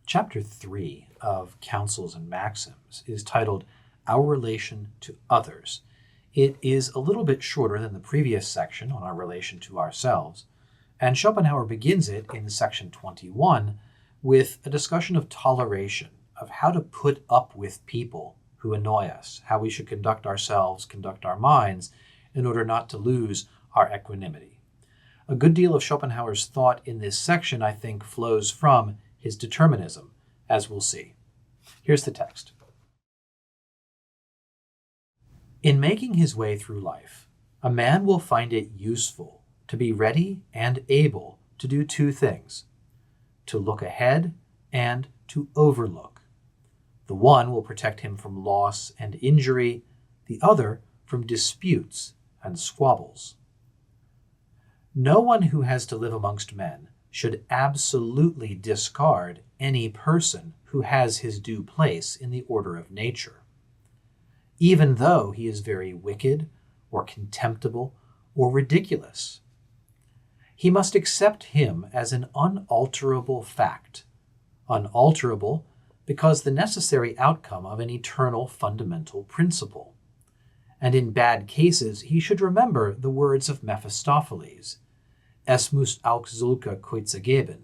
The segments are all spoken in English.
Chapter 3 of Counsels and Maxims is titled Our Relation to Others. It is a little bit shorter than the previous section on our relation to ourselves, and Schopenhauer begins it in section 21 with a discussion of toleration, of how to put up with people who annoy us, how we should conduct ourselves, conduct our minds, in order not to lose our equanimity. A good deal of Schopenhauer's thought in this section, I think, flows from his determinism, as we'll see. Here's the text. In making his way through life, a man will find it useful to be ready and able to do two things: to look ahead and to overlook. The one will protect him from loss and injury, the other from disputes and squabbles. No one who has to live amongst men should absolutely discard any person who has his due place in the order of nature, even though he is very wicked or contemptible or ridiculous. He must accept him as an unalterable fact, unalterable because the necessary outcome of an eternal fundamental principle. And in bad cases, he should remember the words of Mephistopheles, Es muss auch solche Käuze geben.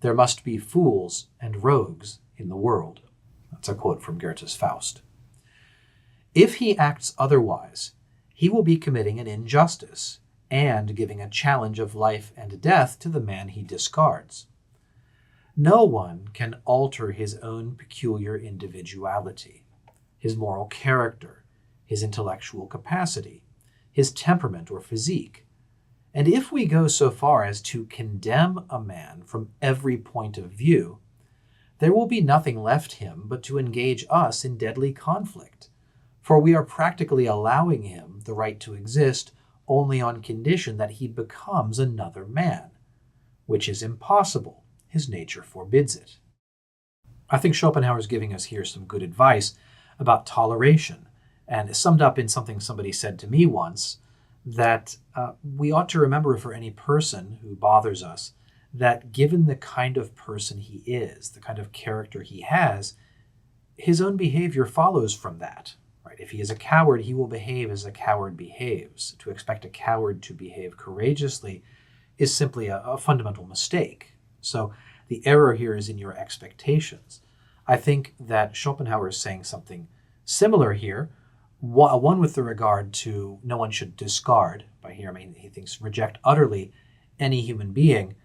There must be fools and rogues in the world. That's a quote from Goethe's Faust. If he acts otherwise, he will be committing an injustice and giving a challenge of life and death to the man he discards. No one can alter his own peculiar individuality, his moral character, his intellectual capacity, his temperament or physique. And if we go so far as to condemn a man from every point of view, there will be nothing left him but to engage us in deadly conflict, for we are practically allowing him the right to exist only on condition that he becomes another man, which is impossible. His nature forbids it. I think Schopenhauer is giving us here some good advice about toleration, and summed up in something somebody said to me once, that we ought to remember for any person who bothers us that given the kind of person he is, the kind of character he has, his own behavior follows from that. Right? If he is a coward, he will behave as a coward behaves. To expect a coward to behave courageously is simply a fundamental mistake. So the error here is in your expectations. I think that Schopenhauer is saying something similar here. One with the regard to no one should discard. By here, I mean he thinks reject utterly any human being.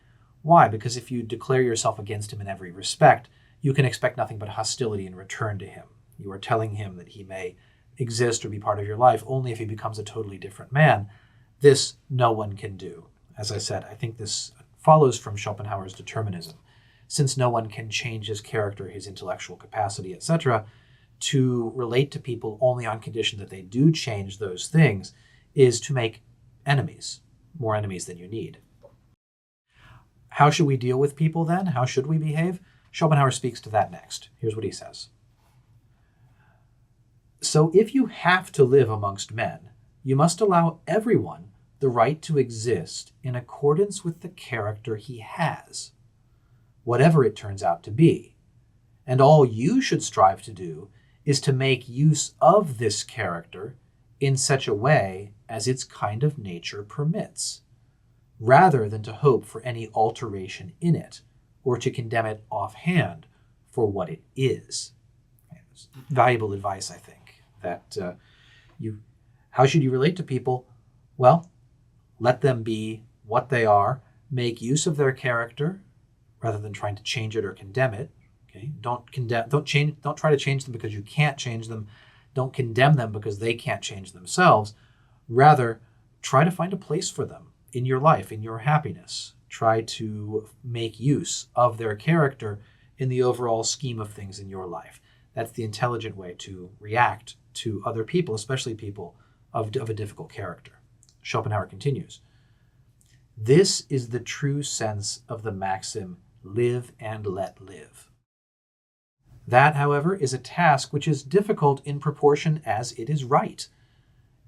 Why? Because if you declare yourself against him in every respect, you can expect nothing but hostility in return to him. You are telling him that he may exist or be part of your life only if he becomes a totally different man. This no one can do. As I said, I think this follows from Schopenhauer's determinism. Since no one can change his character, his intellectual capacity, etc., to relate to people only on condition that they do change those things is to make enemies, more enemies than you need. How should we deal with people then? How should we behave? Schopenhauer speaks to that next. Here's what he says. So if you have to live amongst men, you must allow everyone the right to exist in accordance with the character he has, whatever it turns out to be. And all you should strive to do is to make use of this character in such a way as its kind of nature permits, rather than to hope for any alteration in it, or to condemn it offhand for what it is. It's valuable advice, I think, that how should you relate to people? Well, let them be what they are, make use of their character, rather than trying to change it or condemn it. Okay? Don't try to change them because you can't change them. Don't condemn them because they can't change themselves. Rather, try to find a place for them in your life, in your happiness. Try to make use of their character in the overall scheme of things in your life. That's the intelligent way to react to other people, especially people of a difficult character. Schopenhauer continues, this is the true sense of the maxim, live and let live. That, however, is a task which is difficult in proportion as it is right.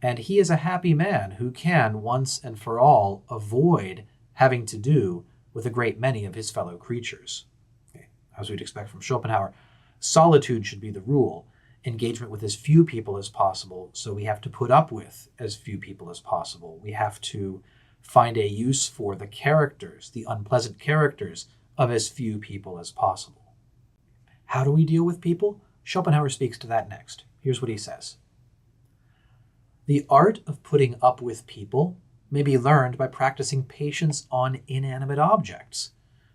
And he is a happy man who can, once and for all, avoid having to do with a great many of his fellow creatures. Okay. as we'd expect from Schopenhauer, solitude should be the rule, engagement with as few people as possible, so we have to put up with as few people as possible. We have to find a use for the characters, the unpleasant characters of as few people as possible. How do we deal with people? Schopenhauer speaks to that next. Here's what he says. The art of putting up with people may be learned by practicing patience on inanimate objects,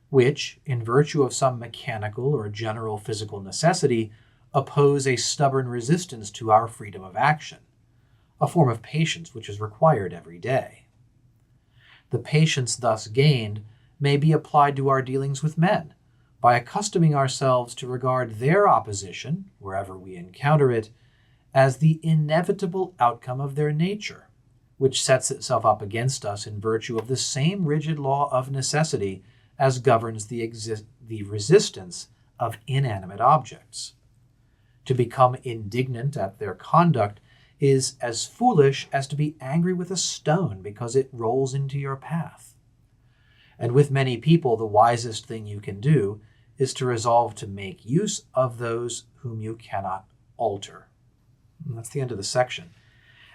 which, in virtue of some mechanical or general physical necessity, oppose a stubborn resistance to our freedom of action, a form of patience which is required every day. The patience thus gained may be applied to our dealings with men, by accustoming ourselves to regard their opposition, wherever we encounter it, as the inevitable outcome of their nature, which sets itself up against us in virtue of the same rigid law of necessity as governs the resistance of inanimate objects. To become indignant at their conduct is as foolish as to be angry with a stone because it rolls into your path. And with many people, the wisest thing you can do is to resolve to make use of those whom you cannot alter. And that's the end of the section.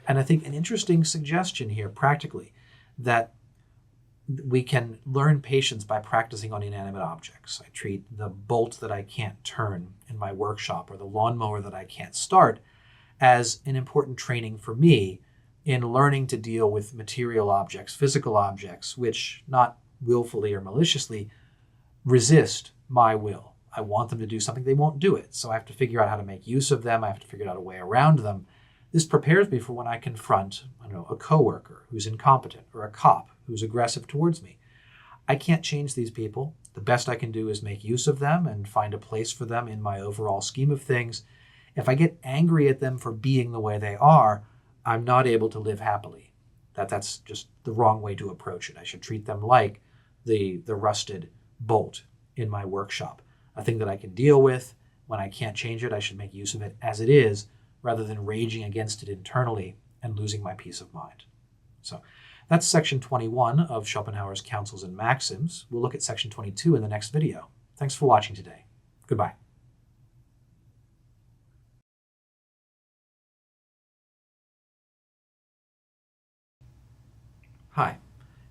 And I think an interesting suggestion here, practically, that we can learn patience by practicing on inanimate objects. I treat the bolt that I can't turn in my workshop or the lawnmower that I can't start as an important training for me in learning to deal with material objects, physical objects, which, not willfully or maliciously, resist my will. I want them to do something, they won't do it. So I have to figure out how to make use of them. I have to figure out a way around them. This prepares me for when I confront, a coworker who's incompetent or a cop who's aggressive towards me. I can't change these people. The best I can do is make use of them and find a place for them in my overall scheme of things. If I get angry at them for being the way they are, I'm not able to live happily. That's just the wrong way to approach it. I should treat them like the rusted bolt in my workshop, a thing that I can deal with. When I can't change it, I should make use of it as it is, rather than raging against it internally and losing my peace of mind. So that's section 21 of Schopenhauer's Counsels and Maxims. We'll look at section 22 in the next video. Thanks for watching today. Goodbye. Hi.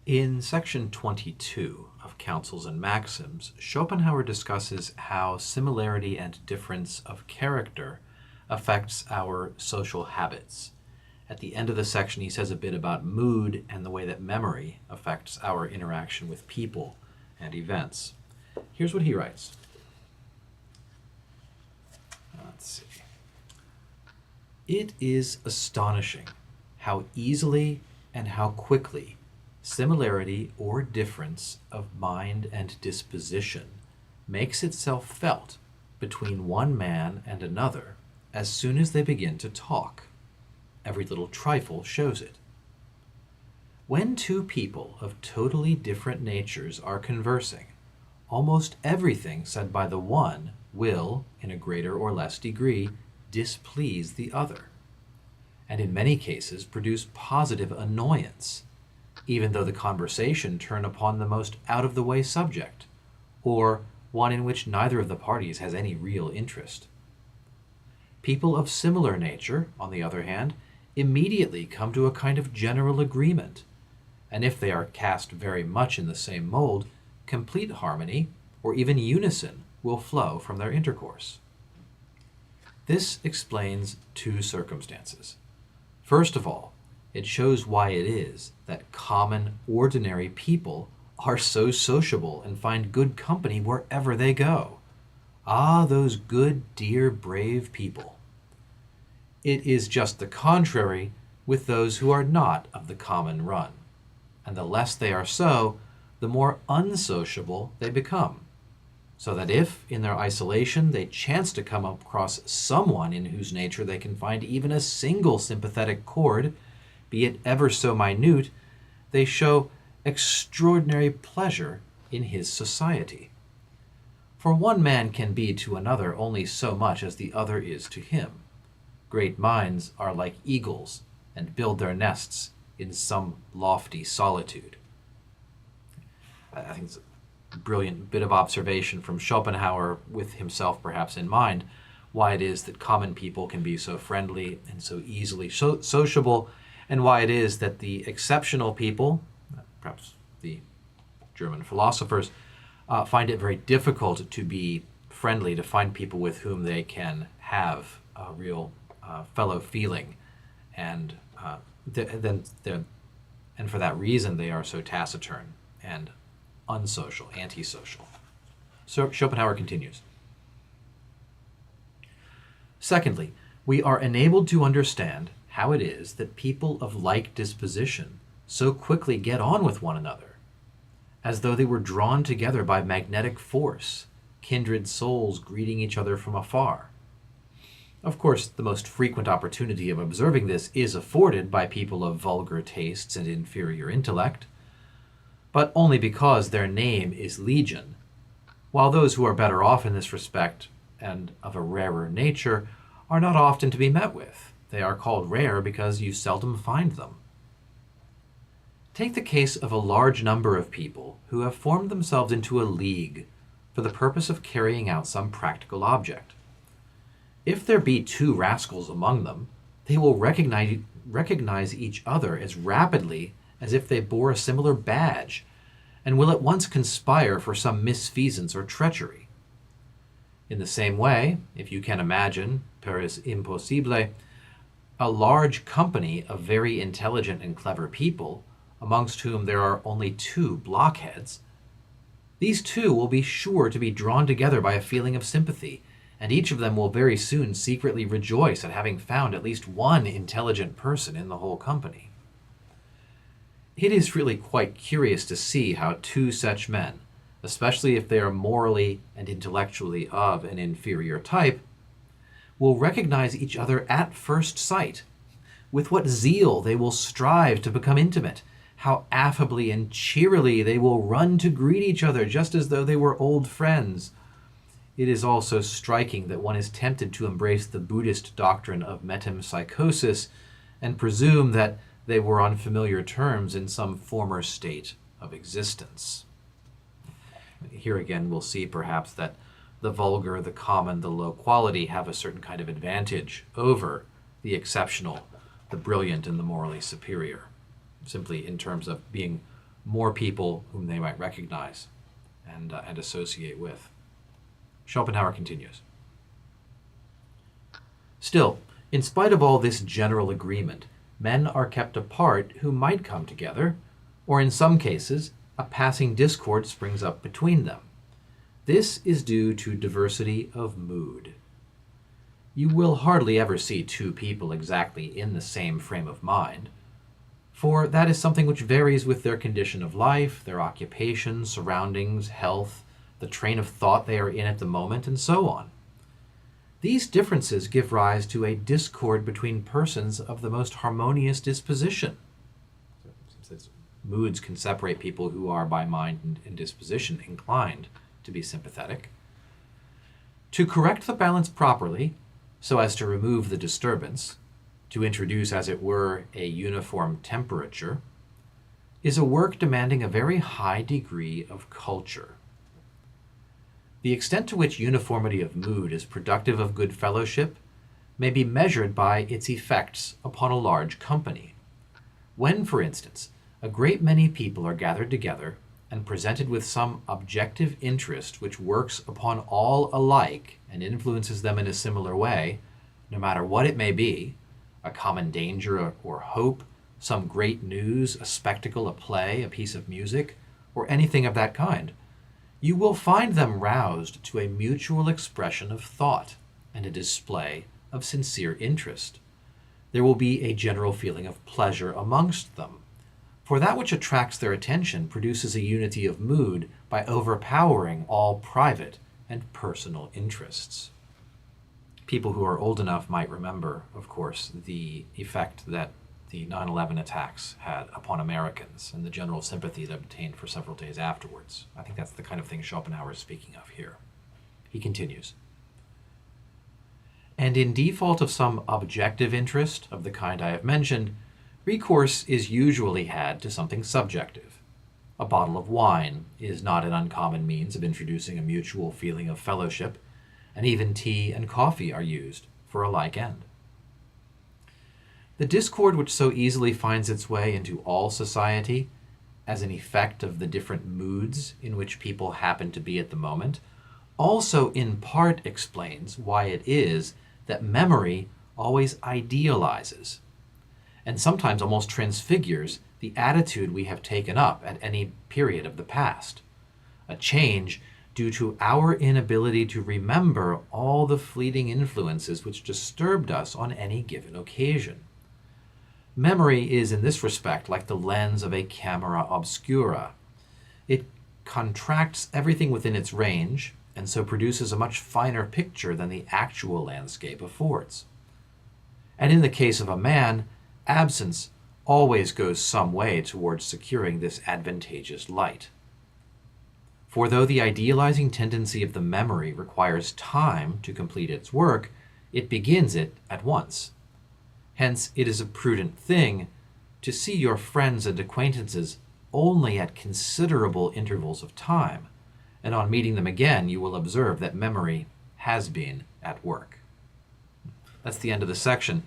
In section 22 of Counsels and Maxims, Schopenhauer discusses how similarity and difference of character affects our social habits. At the end of the section, he says a bit about mood and the way that memory affects our interaction with people and events. Here's what he writes. Let's see. It is astonishing how easily and how quickly similarity or difference of mind and disposition makes itself felt between one man and another as soon as they begin to talk. Every little trifle shows it. When two people of totally different natures are conversing, almost everything said by the one will, in a greater or less degree, displease the other, and in many cases produce positive annoyance, even though the conversation turn upon the most out-of-the-way subject, or one in which neither of the parties has any real interest. People of similar nature, on the other hand, immediately come to a kind of general agreement, and if they are cast very much in the same mold, complete harmony, or even unison, will flow from their intercourse. This explains two circumstances. First of all, it shows why it is that common, ordinary people are so sociable and find good company wherever they go. Ah, those good, dear, brave people. It is just the contrary with those who are not of the common run, and the less they are so, the more unsociable they become, so that if, in their isolation, they chance to come across someone in whose nature they can find even a single sympathetic chord, be it ever so minute, they show extraordinary pleasure in his society. For one man can be to another only so much as the other is to him. Great minds are like eagles and build their nests in some lofty solitude. I think it's brilliant bit of observation from Schopenhauer, with himself perhaps in mind, why it is that common people can be so friendly and so easily sociable, and why it is that the exceptional people, perhaps the German philosophers, find it very difficult to be friendly, to find people with whom they can have a real fellow feeling, and and for that reason they are so taciturn and unsocial, antisocial. So Schopenhauer continues. Secondly, we are enabled to understand how it is that people of like disposition so quickly get on with one another, as though they were drawn together by magnetic force, kindred souls greeting each other from afar. Of course, the most frequent opportunity of observing this is afforded by people of vulgar tastes and inferior intellect, but only because their name is legion, while those who are better off in this respect and of a rarer nature are not often to be met with. They are called rare because you seldom find them. Take the case of a large number of people who have formed themselves into a league for the purpose of carrying out some practical object. If there be two rascals among them, they will recognize each other as rapidly as if they bore a similar badge, and will at once conspire for some misfeasance or treachery. In the same way, if you can imagine, per is impossible, a large company of very intelligent and clever people, amongst whom there are only two blockheads, these two will be sure to be drawn together by a feeling of sympathy, and each of them will very soon secretly rejoice at having found at least one intelligent person in the whole company. It is really quite curious to see how two such men, especially if they are morally and intellectually of an inferior type, will recognize each other at first sight. With what zeal they will strive to become intimate, how affably and cheerily they will run to greet each other just as though they were old friends. It is also striking that one is tempted to embrace the Buddhist doctrine of metempsychosis and presume that they were on familiar terms in some former state of existence. Here again we'll see perhaps that the vulgar, the common, the low quality have a certain kind of advantage over the exceptional, the brilliant, and the morally superior, simply in terms of being more people whom they might recognize and associate with. Schopenhauer continues. Still, in spite of all this general agreement, men are kept apart who might come together, or in some cases, a passing discord springs up between them. This is due to diversity of mood. You will hardly ever see two people exactly in the same frame of mind, for that is something which varies with their condition of life, their occupation, surroundings, health, the train of thought they are in at the moment, and so on. These differences give rise to a discord between persons of the most harmonious disposition. Since moods can separate people who are by mind and disposition inclined to be sympathetic. To correct the balance properly, so as to remove the disturbance, to introduce, as it were, a uniform temperature, is a work demanding a very high degree of culture. The extent to which uniformity of mood is productive of good fellowship may be measured by its effects upon a large company. When, for instance, a great many people are gathered together and presented with some objective interest which works upon all alike and influences them in a similar way, no matter what it may be, a common danger or hope, some great news, a spectacle, a play, a piece of music, or anything of that kind, you will find them roused to a mutual expression of thought and a display of sincere interest. There will be a general feeling of pleasure amongst them, for that which attracts their attention produces a unity of mood by overpowering all private and personal interests. People who are old enough might remember, of course, the effect that the 9/11 attacks had upon Americans and the general sympathy that obtained for several days afterwards. I think that's the kind of thing Schopenhauer is speaking of here. He continues. And in default of some objective interest of the kind I have mentioned, recourse is usually had to something subjective. A bottle of wine is not an uncommon means of introducing a mutual feeling of fellowship, and even tea and coffee are used for a like end. The discord which so easily finds its way into all society as an effect of the different moods in which people happen to be at the moment also in part explains why it is that memory always idealizes and sometimes almost transfigures the attitude we have taken up at any period of the past, a change due to our inability to remember all the fleeting influences which disturbed us on any given occasion. Memory is in this respect like the lens of a camera obscura. It contracts everything within its range and so produces a much finer picture than the actual landscape affords. And in the case of a man, absence always goes some way towards securing this advantageous light. For though the idealizing tendency of the memory requires time to complete its work, it begins it at once. Hence, it is a prudent thing to see your friends and acquaintances only at considerable intervals of time, and on meeting them again, you will observe that memory has been at work. That's the end of the section.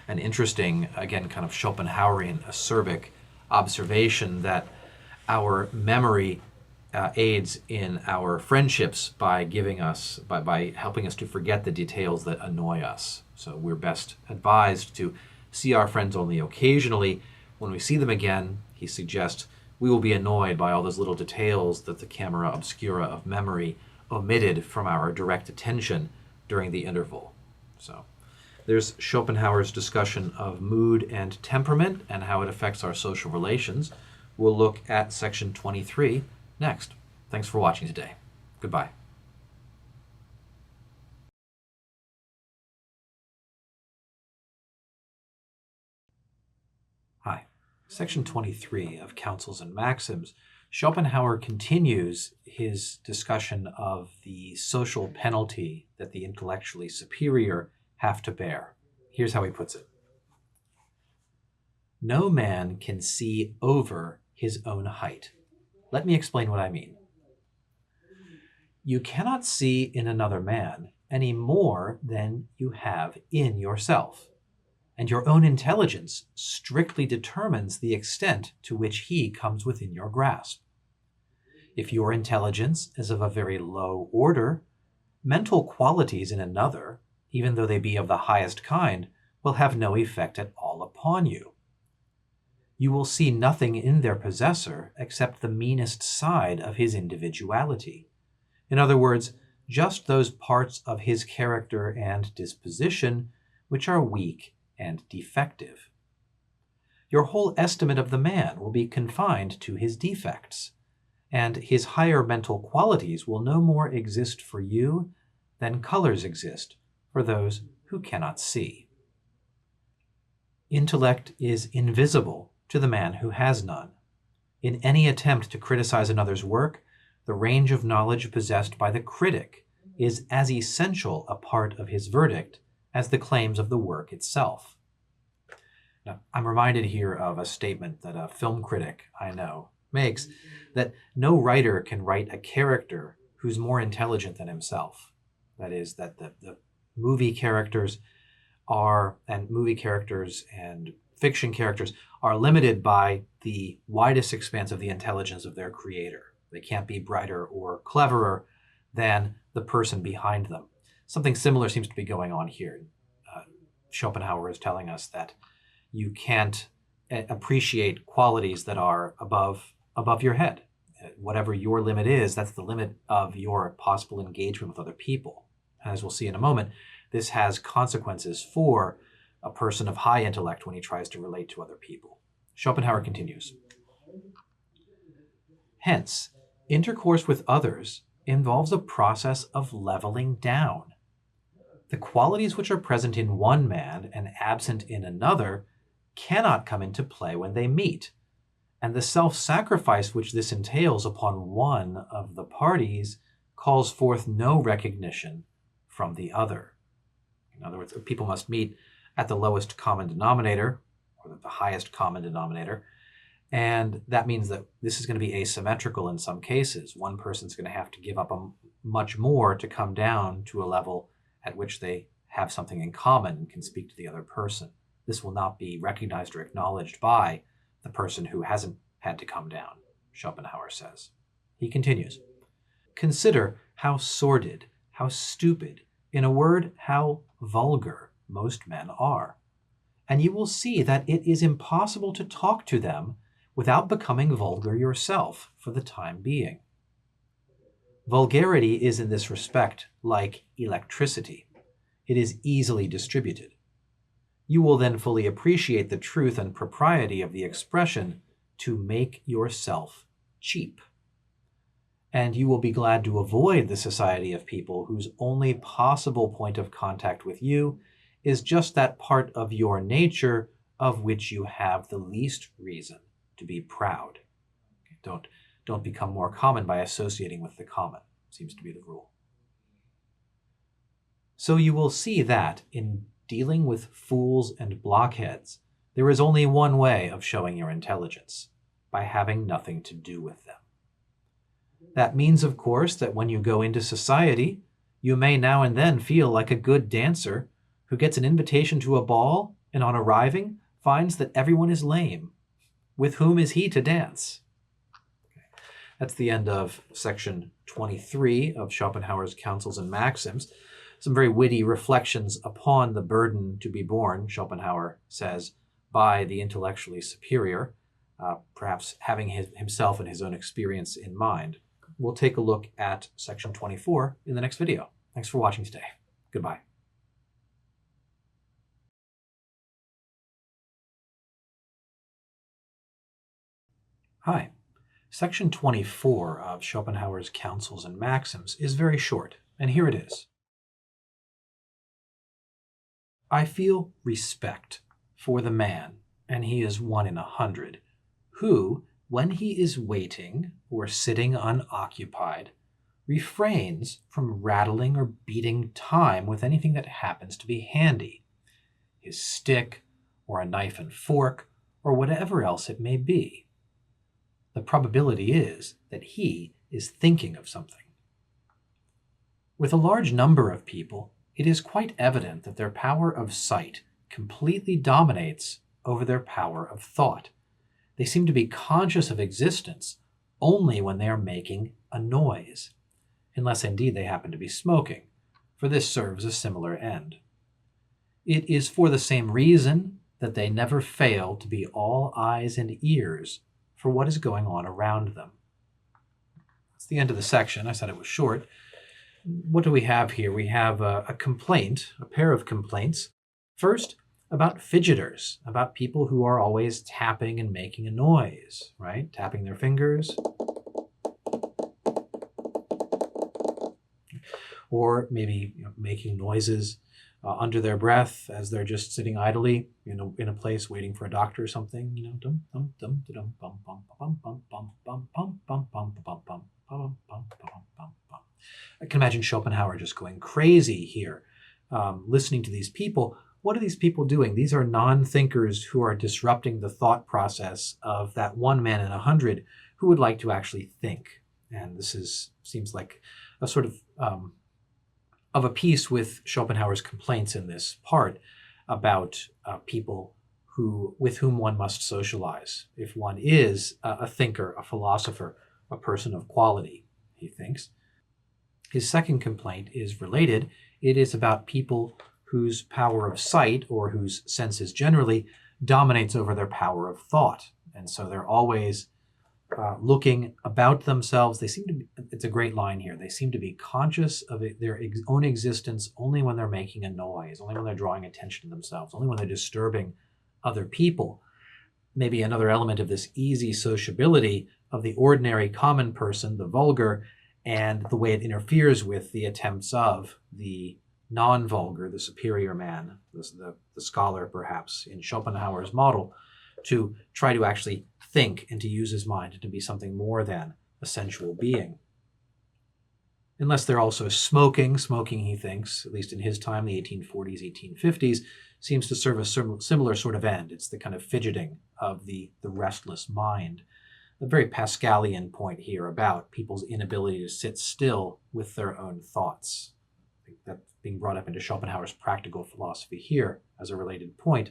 An interesting, again, kind of Schopenhauerian, acerbic observation that our memory aids in our friendships by by helping us to forget the details that annoy us. So we're best advised to see our friends only occasionally. When we see them again, he suggests, we will be annoyed by all those little details that the camera obscura of memory omitted from our direct attention during the interval. So there's Schopenhauer's discussion of mood and temperament and how it affects our social relations. We'll look at section 23 next. Thanks for watching today. Goodbye. Hi. Section 23 of Counsels and Maxims, Schopenhauer continues his discussion of the social penalty that the intellectually superior have to bear. Here's how he puts it. No man can see over his own height. Let me explain what I mean. You cannot see in another man any more than you have in yourself, and your own intelligence strictly determines the extent to which he comes within your grasp. If your intelligence is of a very low order, mental qualities in another, even though they be of the highest kind, will have no effect at all upon you. You will see nothing in their possessor except the meanest side of his individuality. In other words, just those parts of his character and disposition which are weak and defective. Your whole estimate of the man will be confined to his defects, and his higher mental qualities will no more exist for you than colors exist for those who cannot see. Intellect is invisible to the man who has none. In any attempt to criticize another's work, the range of knowledge possessed by the critic is as essential a part of his verdict as the claims of the work itself. Now, I'm reminded here of a statement that a film critic I know makes, that no writer can write a character who's more intelligent than himself. That is, that the movie characters and fiction characters are limited by the widest expanse of the intelligence of their creator. They can't be brighter or cleverer than the person behind them. Something similar seems to be going on here. Schopenhauer is telling us that you can't appreciate qualities that are above your head. Whatever your limit is, that's the limit of your possible engagement with other people. As we'll see in a moment, this has consequences for a person of high intellect when he tries to relate to other people. Schopenhauer continues. Hence, intercourse with others involves a process of leveling down. The qualities which are present in one man and absent in another cannot come into play when they meet, and the self-sacrifice which this entails upon one of the parties calls forth no recognition from the other. In other words, people must meet at the lowest common denominator, or the highest common denominator, And that means that this is going to be asymmetrical in some cases. One person's going to have to give up much more to come down to a level at which they have something in common and can speak to the other person. This will not be recognized or acknowledged by the person who hasn't had to come down, Schopenhauer says. He continues, consider how sordid, how stupid, in a word, how vulgar most men are. And you will see that it is impossible to talk to them without becoming vulgar yourself for the time being. Vulgarity is in this respect like electricity. It is easily distributed. You will then fully appreciate the truth and propriety of the expression to make yourself cheap. And you will be glad to avoid the society of people whose only possible point of contact with you is just that part of your nature of which you have the least reason to be proud. Don't become more common by associating with the common, seems to be the rule. So you will see that in dealing with fools and blockheads, there is only one way of showing your intelligence, by having nothing to do with them. That means, of course, that when you go into society, you may now and then feel like a good dancer who gets an invitation to a ball and on arriving finds that everyone is lame. With whom is he to dance? Okay. That's the end of section 23 of Schopenhauer's Counsels and Maxims. Some very witty reflections upon the burden to be borne, Schopenhauer says, by the intellectually superior, perhaps having himself and his own experience in mind. We'll take a look at section 24 in the next video. Thanks for watching today. Goodbye. Hi. Section 24 of Schopenhauer's Counsels and Maxims is very short, and here it is. I feel respect for the man, and he is 1 in 100, who, when he is waiting or sitting unoccupied, refrains from rattling or beating time with anything that happens to be handy, his stick, or a knife and fork, or whatever else it may be. The probability is that he is thinking of something. With a large number of people, it is quite evident that their power of sight completely dominates over their power of thought. They seem to be conscious of existence only when they are making a noise, unless indeed they happen to be smoking, for this serves a similar end. It is for the same reason that they never fail to be all eyes and ears for what is going on around them. That's the end of the section. I said it was short. What do we have here? We have a complaint, a pair of complaints. First, about fidgeters, about people who are always tapping and making a noise, right? Tapping their fingers. Or maybe making noises under their breath as they're just sitting idly, in a place waiting for a doctor or something. Dum dum dum dum bum bum bum bum bum bum bum bum bum bum bum bum bum bum bum. I can imagine Schopenhauer just going crazy here, listening to these people. What are these people doing? These are non-thinkers who are disrupting the thought process of that 1 man in 100 who would like to actually think. And this seems like a sort of a piece with Schopenhauer's complaints in this part about people with whom one must socialize. If one is a thinker, a philosopher, a person of quality, he thinks. His second complaint is related. It is about people whose power of sight, or whose senses generally, dominates over their power of thought. And so they're always looking about themselves. They seem to be, it's a great line here, they seem to be conscious of their own existence only when they're making a noise, only when they're drawing attention to themselves, only when they're disturbing other people. Maybe another element of this easy sociability of the ordinary common person, the vulgar, and the way it interferes with the attempts of the non-vulgar, the superior man, the scholar perhaps, in Schopenhauer's model, to try to actually think and to use his mind and to be something more than a sensual being. Unless they're also smoking, he thinks, at least in his time, the 1840s, 1850s, seems to serve a similar sort of end. It's the kind of fidgeting of the restless mind. A very Pascalian point here about people's inability to sit still with their own thoughts. I think that's being brought up into Schopenhauer's practical philosophy here as a related point.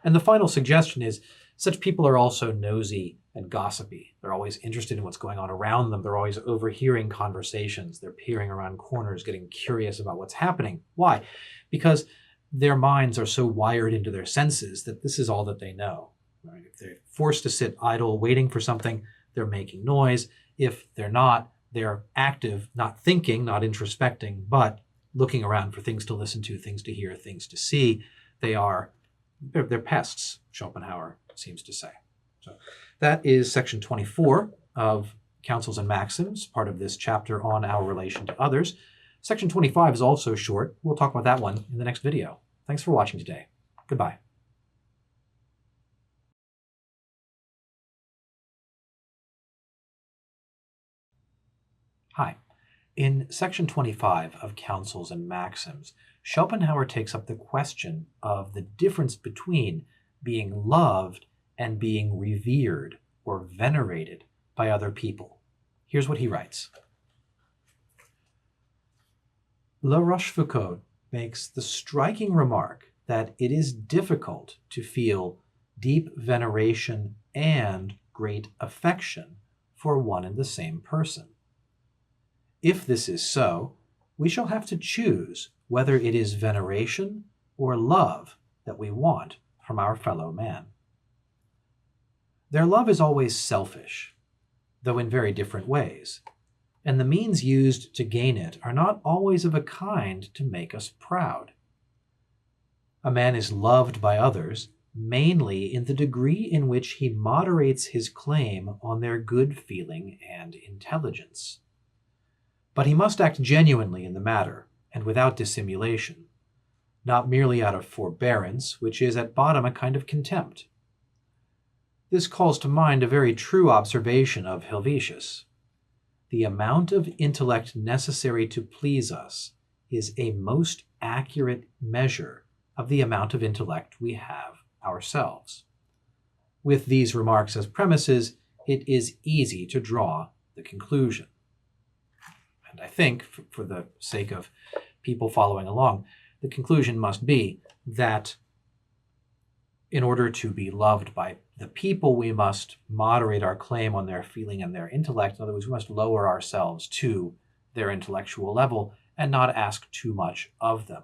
And the final suggestion is such people are also nosy and gossipy. They're always interested in what's going on around them. They're always overhearing conversations. They're peering around corners, getting curious about what's happening. Why? Because their minds are so wired into their senses that this is all that they know. Right? If they're forced to sit idle waiting for something, they're making noise. If they're not, they're active, not thinking, not introspecting, but looking around for things to listen to, things to hear, things to see. They're pests, Schopenhauer seems to say. So that is section 24 of Counsels and Maxims, part of this chapter on our relation to others. Section 25 is also short. We'll talk about that one in the next video. Thanks for watching today. Goodbye. Hi. In section 25 of Counsels and Maxims, Schopenhauer takes up the question of the difference between being loved and being revered or venerated by other people. Here's what he writes. La Rochefoucauld makes the striking remark that it is difficult to feel deep veneration and great affection for one and the same person. If this is so, we shall have to choose whether it is veneration or love that we want from our fellow man. Their love is always selfish, though in very different ways, and the means used to gain it are not always of a kind to make us proud. A man is loved by others mainly in the degree in which he moderates his claim on their good feeling and intelligence. But he must act genuinely in the matter, and without dissimulation, not merely out of forbearance, which is at bottom a kind of contempt. This calls to mind a very true observation of Helvetius. The amount of intellect necessary to please us is a most accurate measure of the amount of intellect we have ourselves. With these remarks as premises, it is easy to draw the conclusion. And I think, for the sake of people following along, the conclusion must be that in order to be loved by the people, we must moderate our claim on their feeling and their intellect. In other words, we must lower ourselves to their intellectual level and not ask too much of them.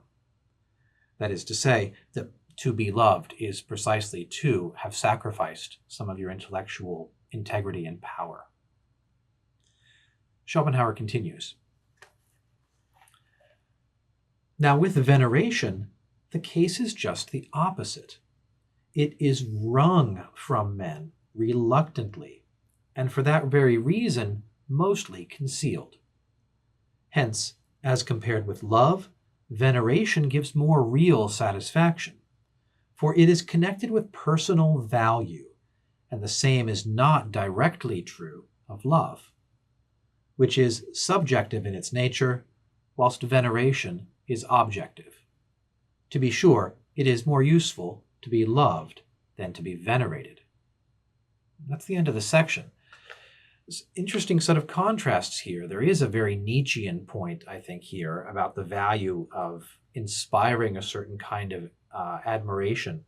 That is to say, that to be loved is precisely to have sacrificed some of your intellectual integrity and power. Schopenhauer continues. Now, with veneration, the case is just the opposite. It is wrung from men reluctantly, and for that very reason, mostly concealed. Hence, as compared with love, veneration gives more real satisfaction, for it is connected with personal value, and the same is not directly true of love, which is subjective in its nature, whilst veneration is objective. To be sure, it is more useful to be loved than to be venerated. That's the end of the section. This interesting set of contrasts here. There is a very Nietzschean point, I think, here about the value of inspiring a certain kind of admiration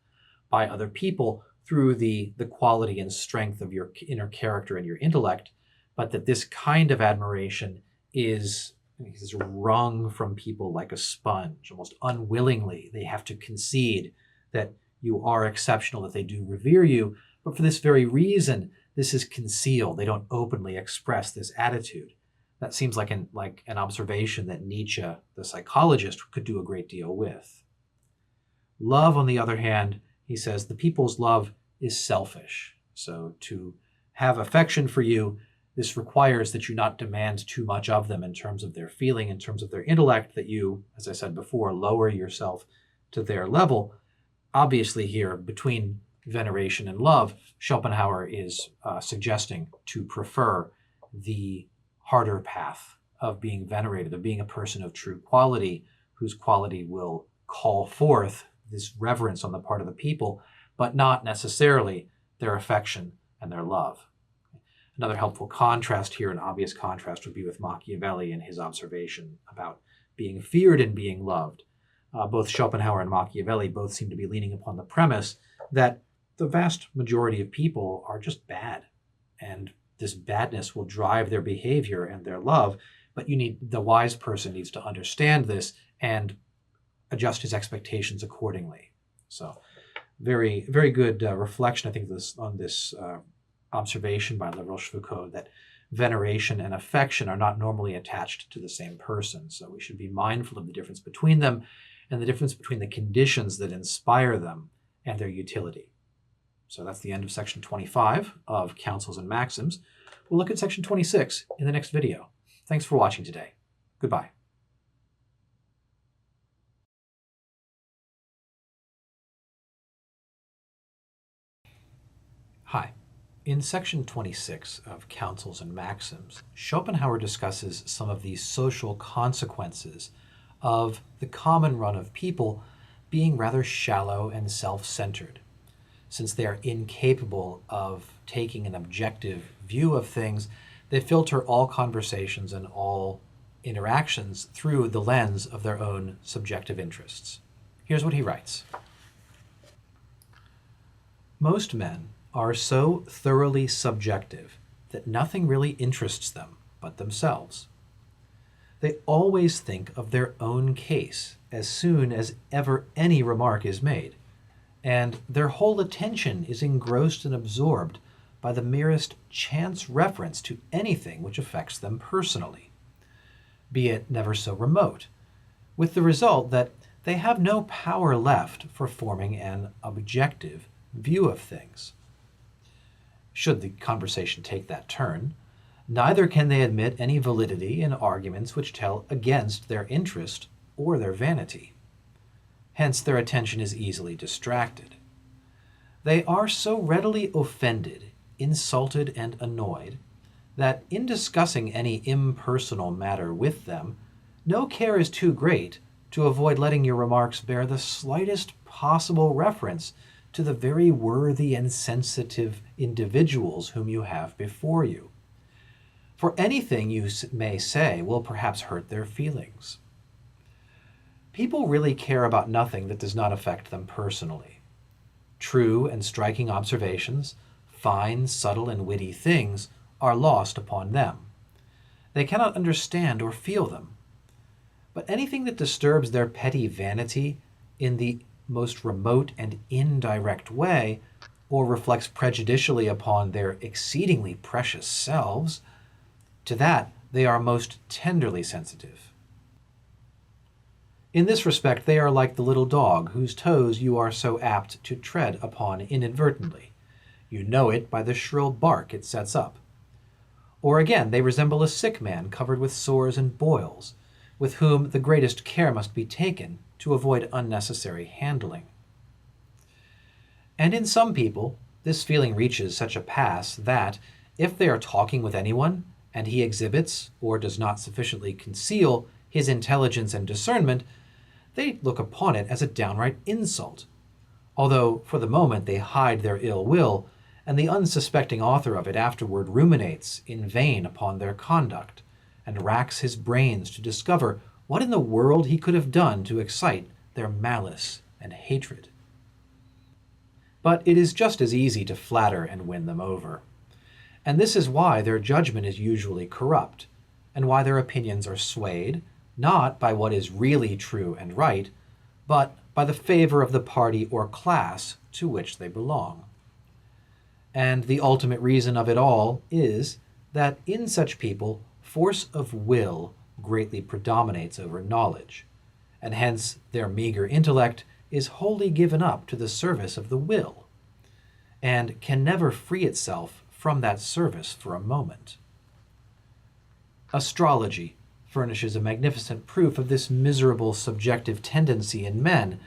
by other people through the quality and strength of your inner character and your intellect, but that this kind of admiration is wrung from people like a sponge, almost unwillingly. They have to concede that you are exceptional, that they do revere you, but for this very reason, this is concealed. They don't openly express this attitude. That seems like an observation that Nietzsche, the psychologist, could do a great deal with. Love, on the other hand, he says, the people's love is selfish. So to have affection for you, this requires that you not demand too much of them in terms of their feeling, in terms of their intellect, that you, as I said before, lower yourself to their level. Obviously here, between veneration and love, Schopenhauer is suggesting to prefer the harder path of being venerated, of being a person of true quality, whose quality will call forth this reverence on the part of the people, but not necessarily their affection and their love. Another helpful contrast here, an obvious contrast, would be with Machiavelli and his observation about being feared and being loved. Both Schopenhauer and Machiavelli both seem to be leaning upon the premise that the vast majority of people are just bad, and this badness will drive their behavior and their love, but the wise person needs to understand this and adjust his expectations accordingly. So very, very good reflection, I think, on this observation by La Rochefoucauld, that veneration and affection are not normally attached to the same person. So we should be mindful of the difference between them and the difference between the conditions that inspire them and their utility. So that's the end of section 25 of Counsels and Maxims. We'll look at section 26 in the next video. Thanks for watching today. Goodbye. Hi. In section 26 of Counsels and Maxims, Schopenhauer discusses some of the social consequences of the common run of people being rather shallow and self-centered. Since they are incapable of taking an objective view of things, they filter all conversations and all interactions through the lens of their own subjective interests. Here's what he writes. Most men are so thoroughly subjective that nothing really interests them but themselves. They always think of their own case as soon as ever any remark is made, and their whole attention is engrossed and absorbed by the merest chance reference to anything which affects them personally, be it never so remote, with the result that they have no power left for forming an objective view of things. Should the conversation take that turn, neither can they admit any validity in arguments which tell against their interest or their vanity. Hence their attention is easily distracted. They are so readily offended, insulted, and annoyed that in discussing any impersonal matter with them, no care is too great to avoid letting your remarks bear the slightest possible reference to the very worthy and sensitive individuals whom you have before you. For anything you may say will perhaps hurt their feelings. People really care about nothing that does not affect them personally. True and striking observations, fine, subtle, and witty things are lost upon them. They cannot understand or feel them. But anything that disturbs their petty vanity in the most remote and indirect way, or reflects prejudicially upon their exceedingly precious selves, to that they are most tenderly sensitive. In this respect, they are like the little dog whose toes you are so apt to tread upon inadvertently. You know it by the shrill bark it sets up. Or again, they resemble a sick man covered with sores and boils, with whom the greatest care must be taken to avoid unnecessary handling. And in some people, this feeling reaches such a pass that, if they are talking with anyone, and he exhibits, or does not sufficiently conceal, his intelligence and discernment, they look upon it as a downright insult, although for the moment they hide their ill will, and the unsuspecting author of it afterward ruminates in vain upon their conduct, and racks his brains to discover what in the world he could have done to excite their malice and hatred. But it is just as easy to flatter and win them over. And this is why their judgment is usually corrupt, and why their opinions are swayed, not by what is really true and right, but by the favor of the party or class to which they belong. And the ultimate reason of it all is that in such people, force of will greatly predominates over knowledge, and hence their meager intellect is wholly given up to the service of the will, and can never free itself from that service for a moment. Astrology furnishes a magnificent proof of this miserable subjective tendency in men,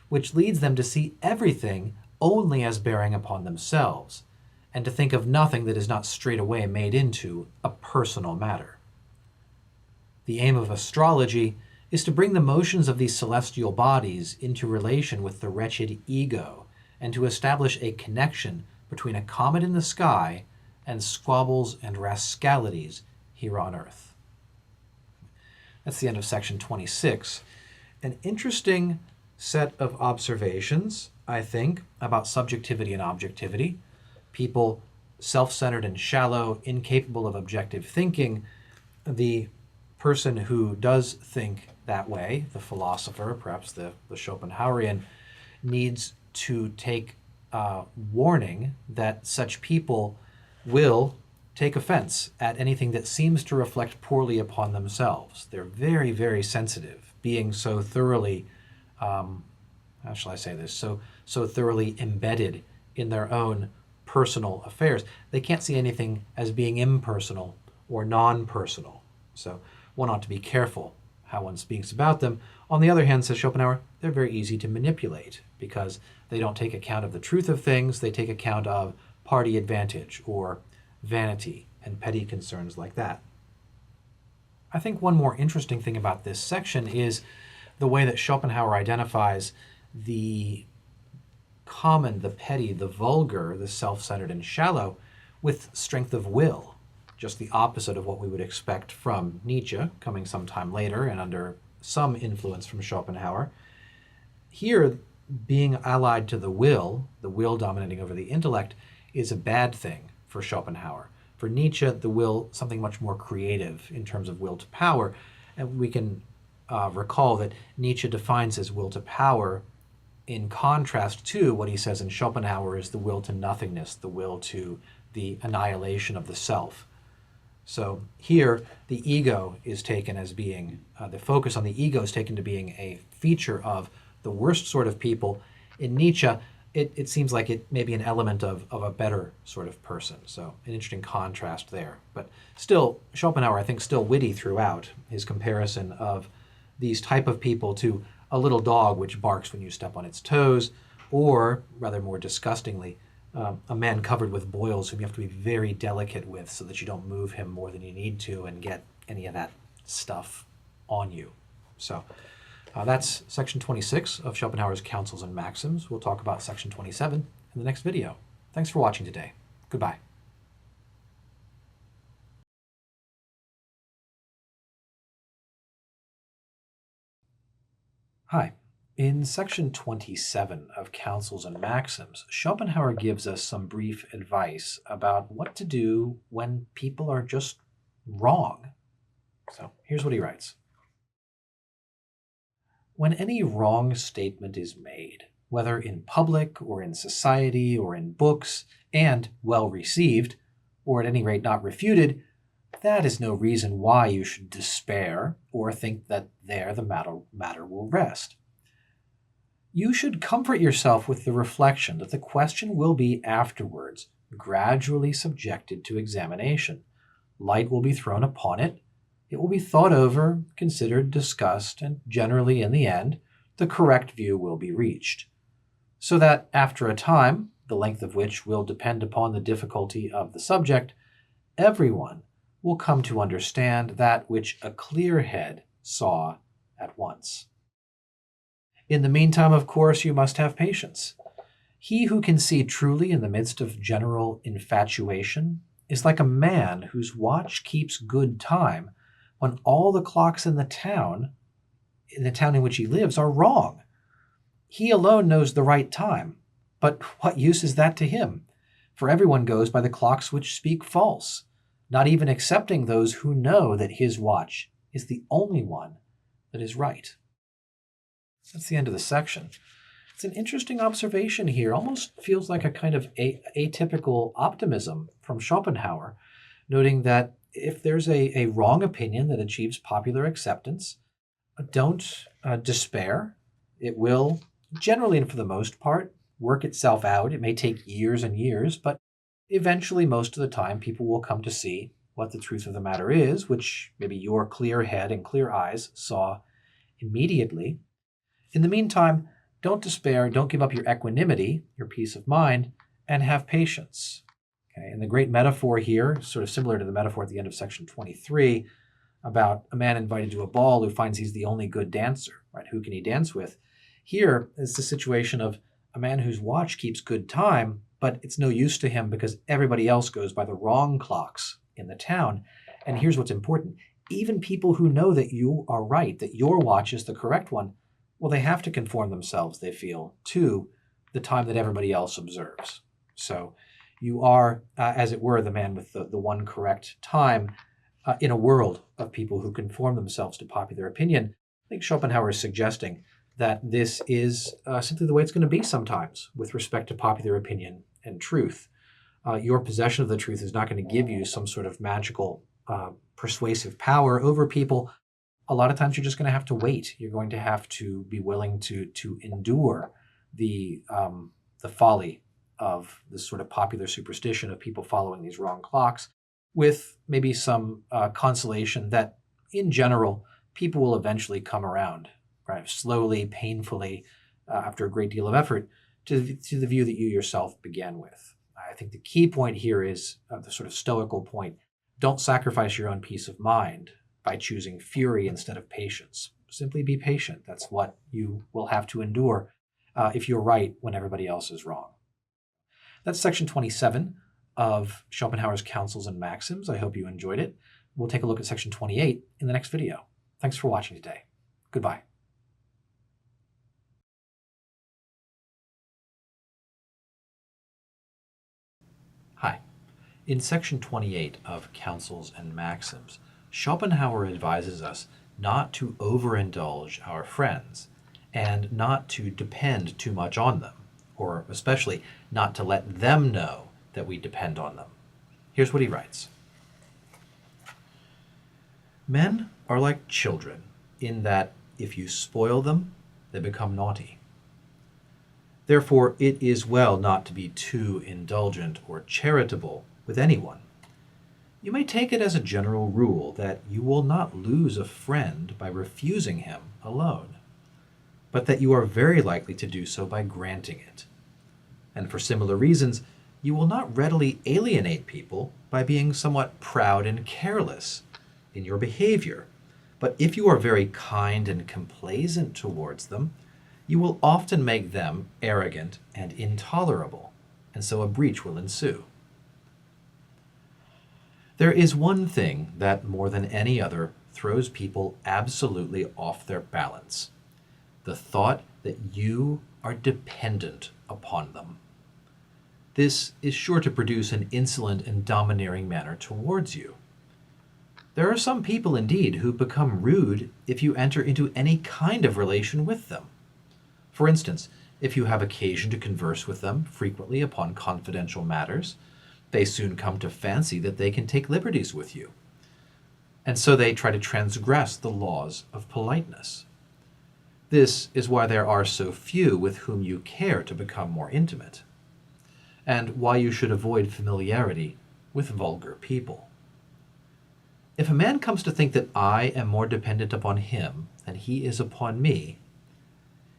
which leads them to see everything only as bearing upon themselves, and to think of nothing that is not straightway made into a personal matter. The aim of astrology is to bring the motions of these celestial bodies into relation with the wretched ego, and to establish a connection between a comet in the sky and squabbles and rascalities here on earth. That's the end of section 26. An interesting set of observations, I think, about subjectivity and objectivity. People self-centered and shallow, incapable of objective thinking. The person who does think that way, the philosopher, perhaps the Schopenhauerian, needs to take warning that such people will take offense at anything that seems to reflect poorly upon themselves. They're very, very sensitive, being so thoroughly, how shall I say this, so thoroughly embedded in their own personal affairs. They can't see anything as being impersonal or non-personal. So one ought to be careful how one speaks about them. On the other hand, says Schopenhauer, they're very easy to manipulate because they don't take account of the truth of things. They take account of party advantage or vanity and petty concerns like that. I think one more interesting thing about this section is the way that Schopenhauer identifies the common, the petty, the vulgar, the self-centered and shallow with strength of will, just the opposite of what we would expect from Nietzsche, coming sometime later and under some influence from Schopenhauer. Here, being allied to the will dominating over the intellect, is a bad thing for Schopenhauer. For Nietzsche, the will, something much more creative in terms of will to power. And we can recall that Nietzsche defines his will to power in contrast to what he says in Schopenhauer is the will to nothingness, the will to the annihilation of the self. So here, the ego is taken as being, the focus on the ego is taken to being a feature of the worst sort of people. In Nietzsche, it seems like it may be an element of a better sort of person. So an interesting contrast there. But still, Schopenhauer, I think, still witty throughout his comparison of these type of people to a little dog which barks when you step on its toes, or, rather more disgustingly, a man covered with boils whom you have to be very delicate with so that you don't move him more than you need to and get any of that stuff on you. So that's section 26 of Schopenhauer's Counsels and Maxims. We'll talk about section 27 in the next video. Thanks for watching today. Goodbye. Hi. In section 27 of Counsels and Maxims, Schopenhauer gives us some brief advice about what to do when people are just wrong. So here's what he writes. When any wrong statement is made, whether in public or in society or in books, and well received, or at any rate not refuted, that is no reason why you should despair or think that there the matter will rest. You should comfort yourself with the reflection that the question will be afterwards gradually subjected to examination. Light will be thrown upon it. It will be thought over, considered, discussed, and generally, in the end, the correct view will be reached. So that after a time, the length of which will depend upon the difficulty of the subject, everyone will come to understand that which a clear head saw at once. In the meantime, of course, you must have patience. He who can see truly in the midst of general infatuation is like a man whose watch keeps good time when all the clocks in the town in which he lives, are wrong. He alone knows the right time, but what use is that to him? For everyone goes by the clocks which speak false, not even excepting those who know that his watch is the only one that is right. That's the end of the section. It's an interesting observation here. Almost feels like a kind of atypical optimism from Schopenhauer, noting that if there's a wrong opinion that achieves popular acceptance, don't despair. It will, generally and for the most part, work itself out. It may take years and years, but eventually, most of the time, people will come to see what the truth of the matter is, which maybe your clear head and clear eyes saw immediately. In the meantime, don't despair, don't give up your equanimity, your peace of mind, and have patience. Okay? And the great metaphor here, sort of similar to the metaphor at the end of section 23, about a man invited to a ball who finds he's the only good dancer, right? Who can he dance with? Here is the situation of a man whose watch keeps good time, but it's no use to him because everybody else goes by the wrong clocks in the town. And here's what's important. Even people who know that you are right, that your watch is the correct one, well, they have to conform themselves, they feel, to the time that everybody else observes. So you are, as it were, the man with the one correct time in a world of people who conform themselves to popular opinion. I think Schopenhauer is suggesting that this is simply the way it's going to be sometimes with respect to popular opinion and truth. Your possession of the truth is not going to give you some sort of magical persuasive power over people. A lot of times you're just going to have to wait. You're going to have to be willing to endure the folly of this sort of popular superstition of people following these wrong clocks, with maybe some consolation that, in general, people will eventually come around, right? Slowly, painfully, after a great deal of effort, to the view that you yourself began with. I think the key point here is the sort of stoical point. Don't sacrifice your own peace of mind by choosing fury instead of patience. Simply be patient. That's what you will have to endure if you're right when everybody else is wrong. That's section 27 of Schopenhauer's Counsels and Maxims. I hope you enjoyed it. We'll take a look at section 28 in the next video. Thanks for watching today. Goodbye. Hi. In section 28 of Counsels and Maxims, Schopenhauer advises us not to overindulge our friends and not to depend too much on them, or especially not to let them know that we depend on them. Here's what he writes. Men are like children in that if you spoil them, they become naughty. Therefore, it is well not to be too indulgent or charitable with anyone. You may take it as a general rule that you will not lose a friend by refusing him a loan, but that you are very likely to do so by granting it. And for similar reasons, you will not readily alienate people by being somewhat proud and careless in your behavior. But if you are very kind and complaisant towards them, you will often make them arrogant and intolerable, and so a breach will ensue. There is one thing that, more than any other, throws people absolutely off their balance: the thought that you are dependent upon them. This is sure to produce an insolent and domineering manner towards you. There are some people, indeed, who become rude if you enter into any kind of relation with them. For instance, if you have occasion to converse with them frequently upon confidential matters, they soon come to fancy that they can take liberties with you. And so they try to transgress the laws of politeness. This is why there are so few with whom you care to become more intimate, and why you should avoid familiarity with vulgar people. If a man comes to think that I am more dependent upon him than he is upon me,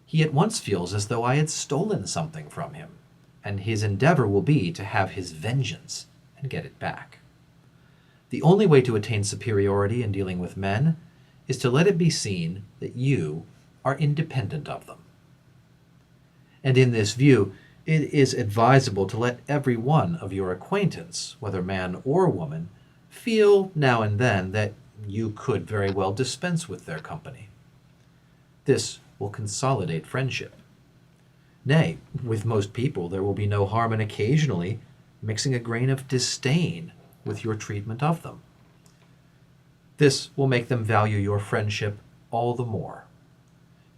he at once feels as though I had stolen something from him, and his endeavor will be to have his vengeance and get it back. The only way to attain superiority in dealing with men is to let it be seen that you are independent of them. And in this view, it is advisable to let every one of your acquaintance, whether man or woman, feel now and then that you could very well dispense with their company. This will consolidate friendship. Nay, with most people there will be no harm in occasionally mixing a grain of disdain with your treatment of them. This will make them value your friendship all the more.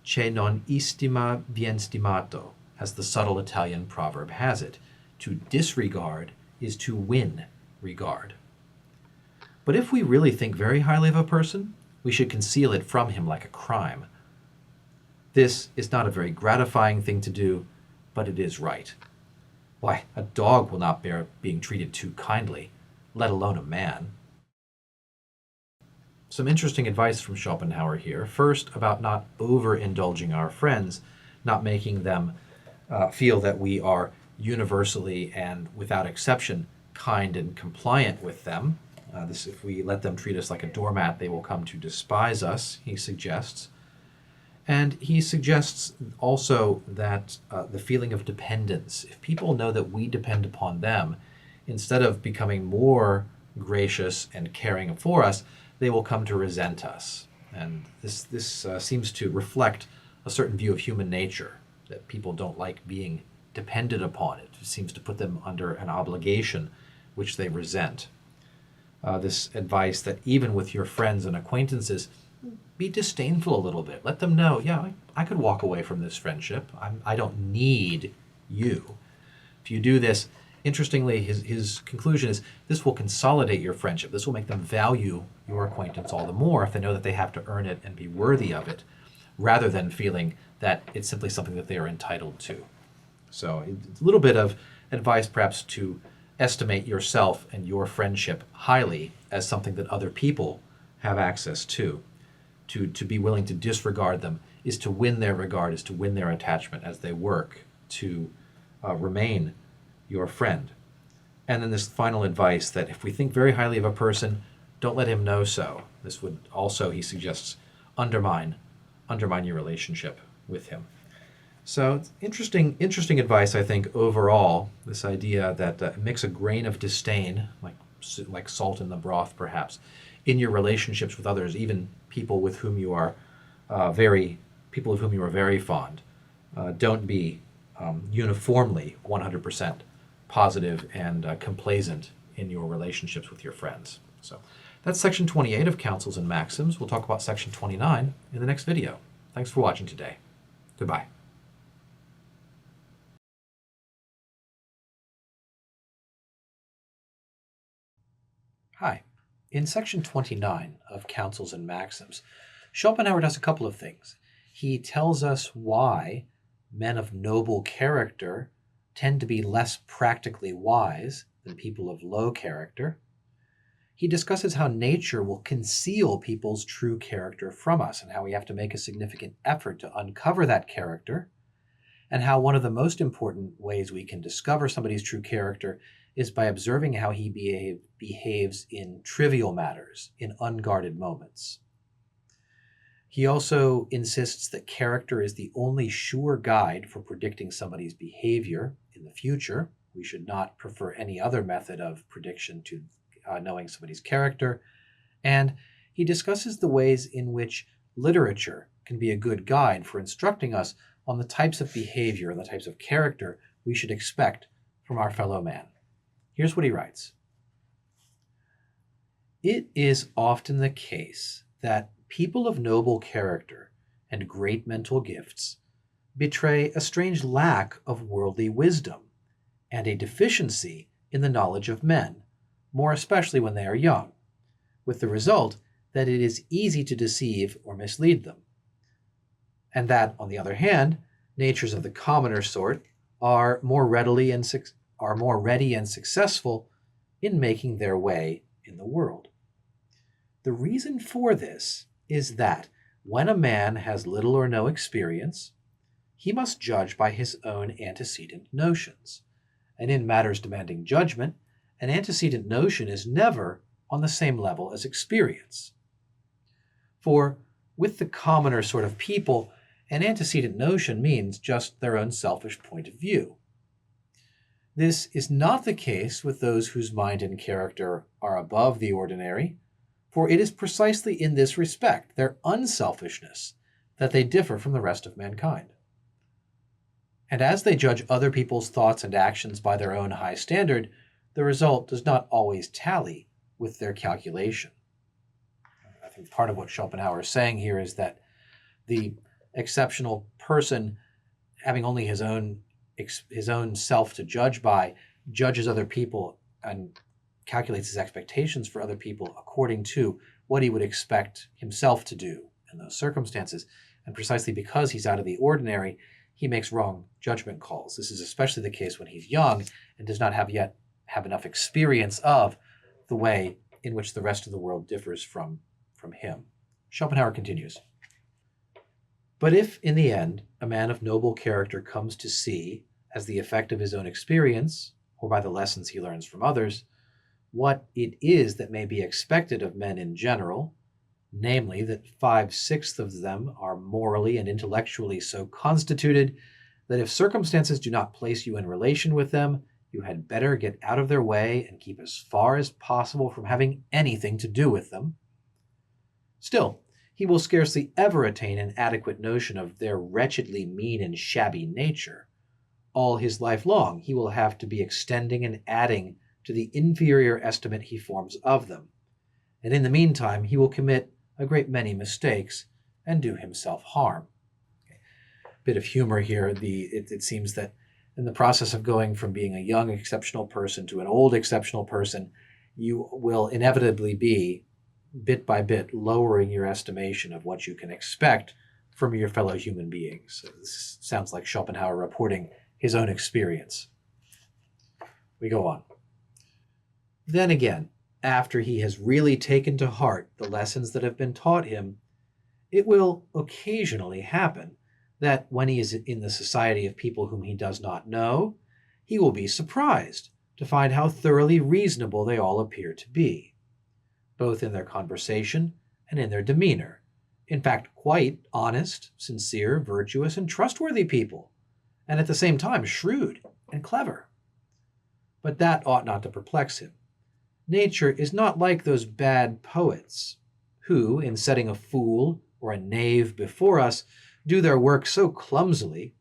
Che non istima bien stimato, as the subtle Italian proverb has it. To disregard is to win regard. But if we really think very highly of a person, we should conceal it from him like a crime. This is not a very gratifying thing to do, but it is right. Why, a dog will not bear being treated too kindly, let alone a man. Some interesting advice from Schopenhauer here. First, about not overindulging our friends, not making them feel that we are universally and without exception kind and compliant with them. If we let them treat us like a doormat, they will come to despise us, he suggests. And he suggests also that the feeling of dependence. If people know that we depend upon them, instead of becoming more gracious and caring for us, they will come to resent us. And this seems to reflect a certain view of human nature, that people don't like being depended upon. It seems to put them under an obligation which they resent. This advice that even with your friends and acquaintances, be disdainful a little bit. Let them know, yeah, I could walk away from this friendship. I don't need you. If you do this, interestingly, his conclusion is this will consolidate your friendship. This will make them value your acquaintance all the more if they know that they have to earn it and be worthy of it, rather than feeling that it's simply something that they are entitled to. So it's a little bit of advice perhaps to estimate yourself and your friendship highly as something that other people have access to. To be willing to disregard them is to win their regard, is to win their attachment as they work to remain your friend. And then this final advice that if we think very highly of a person, don't let him know so. This would also, he suggests, undermine your relationship with him. So it's interesting advice, I think, overall, this idea that mix a grain of disdain, like salt in the broth perhaps, in your relationships with others, even people with whom you are very fond. Don't be uniformly 100% positive and complacent in your relationships with your friends. So that's section 28 of Counsels and Maxims. We'll talk about section 29 in the next video. Thanks for watching today. Goodbye. Hi. In section 29 of Counsels and Maxims, Schopenhauer does a couple of things. He tells us why men of noble character tend to be less practically wise than people of low character. He discusses how nature will conceal people's true character from us and how we have to make a significant effort to uncover that character, and how one of the most important ways we can discover somebody's true character is by observing how he behaves in trivial matters, in unguarded moments. He also insists that character is the only sure guide for predicting somebody's behavior in the future. We should not prefer any other method of prediction to knowing somebody's character. And he discusses the ways in which literature can be a good guide for instructing us on the types of behavior and the types of character we should expect from our fellow man. Here's what he writes. It is often the case that people of noble character and great mental gifts betray a strange lack of worldly wisdom and a deficiency in the knowledge of men, more especially when they are young, with the result that it is easy to deceive or mislead them. And that, on the other hand, natures of the commoner sort are more ready and successful in making their way in the world. The reason for this is that when a man has little or no experience, he must judge by his own antecedent notions. And in matters demanding judgment, an antecedent notion is never on the same level as experience. For with the commoner sort of people, an antecedent notion means just their own selfish point of view. This is not the case with those whose mind and character are above the ordinary, for it is precisely in this respect, their unselfishness, that they differ from the rest of mankind. And as they judge other people's thoughts and actions by their own high standard, the result does not always tally with their calculation. I think part of what Schopenhauer is saying here is that the exceptional person, having only his own self to judge by, judges other people and calculates his expectations for other people according to what he would expect himself to do in those circumstances. And precisely because he's out of the ordinary, he makes wrong judgment calls. This is especially the case when he's young and does not have enough experience of the way in which the rest of the world differs from him. Schopenhauer continues. But if, in the end, a man of noble character comes to see, as the effect of his own experience, or by the lessons he learns from others, what it is that may be expected of men in general, namely that 5/6 of them are morally and intellectually so constituted that if circumstances do not place you in relation with them, you had better get out of their way and keep as far as possible from having anything to do with them. Still, he will scarcely ever attain an adequate notion of their wretchedly mean and shabby nature. All his life long he will have to be extending and adding to the inferior estimate he forms of them, and in the meantime he will commit a great many mistakes and do himself harm. Bit of humor here. It seems that in the process of going from being a young exceptional person to an old exceptional person, you will inevitably be, bit by bit, lowering your estimation of what you can expect from your fellow human beings. So this sounds like Schopenhauer reporting his own experience. We go on. Then again, after he has really taken to heart the lessons that have been taught him, it will occasionally happen that when he is in the society of people whom he does not know, he will be surprised to find how thoroughly reasonable they all appear to be, both in their conversation and in their demeanor. In fact, quite honest, sincere, virtuous, and trustworthy people, and at the same time shrewd and clever. But that ought not to perplex him. Nature is not like those bad poets who, in setting a fool or a knave before us, do their work so clumsily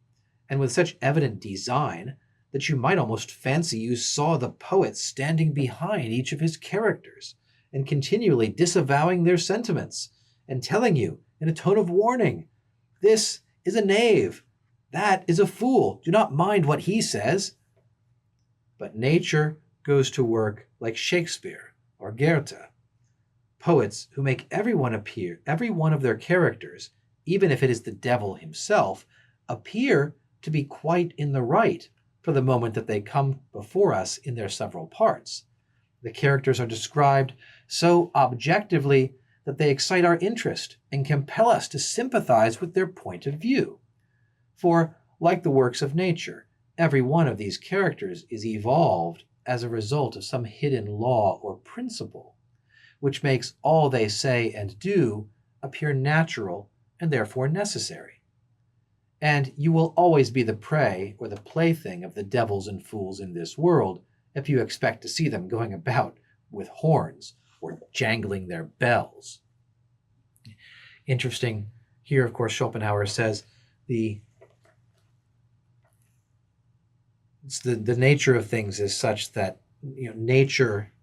and with such evident design that you might almost fancy you saw the poet standing behind each of his characters and continually disavowing their sentiments and telling you in a tone of warning, "This is a knave, that is a fool, do not mind what he says." But nature goes to work like Shakespeare or Goethe, poets who make every one of their characters, even if it is the devil himself, appear to be quite in the right for the moment that they come before us in their several parts. The characters are described so objectively that they excite our interest and compel us to sympathize with their point of view. For, like the works of nature, every one of these characters is evolved as a result of some hidden law or principle, which makes all they say and do appear natural and therefore necessary. And you will always be the prey or the plaything of the devils and fools in this world if you expect to see them going about with horns or jangling their bells. Interesting. Here, of course, Schopenhauer says the nature of things is such that nature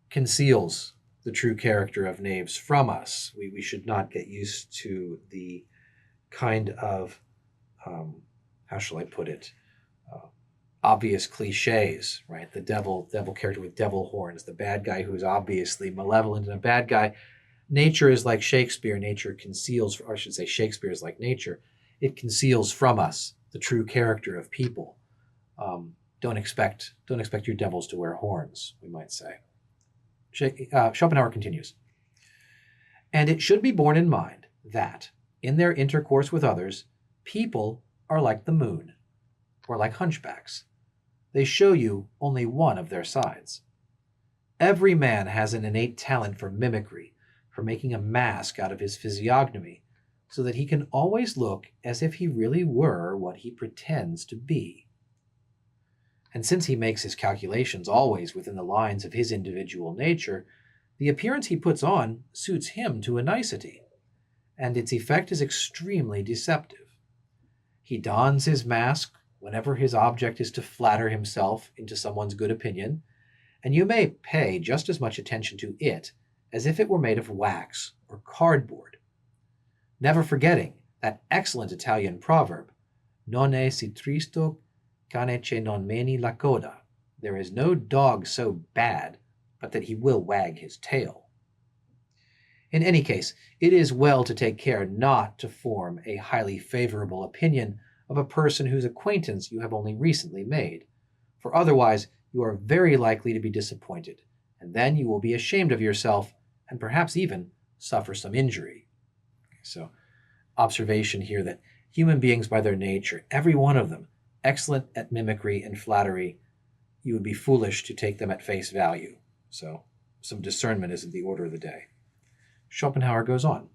conceals the true character of knaves from us. We should not get used to the kind of, how shall I put it, obvious cliches, right? The devil character with devil horns, the bad guy who is obviously malevolent and a bad guy. Nature is like Shakespeare. Nature conceals, or I should say Shakespeare is like nature. It conceals from us the true character of people. Don't expect your devils to wear horns, we might say. Schopenhauer continues, and it should be borne in mind that, in their intercourse with others, people are like the moon, or like hunchbacks. They show you only one of their sides. Every man has an innate talent for mimicry, for making a mask out of his physiognomy, so that he can always look as if he really were what he pretends to be. And since he makes his calculations always within the lines of his individual nature, the appearance he puts on suits him to a nicety, and its effect is extremely deceptive. He dons his mask whenever his object is to flatter himself into someone's good opinion, and you may pay just as much attention to it as if it were made of wax or cardboard. Never forgetting that excellent Italian proverb, "Non è si tristo cane che non meni la coda." There is no dog so bad but that he will wag his tail. In any case, it is well to take care not to form a highly favorable opinion of a person whose acquaintance you have only recently made, for otherwise you are very likely to be disappointed, and then you will be ashamed of yourself and perhaps even suffer some injury. So, observation here that human beings by their nature, every one of them, excellent at mimicry and flattery, you would be foolish to take them at face value. So some discernment is the order of the day. Schopenhauer goes on.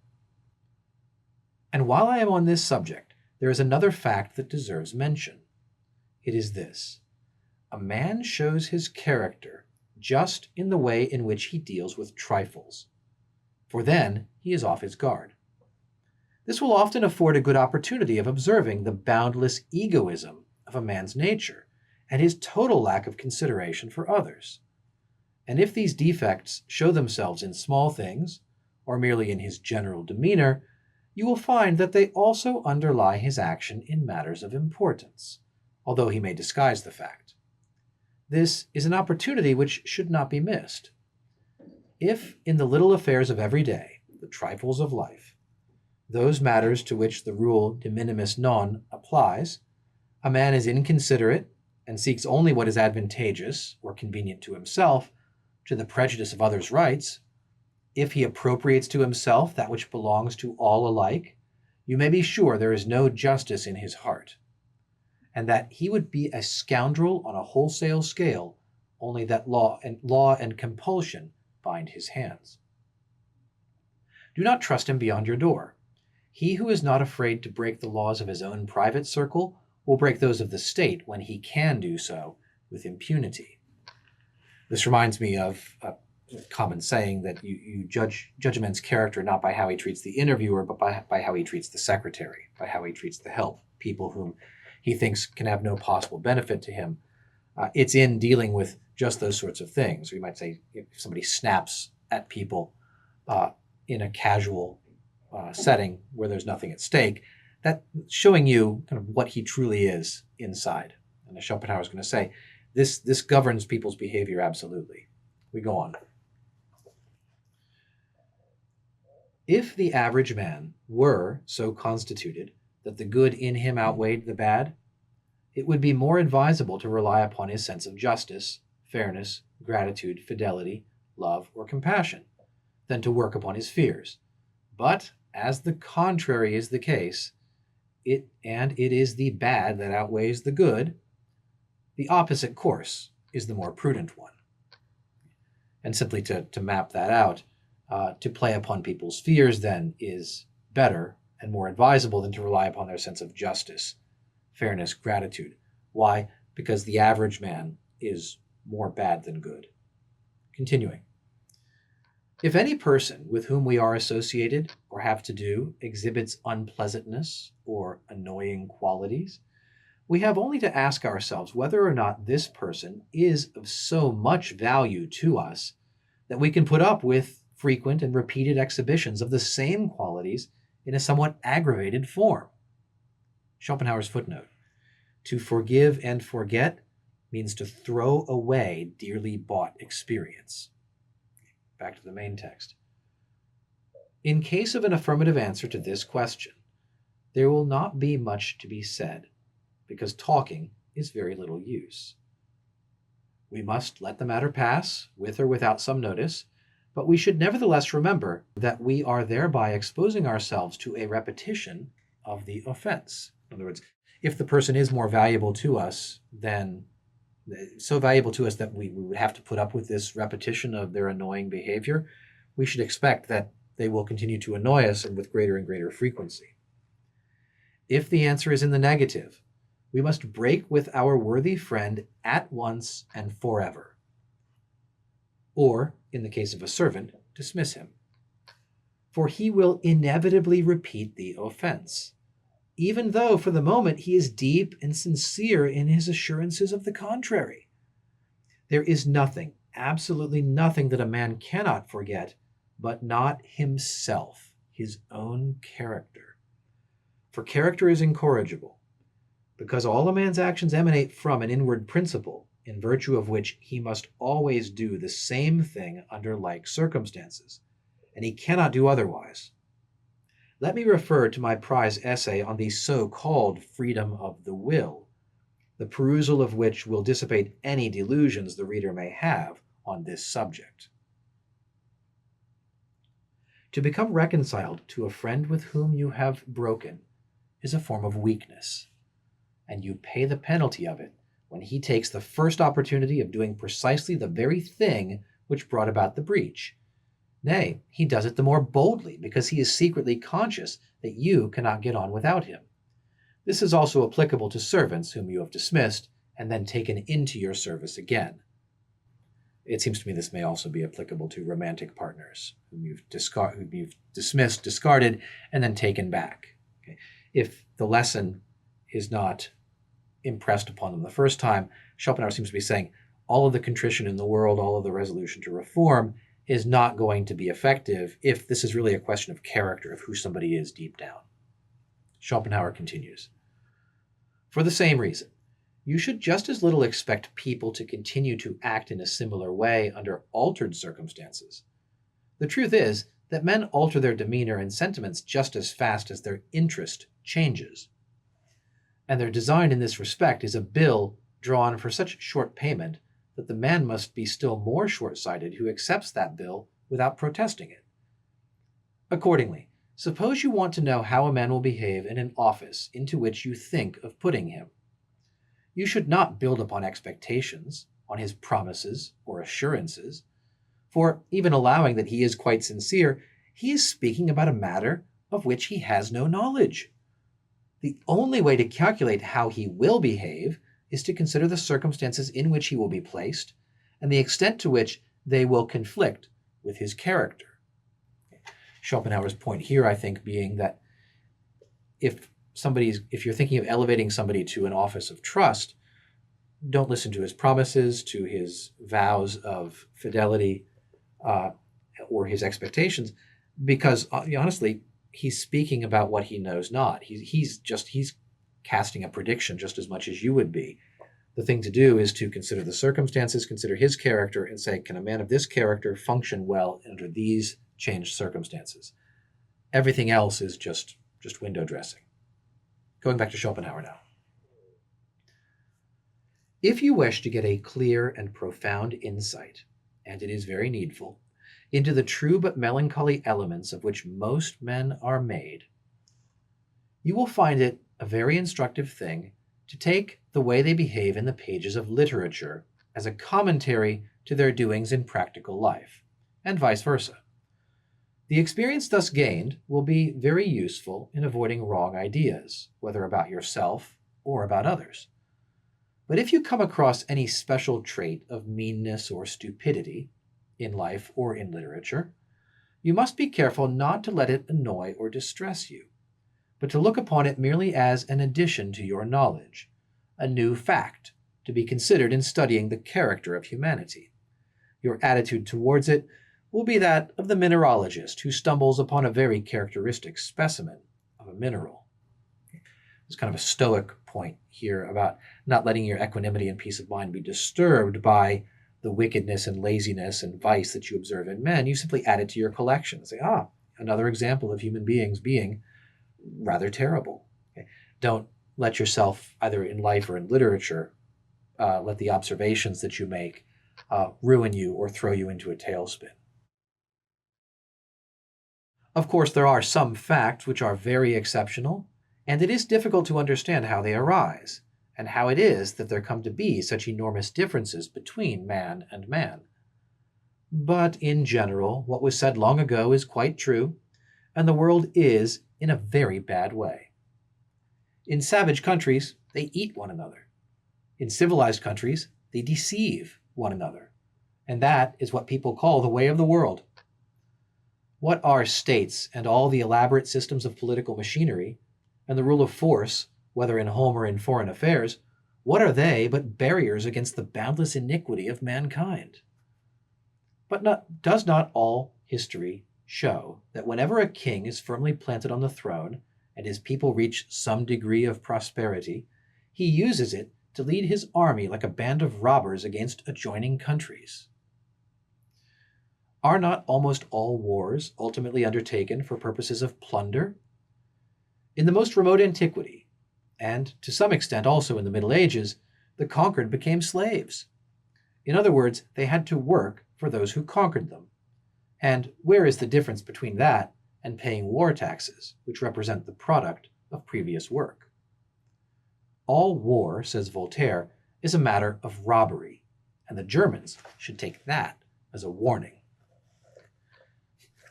And while I am on this subject, there is another fact that deserves mention. It is this: a man shows his character just in the way in which he deals with trifles, for then he is off his guard. This will often afford a good opportunity of observing the boundless egoism of a man's nature and his total lack of consideration for others. And if these defects show themselves in small things, or merely in his general demeanor, you will find that they also underlie his action in matters of importance, although he may disguise the fact. This is an opportunity which should not be missed. If in the little affairs of every day, the trifles of life, those matters to which the rule de minimis non applies, a man is inconsiderate and seeks only what is advantageous or convenient to himself, to the prejudice of others' rights, if he appropriates to himself that which belongs to all alike, you may be sure there is no justice in his heart, and that he would be a scoundrel on a wholesale scale, only that law and compulsion bind his hands. Do not trust him beyond your door. He who is not afraid to break the laws of his own private circle will break those of the state when he can do so with impunity. This reminds me of a common saying that you judge a man's character not by how he treats the interviewer, but by how he treats the secretary, by how he treats the help, people whom he thinks can have no possible benefit to him. It's in dealing with just those sorts of things. Or you might say if somebody snaps at people in a casual setting where there's nothing at stake, that showing you kind of what he truly is inside. And as Schopenhauer is going to say, this governs people's behavior absolutely. We go on. If the average man were so constituted that the good in him outweighed the bad, it would be more advisable to rely upon his sense of justice, fairness, gratitude, fidelity, love, or compassion, than to work upon his fears. But as the contrary is the case, it is the bad that outweighs the good, the opposite course is the more prudent one. And simply to map that out, to play upon people's fears then is better and more advisable than to rely upon their sense of justice, fairness, gratitude. Why? Because the average man is more bad than good. Continuing. If any person with whom we are associated or have to do exhibits unpleasantness or annoying qualities, we have only to ask ourselves whether or not this person is of so much value to us that we can put up with frequent and repeated exhibitions of the same qualities in a somewhat aggravated form. Schopenhauer's footnote: to forgive and forget means to throw away dearly bought experience. Back to the main text. In case of an affirmative answer to this question, there will not be much to be said, because talking is very little use. We must let the matter pass, with or without some notice, but we should nevertheless remember that we are thereby exposing ourselves to a repetition of the offense. In other words, if the person is more valuable to us than so valuable to us that we would have to put up with this repetition of their annoying behavior, we should expect that they will continue to annoy us and with greater and greater frequency. If the answer is in the negative, we must break with our worthy friend at once and forever. Or, in the case of a servant, dismiss him. For he will inevitably repeat the offense, even though for the moment he is deep and sincere in his assurances of the contrary. There is nothing, absolutely nothing that a man cannot forget, but not himself, his own character. For character is incorrigible, because all a man's actions emanate from an inward principle, in virtue of which he must always do the same thing under like circumstances, and he cannot do otherwise. Let me refer to my prize essay on the so-called freedom of the will, the perusal of which will dissipate any delusions the reader may have on this subject. To become reconciled to a friend with whom you have broken is a form of weakness, and you pay the penalty of it when he takes the first opportunity of doing precisely the very thing which brought about the breach. Nay, he does it the more boldly because he is secretly conscious that you cannot get on without him. This is also applicable to servants whom you have dismissed and then taken into your service again. It seems to me this may also be applicable to romantic partners whom you've dismissed, discarded, and then taken back. Okay? If the lesson is not impressed upon them the first time, Schopenhauer seems to be saying all of the contrition in the world, all of the resolution to reform is not going to be effective if this is really a question of character, of who somebody is deep down. Schopenhauer continues, for the same reason, you should just as little expect people to continue to act in a similar way under altered circumstances. The truth is that men alter their demeanor and sentiments just as fast as their interest changes. And their design in this respect is a bill drawn for such short payment that the man must be still more short-sighted who accepts that bill without protesting it. Accordingly, suppose you want to know how a man will behave in an office into which you think of putting him. You should not build upon expectations, on his promises or assurances, for even allowing that he is quite sincere, he is speaking about a matter of which he has no knowledge. The only way to calculate how he will behave is to consider the circumstances in which he will be placed and the extent to which they will conflict with his character. Schopenhauer's point here, I think, being that if you're thinking of elevating somebody to an office of trust, don't listen to his promises, to his vows of fidelity, or his expectations, because honestly, he's speaking about what he knows not. He's casting a prediction just as much as you would be. The thing to do is to consider the circumstances, consider his character, and say, can a man of this character function well under these changed circumstances? Everything else is just window dressing. Going back to Schopenhauer now. If you wish to get a clear and profound insight, and it is very needful, into the true but melancholy elements of which most men are made, you will find it a very instructive thing to take the way they behave in the pages of literature as a commentary to their doings in practical life, and vice versa. The experience thus gained will be very useful in avoiding wrong ideas, whether about yourself or about others. But if you come across any special trait of meanness or stupidity, in life or in literature, you must be careful not to let it annoy or distress you, but to look upon it merely as an addition to your knowledge, a new fact to be considered in studying the character of humanity. Your attitude towards it will be that of the mineralogist who stumbles upon a very characteristic specimen of a mineral. There's kind of a stoic point here about not letting your equanimity and peace of mind be disturbed by the wickedness and laziness and vice that you observe in men. You simply add it to your collection and say, another example of human beings being rather terrible. Okay? Don't let yourself, either in life or in literature, let the observations that you make ruin you or throw you into a tailspin. Of course, there are some facts which are very exceptional, and it is difficult to understand how they arise, and how it is that there come to be such enormous differences between man and man. But in general, what was said long ago is quite true, and the world is in a very bad way. In savage countries, they eat one another. In civilized countries, they deceive one another. And that is what people call the way of the world. What are states and all the elaborate systems of political machinery, and the rule of force, whether in home or in foreign affairs, what are they but barriers against the boundless iniquity of mankind? But does not all history show that whenever a king is firmly planted on the throne and his people reach some degree of prosperity, he uses it to lead his army like a band of robbers against adjoining countries? Are not almost all wars ultimately undertaken for purposes of plunder? In the most remote antiquity, and to some extent also in the Middle Ages, the conquered became slaves. In other words, they had to work for those who conquered them. And where is the difference between that and paying war taxes, which represent the product of previous work? All war, says Voltaire, is a matter of robbery, and the Germans should take that as a warning.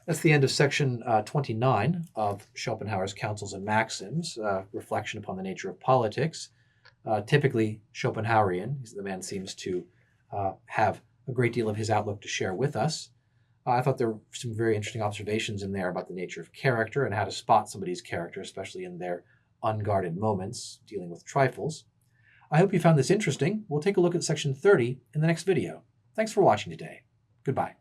That's the end of section 29 of Schopenhauer's Counsels and Maxims, reflection upon the nature of politics. Typically Schopenhauerian. The man seems to have a great deal of his outlook to share with us. I thought there were some very interesting observations in there about the nature of character and how to spot somebody's character, especially in their unguarded moments, dealing with trifles. I hope you found this interesting. We'll take a look at section 30 in the next video. Thanks for watching today. Goodbye.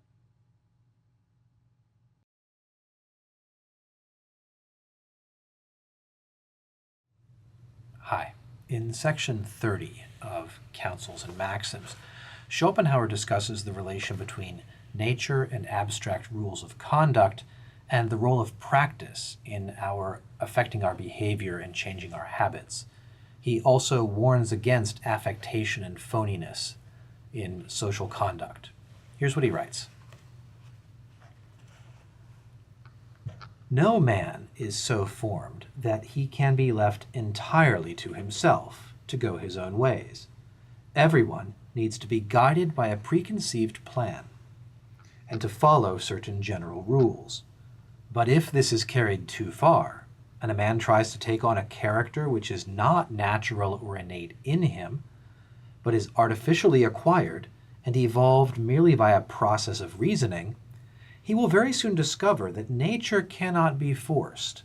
Hi. In section 30 of Counsels and Maxims, Schopenhauer discusses the relation between nature and abstract rules of conduct and the role of practice in affecting our behavior and changing our habits. He also warns against affectation and phoniness in social conduct. Here's what he writes. No man is so formed that he can be left entirely to himself to go his own ways. Everyone needs to be guided by a preconceived plan and to follow certain general rules. But if this is carried too far, and a man tries to take on a character which is not natural or innate in him, but is artificially acquired and evolved merely by a process of reasoning, he will very soon discover that nature cannot be forced,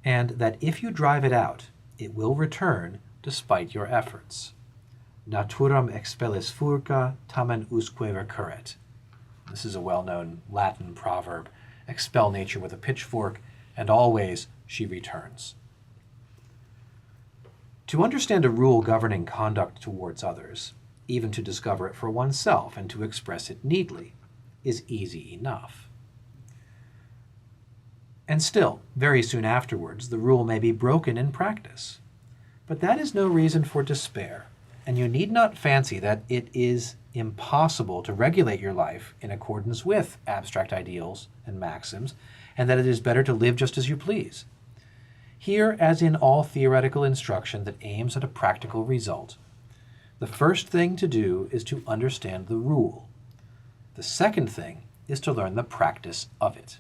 and that if you drive it out, it will return despite your efforts. Naturam expellis furca, tamen usque recurret. This is a well-known Latin proverb. Expel nature with a pitchfork, and always she returns. To understand a rule governing conduct towards others, even to discover it for oneself and to express it neatly, is easy enough. And still, very soon afterwards, the rule may be broken in practice. But that is no reason for despair, and you need not fancy that it is impossible to regulate your life in accordance with abstract ideals and maxims, and that it is better to live just as you please. Here, as in all theoretical instruction that aims at a practical result, the first thing to do is to understand the rule. The second thing is to learn the practice of it.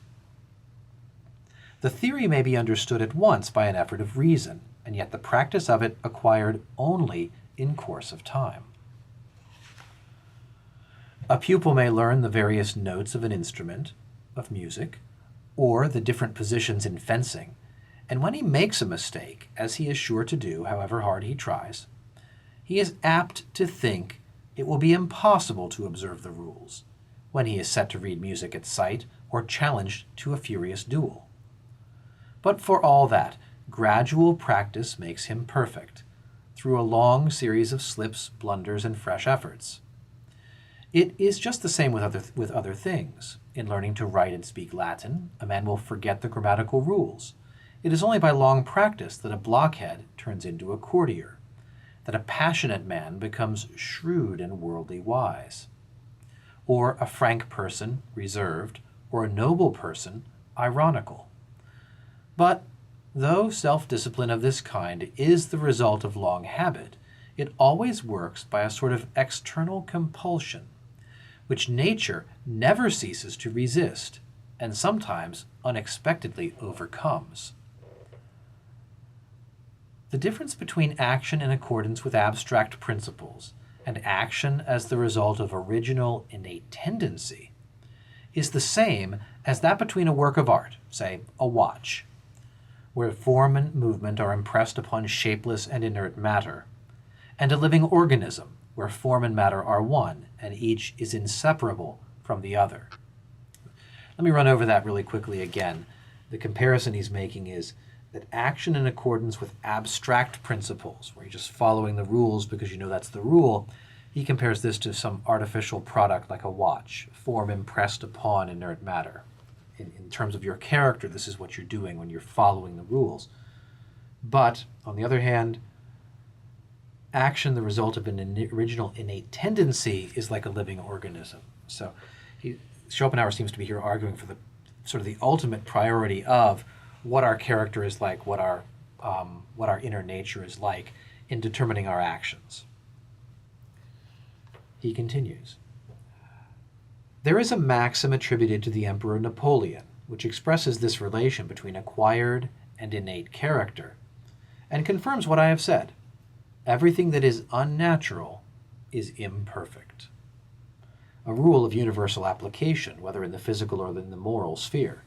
The theory may be understood at once by an effort of reason, and yet the practice of it acquired only in course of time. A pupil may learn the various notes of an instrument, of music, or the different positions in fencing, and when he makes a mistake, as he is sure to do, however hard he tries, he is apt to think it will be impossible to observe the rules when he is set to read music at sight or challenged to a furious duel. But for all that, gradual practice makes him perfect, through a long series of slips, blunders, and fresh efforts. It is just the same with other things. In learning to write and speak Latin, a man will forget the grammatical rules. It is only by long practice that a blockhead turns into a courtier, that a passionate man becomes shrewd and worldly wise, or a frank person reserved, or a noble person ironical. But though self-discipline of this kind is the result of long habit, it always works by a sort of external compulsion, which nature never ceases to resist, and sometimes unexpectedly overcomes. The difference between action in accordance with abstract principles and action as the result of original innate tendency is the same as that between a work of art, say a watch, where form and movement are impressed upon shapeless and inert matter, and a living organism, where form and matter are one, and each is inseparable from the other. Let me run over that really quickly again. The comparison he's making is that action in accordance with abstract principles, where you're just following the rules because you know that's the rule, he compares this to some artificial product like a watch, form impressed upon inert matter. In terms of your character, this is what you're doing when you're following the rules. But, on the other hand, action, the result of an original innate tendency, is like a living organism. So Schopenhauer seems to be here arguing for the sort of the ultimate priority of what our character is like, what our inner nature is like in determining our actions. He continues, There is a maxim attributed to the Emperor Napoleon, which expresses this relation between acquired and innate character, and confirms what I have said. Everything that is unnatural is imperfect. A rule of universal application, whether in the physical or in the moral sphere.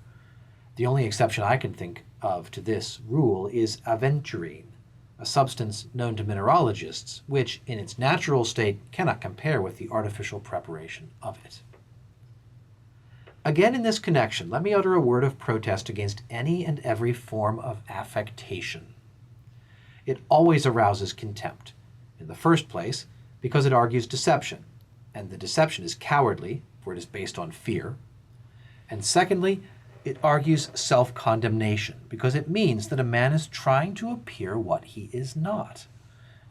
The only exception I can think of to this rule is aventurine, a substance known to mineralogists, which in its natural state cannot compare with the artificial preparation of it. Again, in this connection, let me utter a word of protest against any and every form of affectation. It always arouses contempt. In the first place, because it argues deception, and the deception is cowardly, for it is based on fear. And secondly, it argues self-condemnation, because it means that a man is trying to appear what he is not,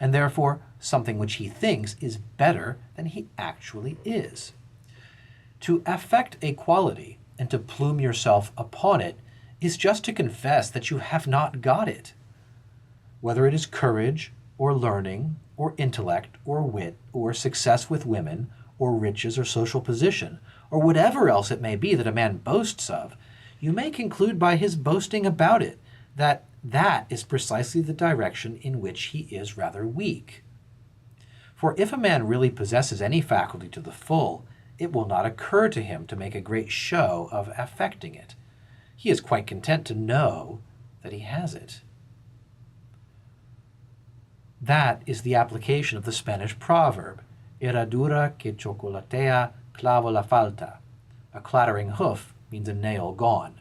and therefore something which he thinks is better than he actually is. To affect a quality and to plume yourself upon it is just to confess that you have not got it. Whether it is courage, or learning, or intellect, or wit, or success with women, or riches, or social position, or whatever else it may be that a man boasts of, you may conclude by his boasting about it that that is precisely the direction in which he is rather weak. For if a man really possesses any faculty to the full, it will not occur to him to make a great show of affecting it. He is quite content to know that he has it. That is the application of the Spanish proverb, herradura que chocolatea clava la falta. A clattering hoof means a nail gone.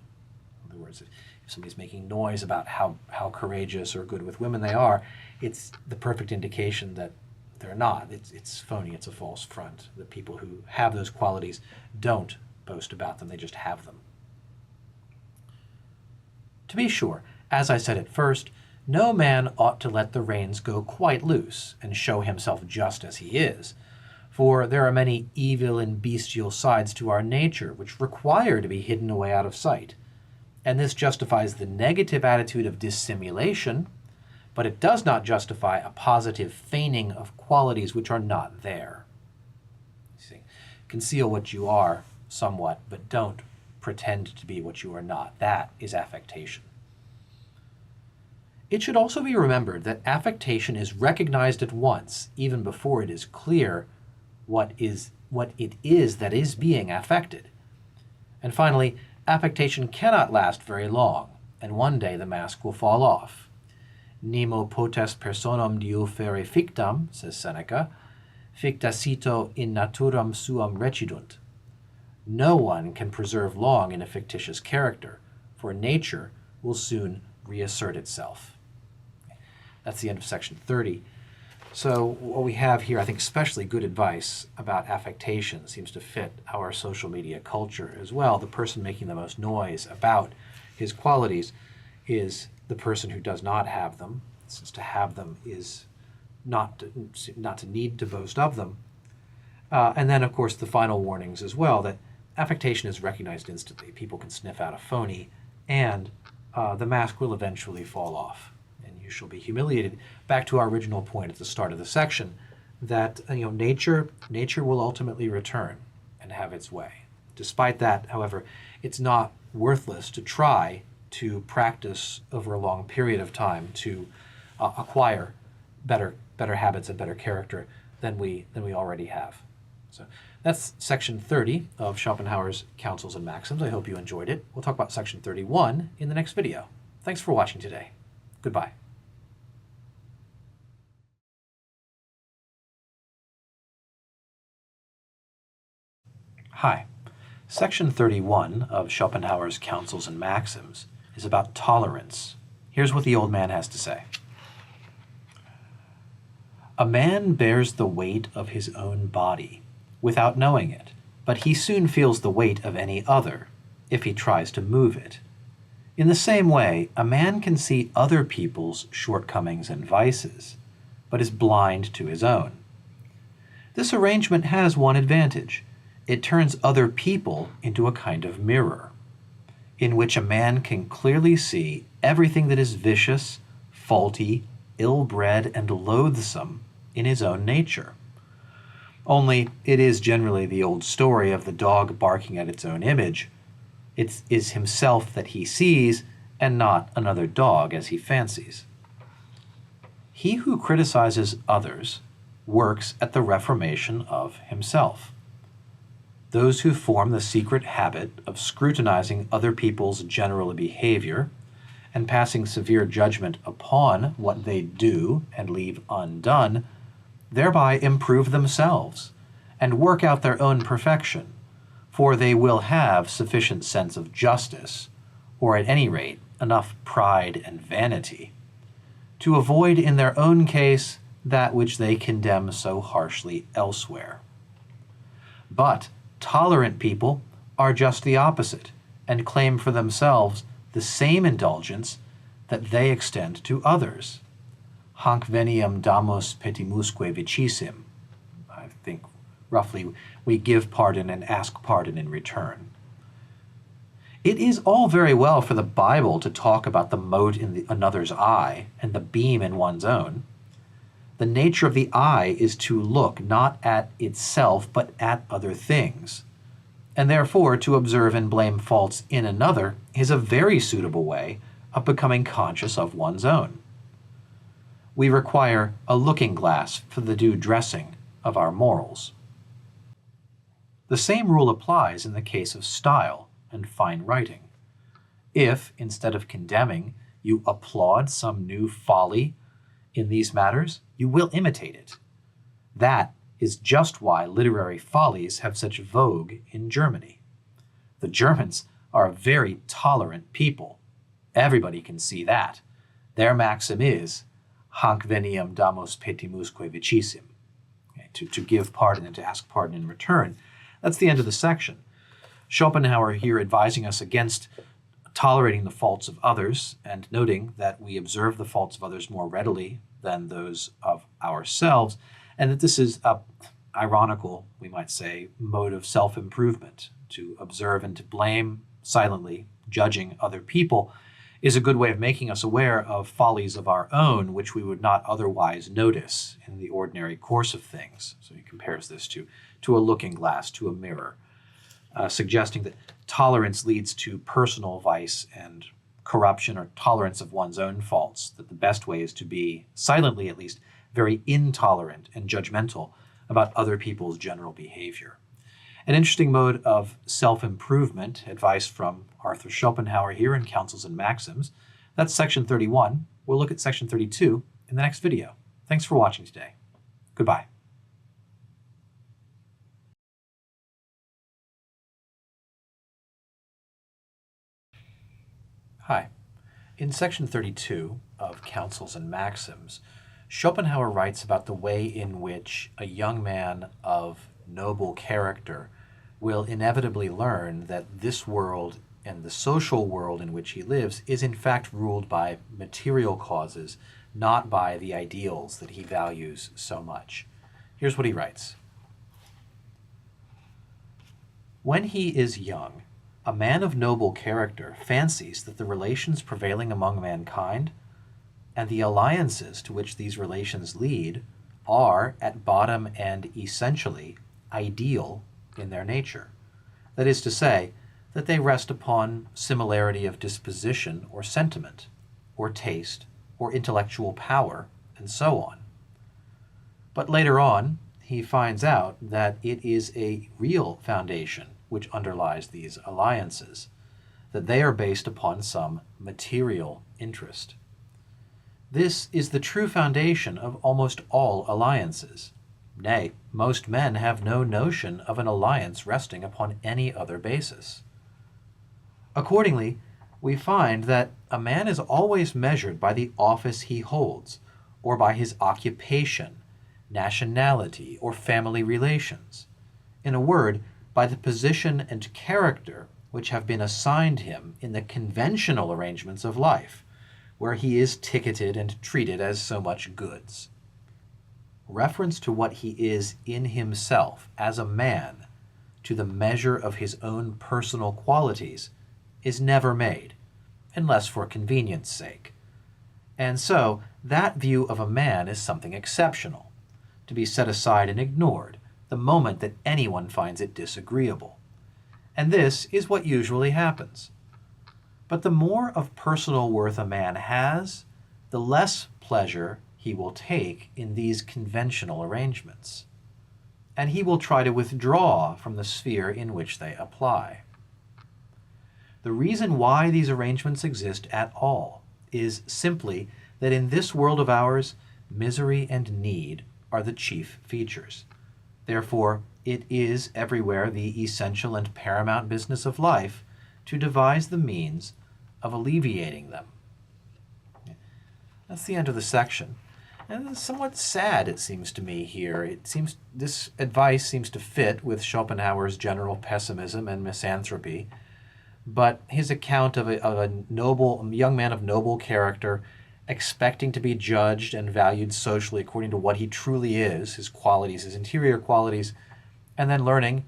In other words, if somebody's making noise about how courageous or good with women they are, it's the perfect indication that they're not. It's phony, it's a false front. The people who have those qualities don't boast about them, they just have them. To be sure, as I said at first, no man ought to let the reins go quite loose and show himself just as he is, for there are many evil and bestial sides to our nature which require to be hidden away out of sight, and this justifies the negative attitude of dissimulation, but it does not justify a positive feigning of qualities which are not there. See, conceal what you are somewhat, but don't pretend to be what you are not. That is affectation. It should also be remembered that affectation is recognized at once, even before it is clear what it is that is being affected. And finally, affectation cannot last very long, and one day the mask will fall off. Nemo potest personam diufere fictam, says Seneca, ficta cito in naturam suam recidunt. No one can preserve long in a fictitious character, for nature will soon reassert itself. That's the end of section 30. So what we have here, I think especially good advice about affectation, seems to fit our social media culture as well. The person making the most noise about his qualities is the person who does not have them, since to have them is not to need to boast of them. And then, of course, the final warnings as well, that affectation is recognized instantly. People can sniff out a phony, and the mask will eventually fall off, and you shall be humiliated. Back to our original point at the start of the section, that nature will ultimately return and have its way. Despite that, however, it's not worthless to try to practice over a long period of time to acquire better habits and better character than we already have. So that's section 30 of Schopenhauer's Counsels and Maxims. I hope you enjoyed it. We'll talk about section 31 in the next video. Thanks for watching today. Goodbye. Hi. Section 31 of Schopenhauer's Counsels and Maxims is about tolerance. Here's what the old man has to say. A man bears the weight of his own body without knowing it, but he soon feels the weight of any other if he tries to move it. In the same way, a man can see other people's shortcomings and vices, but is blind to his own. This arrangement has one advantage. It turns other people into a kind of mirror, in which a man can clearly see everything that is vicious, faulty, ill-bred, and loathsome in his own nature. Only it is generally the old story of the dog barking at its own image. It is himself that he sees, and not another dog as he fancies. He who criticizes others works at the reformation of himself. Those who form the secret habit of scrutinizing other people's general behavior and passing severe judgment upon what they do and leave undone, thereby improve themselves and work out their own perfection, for they will have sufficient sense of justice, or at any rate enough pride and vanity, to avoid in their own case that which they condemn so harshly elsewhere. But tolerant people are just the opposite, and claim for themselves the same indulgence that they extend to others. Hanc veniam damus petimusque vicissim. I think roughly, we give pardon and ask pardon in return. It is all very well for the Bible to talk about the mote in another's eye and the beam in one's own. The nature of the eye is to look not at itself but at other things, and therefore to observe and blame faults in another is a very suitable way of becoming conscious of one's own. We require a looking glass for the due dressing of our morals. The same rule applies in the case of style and fine writing. If, instead of condemning, you applaud some new folly in these matters, you will imitate it. That is just why literary follies have such vogue in Germany. The Germans are a very tolerant people. Everybody can see that. Their maxim is, hanc veniam damus petimusque vicissim, to give pardon and to ask pardon in return. That's the end of the section. Schopenhauer here advising us against tolerating the faults of others and noting that we observe the faults of others more readily than those of ourselves, and that this is a ironical, we might say, mode of self-improvement. To observe and to blame silently, judging other people, is a good way of making us aware of follies of our own which we would not otherwise notice in the ordinary course of things. So he compares this to a looking glass, to a mirror, suggesting that tolerance leads to personal vice and corruption, or tolerance of one's own faults, that the best way is to be, silently at least, very intolerant and judgmental about other people's general behavior. An interesting mode of self-improvement, advice from Arthur Schopenhauer here in Counsels and Maxims. That's section 31. We'll look at section 32 in the next video. Thanks for watching today. Goodbye. Hi. In section 32 of Counsels and Maxims, Schopenhauer writes about the way in which a young man of noble character will inevitably learn that this world and the social world in which he lives is in fact ruled by material causes, not by the ideals that he values so much. Here's what he writes. When he is young, a man of noble character fancies that the relations prevailing among mankind and the alliances to which these relations lead are, at bottom and essentially, ideal in their nature. That is to say, that they rest upon similarity of disposition or sentiment, or taste, or intellectual power, and so on. But later on, he finds out that it is a real foundation which underlies these alliances, that they are based upon some material interest. This is the true foundation of almost all alliances. Nay, most men have no notion of an alliance resting upon any other basis. Accordingly, we find that a man is always measured by the office he holds, or by his occupation, nationality, or family relations. In a word, by the position and character which have been assigned him in the conventional arrangements of life, where he is ticketed and treated as so much goods. Reference to what he is in himself as a man, to the measure of his own personal qualities, is never made, unless for convenience sake. And so, that view of a man is something exceptional, to be set aside and ignored, the moment that anyone finds it disagreeable. And this is what usually happens. But the more of personal worth a man has, the less pleasure he will take in these conventional arrangements, and he will try to withdraw from the sphere in which they apply. The reason why these arrangements exist at all is simply that in this world of ours, misery and need are the chief features. Therefore, it is everywhere the essential and paramount business of life to devise the means of alleviating them. That's the end of the section. And it's somewhat sad, it seems to me, here. This advice seems to fit with Schopenhauer's general pessimism and misanthropy, but his account of a young man of noble character, expecting to be judged and valued socially according to what he truly is, his qualities, his interior qualities, and then learning,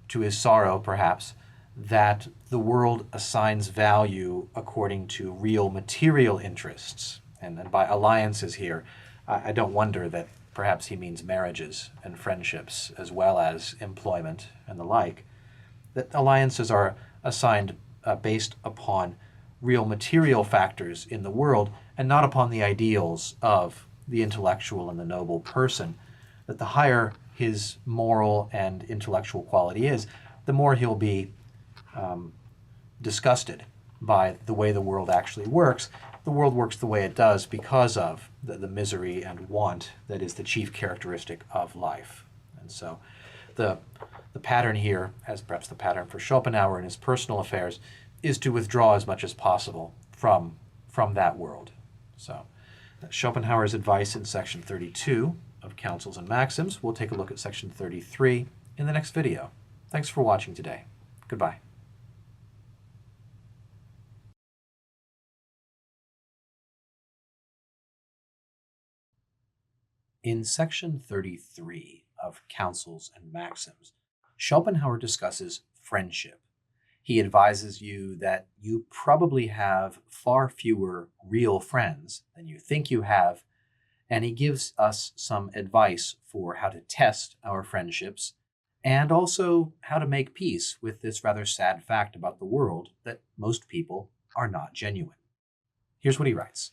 to his sorrow perhaps, that the world assigns value according to real material interests. And by alliances here, I don't wonder that perhaps he means marriages and friendships as well as employment and the like. That alliances are assigned based upon real material factors in the world and not upon the ideals of the intellectual and the noble person. That the higher his moral and intellectual quality is, the more he'll be disgusted by the way the world actually works. The world works the way it does because of the misery and want that is the chief characteristic of life. And so the pattern here, as perhaps the pattern for Schopenhauer in his personal affairs, is to withdraw as much as possible from that world. So that's Schopenhauer's advice in section 32 of Counsels and Maxims. We'll take a look at section 33 in the next video. Thanks for watching today. Goodbye. In section 33 of Counsels and Maxims, Schopenhauer discusses friendship. He advises you that you probably have far fewer real friends than you think you have, and he gives us some advice for how to test our friendships and also how to make peace with this rather sad fact about the world that most people are not genuine. Here's what he writes.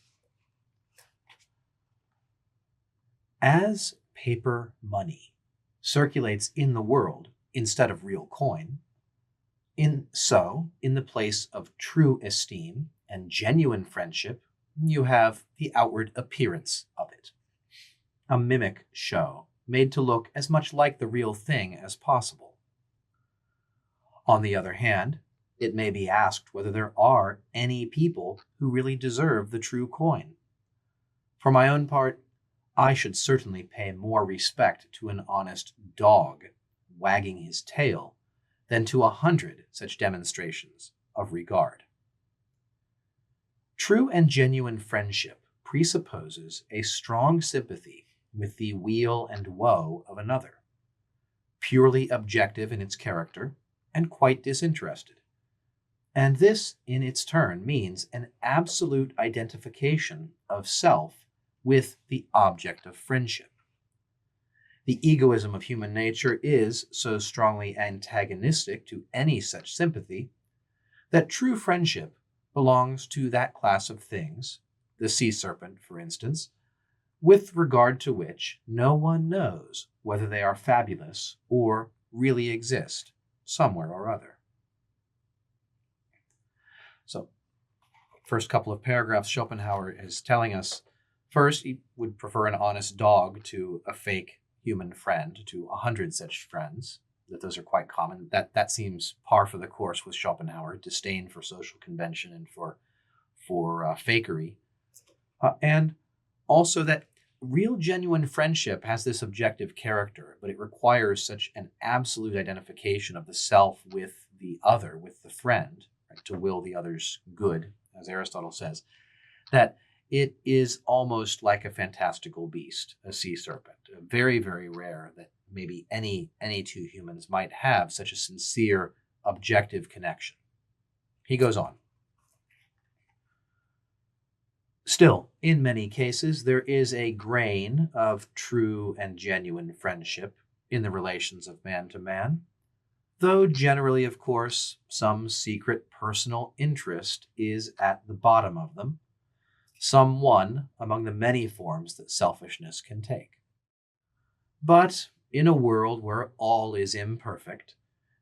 As paper money circulates in the world instead of real coin, in the place of true esteem and genuine friendship, you have the outward appearance of it. A mimic show made to look as much like the real thing as possible. On the other hand, it may be asked whether there are any people who really deserve the true coin. For my own part, I should certainly pay more respect to an honest dog wagging his tail than to 100 such demonstrations of regard. True and genuine friendship presupposes a strong sympathy with the weal and woe of another, purely objective in its character and quite disinterested. And this, in its turn, means an absolute identification of self with the object of friendship. The egoism of human nature is so strongly antagonistic to any such sympathy that true friendship belongs to that class of things, the sea serpent, for instance, with regard to which no one knows whether they are fabulous or really exist somewhere or other. So, first couple of paragraphs, Schopenhauer is telling us, first, he would prefer an honest dog to a fake human friend, to 100 such friends, that those are quite common. That seems par for the course with Schopenhauer, disdain for social convention and for fakery. And also that real genuine friendship has this objective character, but it requires such an absolute identification of the self with the other, with the friend, right, to will the other's good, as Aristotle says, that it is almost like a fantastical beast, a sea serpent. Very, very rare that maybe any two humans might have such a sincere, objective connection. He goes on. Still, in many cases, there is a grain of true and genuine friendship in the relations of man to man, though generally, of course, some secret personal interest is at the bottom of them, some one among the many forms that selfishness can take. But in a world where all is imperfect,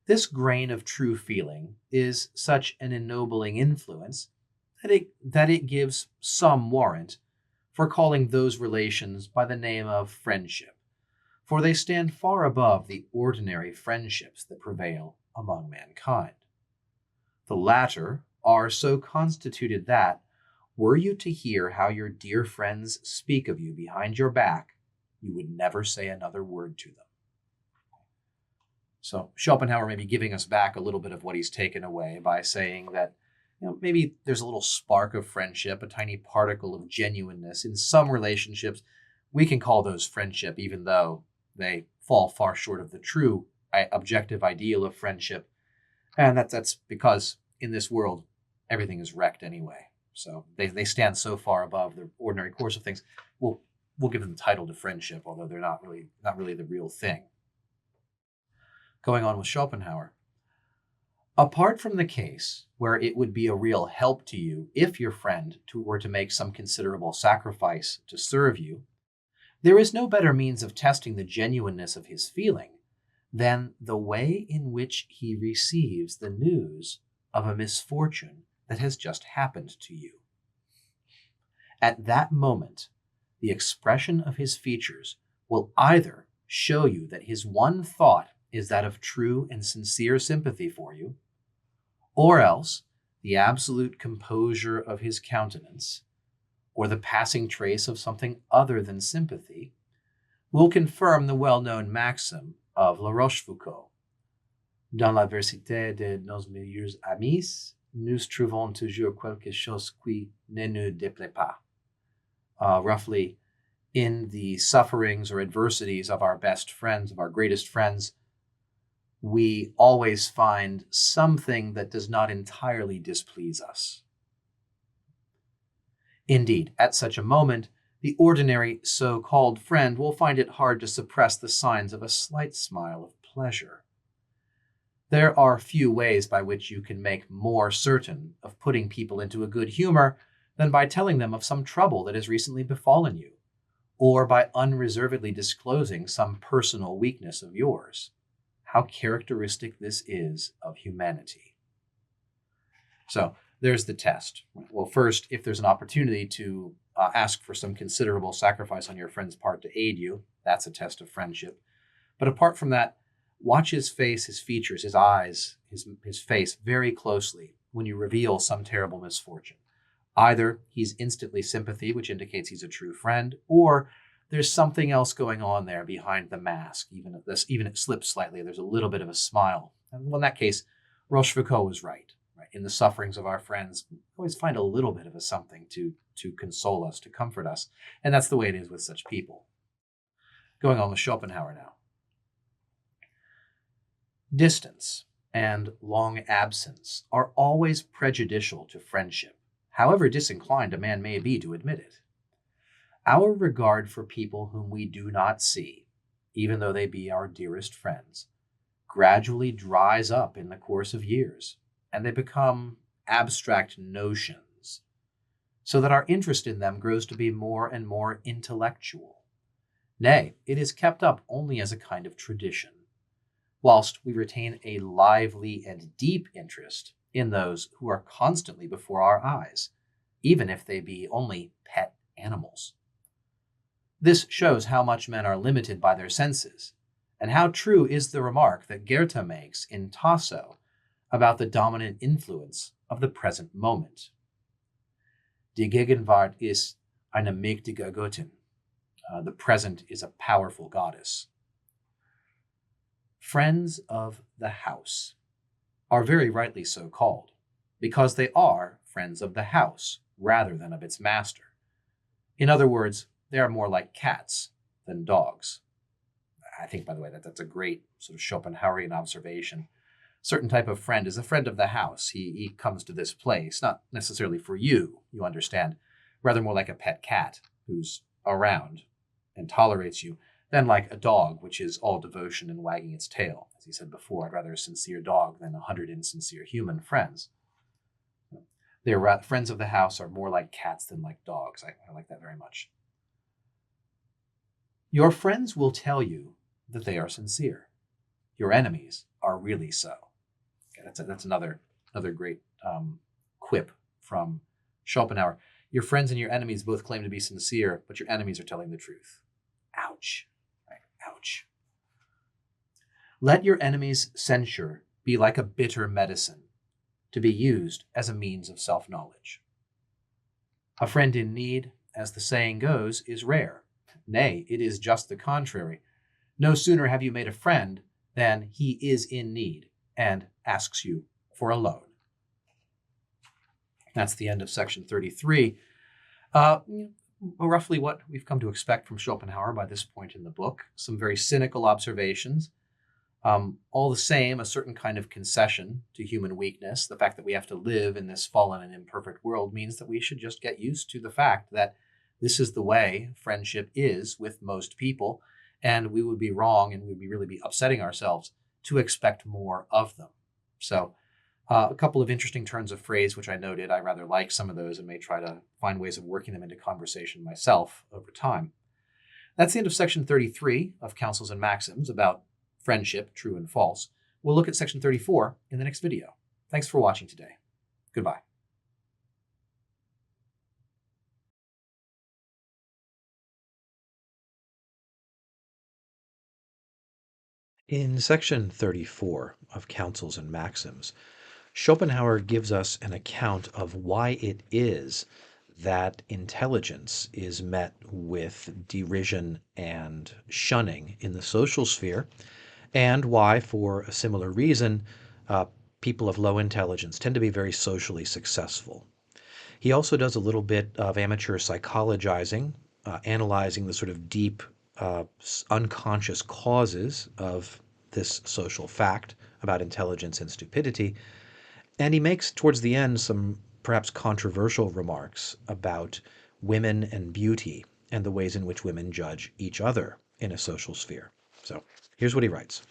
this grain of true feeling is such an ennobling influence that it gives some warrant for calling those relations by the name of friendship, for they stand far above the ordinary friendships that prevail among mankind. The latter are so constituted that, were you to hear how your dear friends speak of you behind your back, you would never say another word to them. So Schopenhauer may be giving us back a little bit of what he's taken away by saying that maybe there's a little spark of friendship, a tiny particle of genuineness in some relationships. We can call those friendship, even though they fall far short of the true objective ideal of friendship. And that's because in this world, everything is wrecked anyway. So they stand so far above the ordinary course of things. We'll give them the title to friendship, although they're not really the real thing. Going on with Schopenhauer. Apart from the case where it would be a real help to you if your friend were to make some considerable sacrifice to serve you, there is no better means of testing the genuineness of his feeling than the way in which he receives the news of a misfortune that has just happened to you. At that moment, the expression of his features will either show you that his one thought is that of true and sincere sympathy for you, or else the absolute composure of his countenance, or the passing trace of something other than sympathy, will confirm the well-known maxim of La Rochefoucauld: Dans l'adversité de nos meilleurs amis, nous trouvons toujours quelque chose qui ne nous déplaît pas. Roughly, in the sufferings or adversities of our best friends, of our greatest friends, we always find something that does not entirely displease us. Indeed, at such a moment, the ordinary so-called friend will find it hard to suppress the signs of a slight smile of pleasure. There are few ways by which you can make more certain of putting people into a good humor than by telling them of some trouble that has recently befallen you, or by unreservedly disclosing some personal weakness of yours. How characteristic this is of humanity. So there's the test. Well, first, if there's an opportunity to ask for some considerable sacrifice on your friend's part to aid you, that's a test of friendship. But apart from that, watch his face, his features, his eyes, his face very closely when you reveal some terrible misfortune. Either he's instantly sympathy, which indicates he's a true friend, or there's something else going on there behind the mask. Even if it slips slightly, there's a little bit of a smile. And well, in that case, Rochefoucauld was right. In the sufferings of our friends, we always find a little bit of a something to console us, to comfort us. And that's the way it is with such people. Going on with Schopenhauer now. Distance and long absence are always prejudicial to friendship, however disinclined a man may be to admit it. Our regard for people whom we do not see, even though they be our dearest friends, gradually dries up in the course of years, and they become abstract notions, so that our interest in them grows to be more and more intellectual. Nay, it is kept up only as a kind of tradition, whilst we retain a lively and deep interest in those who are constantly before our eyes, even if they be only pet animals. This shows how much men are limited by their senses, and how true is the remark that Goethe makes in Tasso about the dominant influence of the present moment. Die Gegenwart ist eine mächtige Göttin. The present is a powerful goddess. Friends of the house are very rightly so called, because they are friends of the house rather than of its master. In other words, they are more like cats than dogs. I think, by the way, that's a great sort of Schopenhauerian observation. Certain type of friend is a friend of the house. He comes to this place, not necessarily for you, you understand, rather more like a pet cat who's around and tolerates you than like a dog, which is all devotion and wagging its tail. As he said before, I'd rather a sincere dog than 100 insincere human friends. Their friends of the house are more like cats than like dogs. I like that very much. Your friends will tell you that they are sincere. Your enemies are really so. Okay, that's another great quip from Schopenhauer. Your friends and your enemies both claim to be sincere, but your enemies are telling the truth. Ouch. Right? Ouch. Let your enemy's censure be like a bitter medicine, to be used as a means of self-knowledge. A friend in need, as the saying goes, is rare. Nay, it is just the contrary. No sooner have you made a friend than he is in need and asks you for a loan. That's the end of section 33. Roughly what we've come to expect from Schopenhauer by this point in the book. Some very cynical observations. All the same, a certain kind of concession to human weakness. The fact that we have to live in this fallen and imperfect world means that we should just get used to the fact that this is the way friendship is with most people, and we would be wrong and we'd really be upsetting ourselves to expect more of them. So a couple of interesting turns of phrase, which I noted. I rather like some of those and may try to find ways of working them into conversation myself over time. That's the end of section 33 of Counsels and Maxims about friendship, true and false. We'll look at section 34 in the next video. Thanks for watching today. Goodbye. In section 34 of Counsels and Maxims, Schopenhauer gives us an account of why it is that intelligence is met with derision and shunning in the social sphere, and why, for a similar reason, people of low intelligence tend to be very socially successful. He also does a little bit of amateur psychologizing, analyzing the sort of deep unconscious causes of this social fact about intelligence and stupidity. And he makes, towards the end, some perhaps controversial remarks about women and beauty and the ways in which women judge each other in a social sphere. So here's what he writes.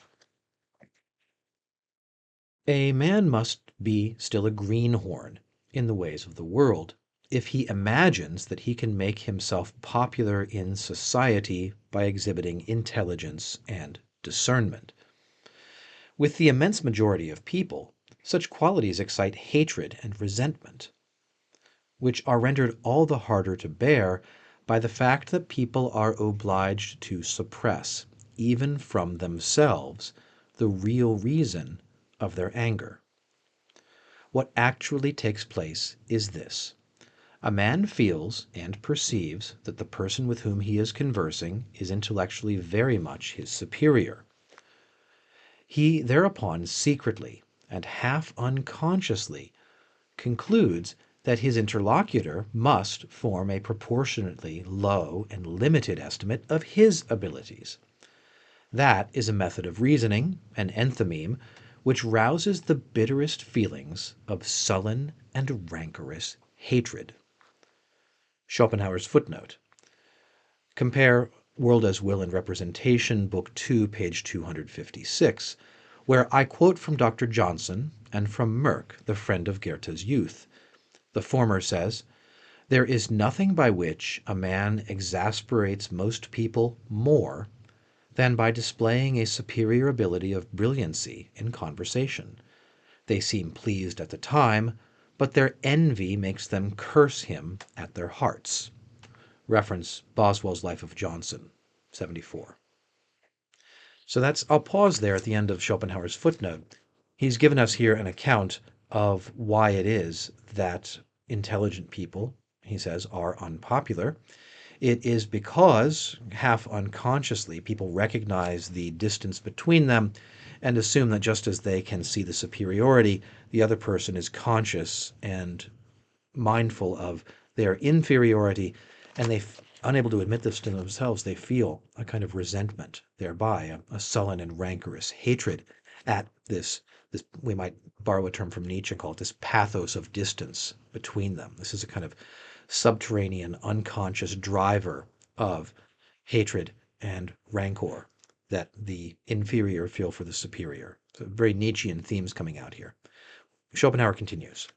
A man must be still a greenhorn in the ways of the world if he imagines that he can make himself popular in society by exhibiting intelligence and discernment. With the immense majority of people, such qualities excite hatred and resentment, which are rendered all the harder to bear by the fact that people are obliged to suppress, even from themselves, the real reason of their anger. What actually takes place is this. A man feels and perceives that the person with whom he is conversing is intellectually very much his superior. He thereupon secretly and half unconsciously concludes that his interlocutor must form a proportionately low and limited estimate of his abilities. That is a method of reasoning, an enthymeme, which rouses the bitterest feelings of sullen and rancorous hatred. Schopenhauer's footnote. Compare World as Will and Representation, Book 2, page 256, where I quote from Dr. Johnson and from Merck, the friend of Goethe's youth. The former says, "There is nothing by which a man exasperates most people more than by displaying a superior ability of brilliancy in conversation. They seem pleased at the time, but their envy makes them curse him at their hearts." Reference Boswell's Life of Johnson, 74. So I'll pause there at the end of Schopenhauer's footnote. He's given us here an account of why it is that intelligent people, he says, are unpopular. It is because, half unconsciously, people recognize the distance between them and assume that just as they can see the superiority, the other person is conscious and mindful of their inferiority, and unable to admit this to themselves, they feel a kind of resentment thereby, a sullen and rancorous hatred at this, we might borrow a term from Nietzsche and call it this pathos of distance between them. This is a kind of subterranean, unconscious driver of hatred and rancor that the inferior feel for the superior. So very Nietzschean themes coming out here. Schopenhauer continues.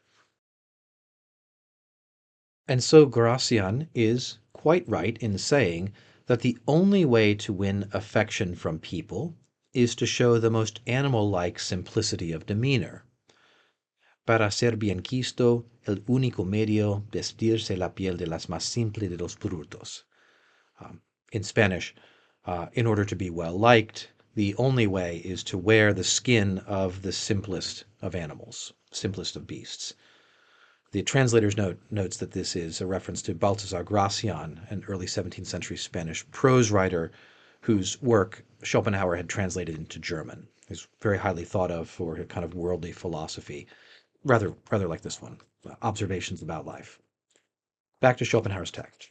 And so Gracian is quite right in saying that the only way to win affection from people is to show the most animal-like simplicity of demeanor. Para ser bien quisto, el único medio vestirse la piel de las más simples de los brutos. In Spanish, in order to be well liked, the only way is to wear the skin of the simplest of animals, simplest of beasts. The translator's note notes that this is a reference to Baltasar Gracian, an early 17th century Spanish prose writer whose work Schopenhauer had translated into German. He's very highly thought of for a kind of worldly philosophy, rather like this one, Observations about Life. Back to Schopenhauer's text.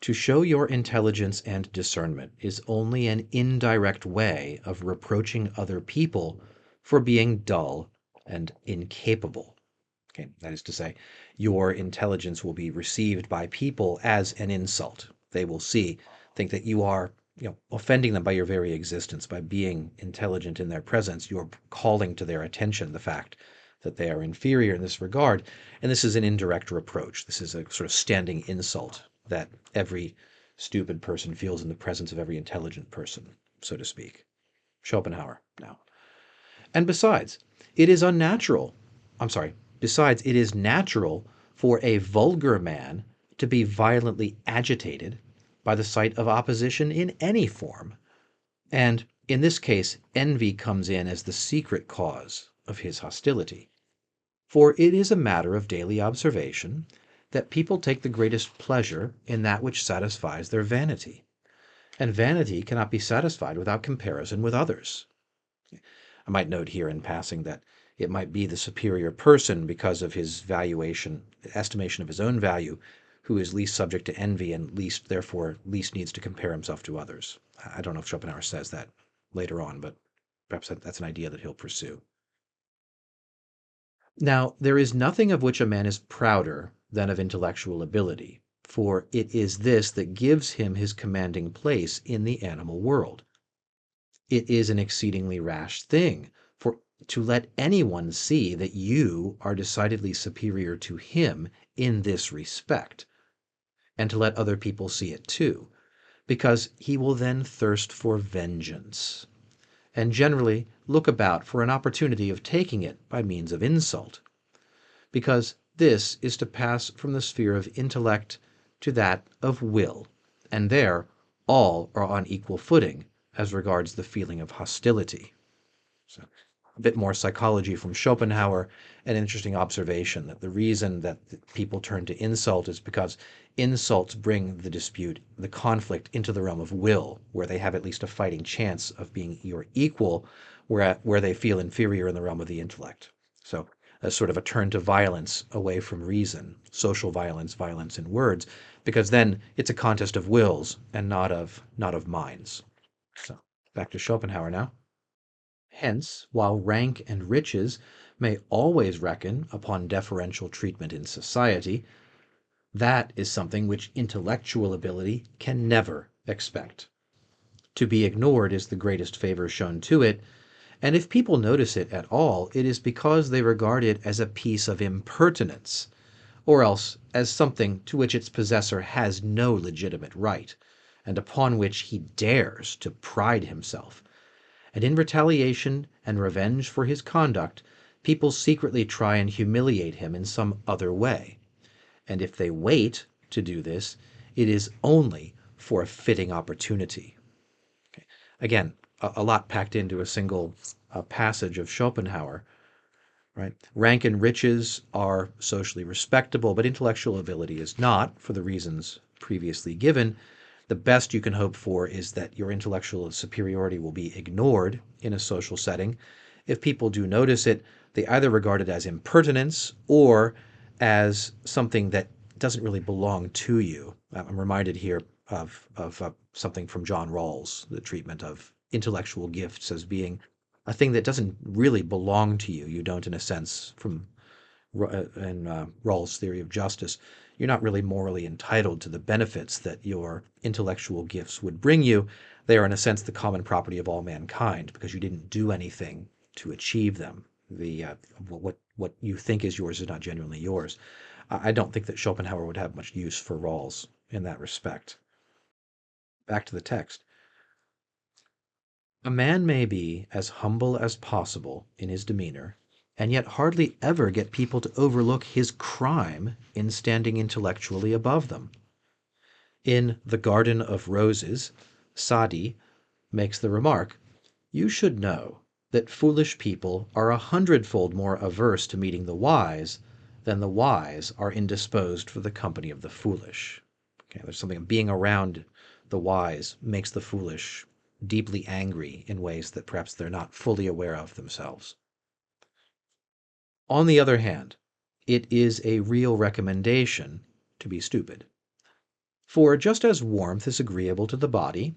To show your intelligence and discernment is only an indirect way of reproaching other people for being dull and incapable. Okay, that is to say, your intelligence will be received by people as an insult. They will think that you are, offending them by your very existence. By being intelligent in their presence, you're calling to their attention the fact that they are inferior in this regard. And this is an indirect reproach. This is a sort of standing insult that every stupid person feels in the presence of every intelligent person, so to speak. Schopenhauer now. And besides, it is natural for a vulgar man to be violently agitated by the sight of opposition in any form. And in this case, envy comes in as the secret cause of his hostility. For it is a matter of daily observation that people take the greatest pleasure in that which satisfies their vanity. And vanity cannot be satisfied without comparison with others. I might note here in passing that it might be the superior person, because of his estimation of his own value, who is least subject to envy and therefore least needs to compare himself to others. I don't know if Schopenhauer says that later on, but perhaps that's an idea that he'll pursue. Now, there is nothing of which a man is prouder than of intellectual ability, for it is this that gives him his commanding place in the animal world. It is an exceedingly rash thing to let anyone see that you are decidedly superior to him in this respect, and to let other people see it too, because he will then thirst for vengeance, and generally look about for an opportunity of taking it by means of insult, because this is to pass from the sphere of intellect to that of will, and there all are on equal footing as regards the feeling of hostility. So, a bit more psychology from Schopenhauer, an interesting observation that the reason that people turn to insult is because insults bring the dispute, the conflict, into the realm of will, where they have at least a fighting chance of being your equal, where they feel inferior in the realm of the intellect. So a sort of a turn to violence away from reason, social violence, violence in words, because then it's a contest of wills and not of minds. So back to Schopenhauer now. Hence, while rank and riches may always reckon upon deferential treatment in society, that is something which intellectual ability can never expect. To be ignored is the greatest favor shown to it, and if people notice it at all, it is because they regard it as a piece of impertinence, or else as something to which its possessor has no legitimate right, and upon which he dares to pride himself. And in retaliation and revenge for his conduct, people secretly try and humiliate him in some other way. And if they wait to do this, it is only for a fitting opportunity. Okay. Again, a lot packed into a single passage of Schopenhauer. Right? Rank and riches are socially respectable, but intellectual ability is not, for the reasons previously given. The best you can hope for is that your intellectual superiority will be ignored in a social setting. If people do notice it, they either regard it as impertinence or as something that doesn't really belong to you. I'm reminded here of something from John Rawls, the treatment of intellectual gifts as being a thing that doesn't really belong to you. You don't, in a sense, in Rawls' theory of justice, you're not really morally entitled to the benefits that your intellectual gifts would bring you. They are, in a sense, the common property of all mankind because you didn't do anything to achieve them. What you think is yours is not genuinely yours. I don't think that Schopenhauer would have much use for Rawls in that respect. Back to the text. A man may be as humble as possible in his demeanor, and yet hardly ever get people to overlook his crime in standing intellectually above them. In The Garden of Roses, Sadi makes the remark, "You should know that foolish people are 100-fold more averse to meeting the wise than the wise are indisposed for the company of the foolish." Okay, there's something, being around the wise makes the foolish deeply angry in ways that perhaps they're not fully aware of themselves. On the other hand, it is a real recommendation to be stupid. For just as warmth is agreeable to the body,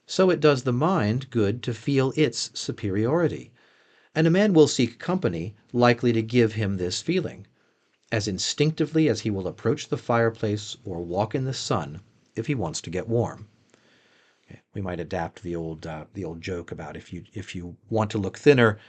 so it does the mind good to feel its superiority, and a man will seek company likely to give him this feeling, as instinctively as he will approach the fireplace or walk in the sun if he wants to get warm. Okay, we might adapt the old joke about if you want to look thinner,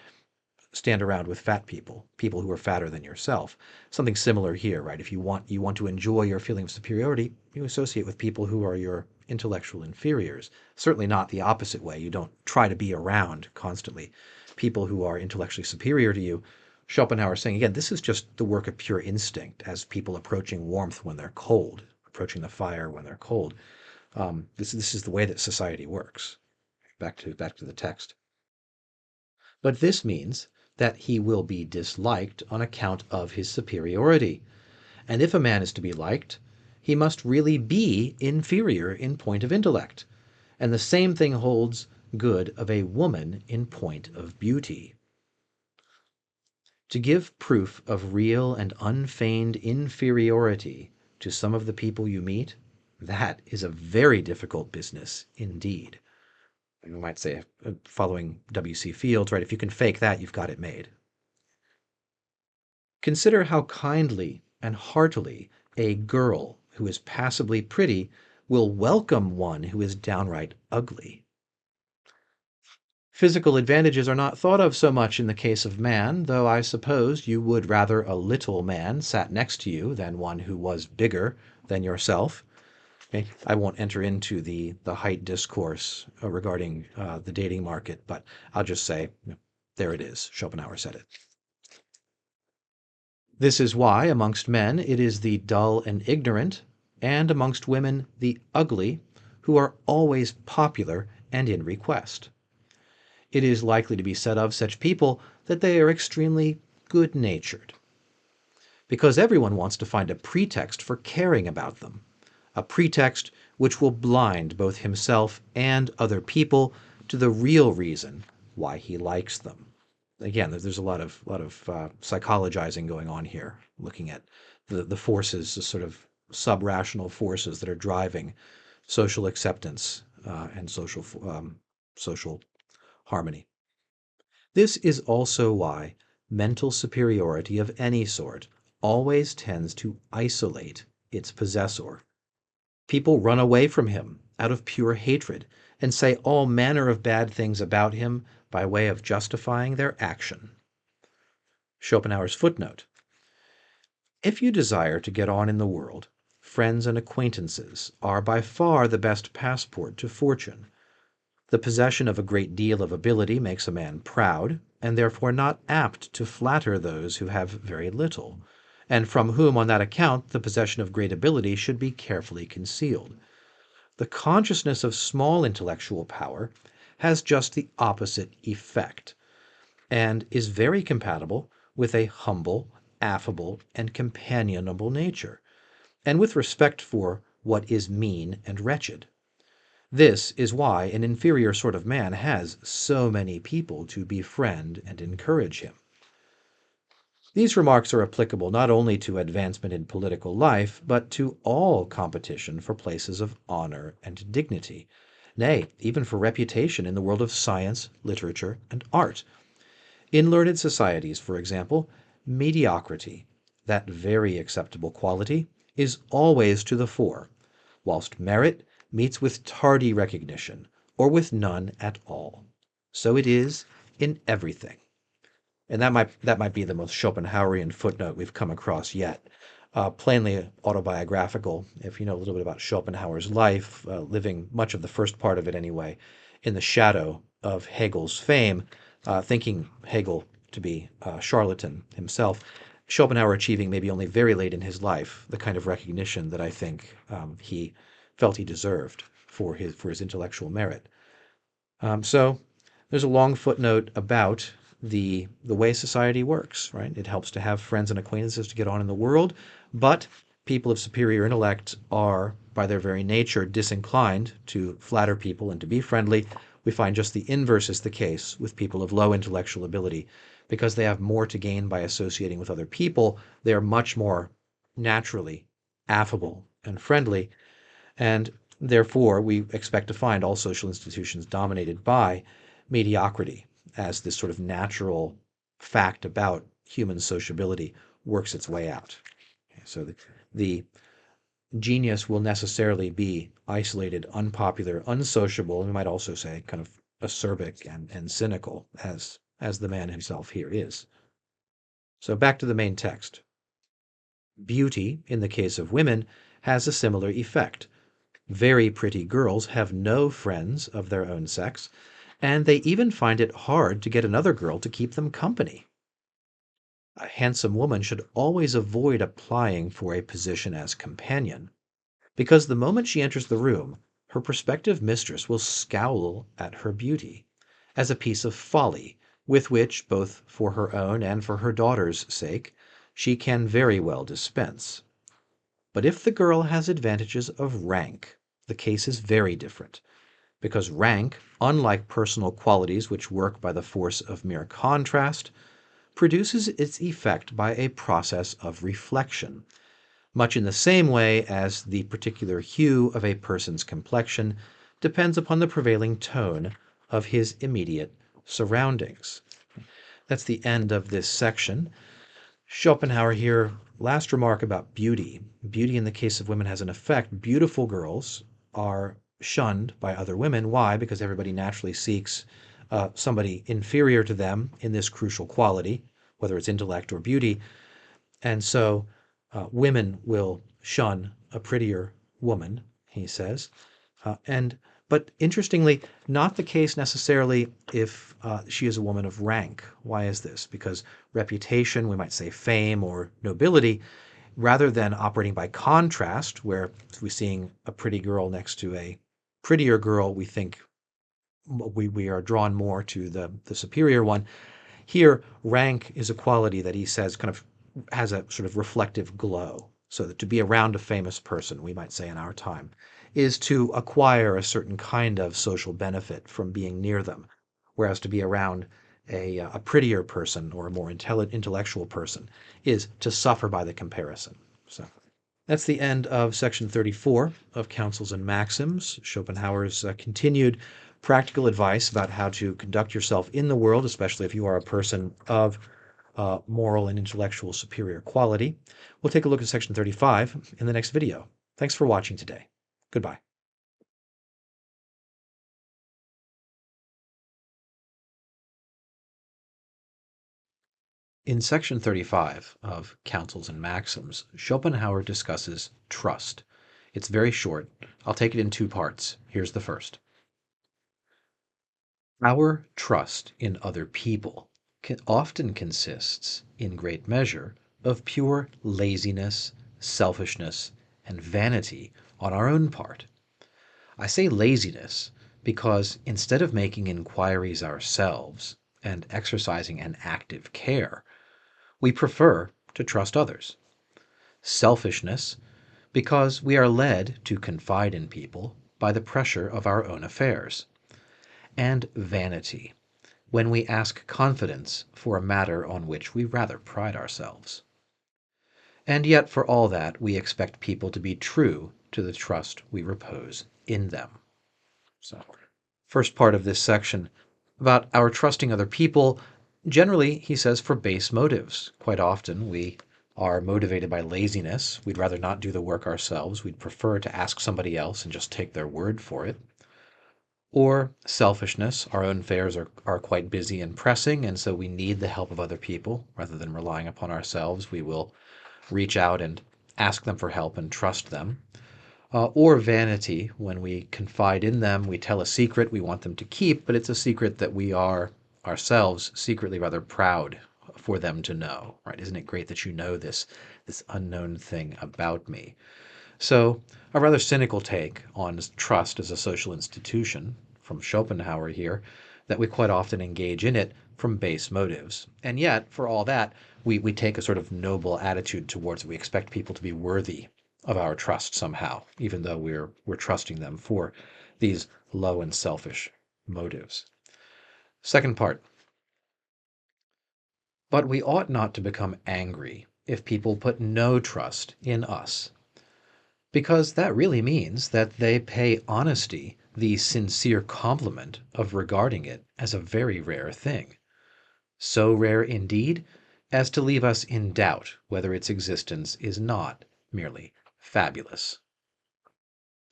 stand around with fat people who are fatter than yourself. Something similar here, right? If you want to enjoy your feeling of superiority, you associate with people who are your intellectual inferiors. Certainly not the opposite way. You don't try to be around constantly people who are intellectually superior to you. Schopenhauer is saying, again, this is just the work of pure instinct, as people approaching warmth when they're cold, approaching the fire when they're cold. This is the way that society works. Back to the text. But this means that he will be disliked on account of his superiority. And if a man is to be liked, he must really be inferior in point of intellect. And the same thing holds good of a woman in point of beauty. To give proof of real and unfeigned inferiority to some of the people you meet, that is a very difficult business indeed. We might say, following W.C. Fields, right? If you can fake that, you've got it made. Consider how kindly and heartily a girl who is passably pretty will welcome one who is downright ugly. Physical advantages are not thought of so much in the case of man, though I suppose you would rather a little man sat next to you than one who was bigger than yourself. Okay. I won't enter into the height discourse regarding the dating market, but I'll just say, there it is. Schopenhauer said it. This is why amongst men it is the dull and ignorant, and amongst women the ugly, who are always popular and in request. It is likely to be said of such people that they are extremely good-natured, because everyone wants to find a pretext for caring about them, a pretext which will blind both himself and other people to the real reason why he likes them. Again, there's a lot of psychologizing going on here, looking at the forces, the sort of sub-rational forces that are driving social acceptance and social harmony. This is also why mental superiority of any sort always tends to isolate its possessor. People run away from him out of pure hatred and say all manner of bad things about him by way of justifying their action. Schopenhauer's footnote. If you desire to get on in the world, friends and acquaintances are by far the best passport to fortune. The possession of a great deal of ability makes a man proud, and therefore not apt to flatter those who have very little, and from whom on that account the possession of great ability should be carefully concealed. The consciousness of small intellectual power has just the opposite effect, and is very compatible with a humble, affable, and companionable nature, and with respect for what is mean and wretched. This is why an inferior sort of man has so many people to befriend and encourage him. These remarks are applicable not only to advancement in political life, but to all competition for places of honor and dignity, nay, even for reputation in the world of science, literature, and art. In learned societies, for example, mediocrity, that very acceptable quality, is always to the fore, whilst merit meets with tardy recognition, or with none at all. So it is in everything. And that might be the most Schopenhauerian footnote we've come across yet. Plainly autobiographical, if you know a little bit about Schopenhauer's life, living much of the first part of it anyway, in the shadow of Hegel's fame, thinking Hegel to be a charlatan himself, Schopenhauer achieving maybe only very late in his life the kind of recognition that I think he felt he deserved for his intellectual merit. So there's a long footnote about the way society works, right? It helps to have friends and acquaintances to get on in the world, but people of superior intellect are, by their very nature, disinclined to flatter people and to be friendly. We find just the inverse is the case with people of low intellectual ability. Because they have more to gain by associating with other people, they are much more naturally affable and friendly, and therefore we expect to find all social institutions dominated by mediocrity as this sort of natural fact about human sociability works its way out. So the genius will necessarily be isolated, unpopular, unsociable, and we might also say kind of acerbic and cynical, as the man himself here is. So back to the main text. Beauty, in the case of women, has a similar effect. Very pretty girls have no friends of their own sex, and they even find it hard to get another girl to keep them company. A handsome woman should always avoid applying for a position as companion, because the moment she enters the room, her prospective mistress will scowl at her beauty as a piece of folly with which, both for her own and for her daughter's sake, she can very well dispense. But if the girl has advantages of rank, the case is very different, because rank, unlike personal qualities which work by the force of mere contrast, produces its effect by a process of reflection, much in the same way as the particular hue of a person's complexion depends upon the prevailing tone of his immediate surroundings. That's the end of this section. Schopenhauer here, last remark about beauty. Beauty in the case of women has an effect. Beautiful girls are shunned by other women. Why? Because everybody naturally seeks somebody inferior to them in this crucial quality, whether it's intellect or beauty. And so women will shun a prettier woman, he says. But interestingly, not the case necessarily if she is a woman of rank. Why is this? Because reputation, we might say fame or nobility, rather than operating by contrast, where if we're seeing a pretty girl next to a prettier girl, we think we are drawn more to the superior one. Here, rank is a quality that he says kind of has a sort of reflective glow. So that to be around a famous person, we might say in our time, is to acquire a certain kind of social benefit from being near them, whereas to be around a prettier person or a more intellectual person is to suffer by the comparison. So that's the end of section 34 of Counsels and Maxims, Schopenhauer's continued practical advice about how to conduct yourself in the world, especially if you are a person of moral and intellectual superior quality. We'll take a look at section 35 in the next video. Thanks for watching today. Goodbye. In section 35 of Counsels and Maxims, Schopenhauer discusses trust. It's very short. I'll take it in two parts. Here's the first. Our trust in other people often consists, in great measure, of pure laziness, selfishness, and vanity on our own part. I say laziness because instead of making inquiries ourselves and exercising an active care, we prefer to trust others. Selfishness because we are led to confide in people by the pressure of our own affairs. And vanity, when we ask confidence for a matter on which we rather pride ourselves. And yet for all that, we expect people to be true to the trust we repose in them. So, first part of this section about our trusting other people, generally, he says, for base motives. Quite often we are motivated by laziness. We'd rather not do the work ourselves. We'd prefer to ask somebody else and just take their word for it. Or selfishness. Our own affairs are quite busy and pressing, and so we need the help of other people. Rather than relying upon ourselves, we will reach out and ask them for help and trust them. Or vanity. When we confide in them, we tell a secret we want them to keep, but it's a secret that we are ourselves secretly rather proud for them to know, right? Isn't it great that you know this unknown thing about me? So, a rather cynical take on trust as a social institution from Schopenhauer here, that we quite often engage in it from base motives. And yet, for all that, we take a sort of noble attitude towards it. We expect people to be worthy of our trust somehow, even though we're trusting them for these low and selfish motives. Second part. But we ought not to become angry if people put no trust in us, because that really means that they pay honesty the sincere compliment of regarding it as a very rare thing. So rare indeed as to leave us in doubt whether its existence is not merely fabulous.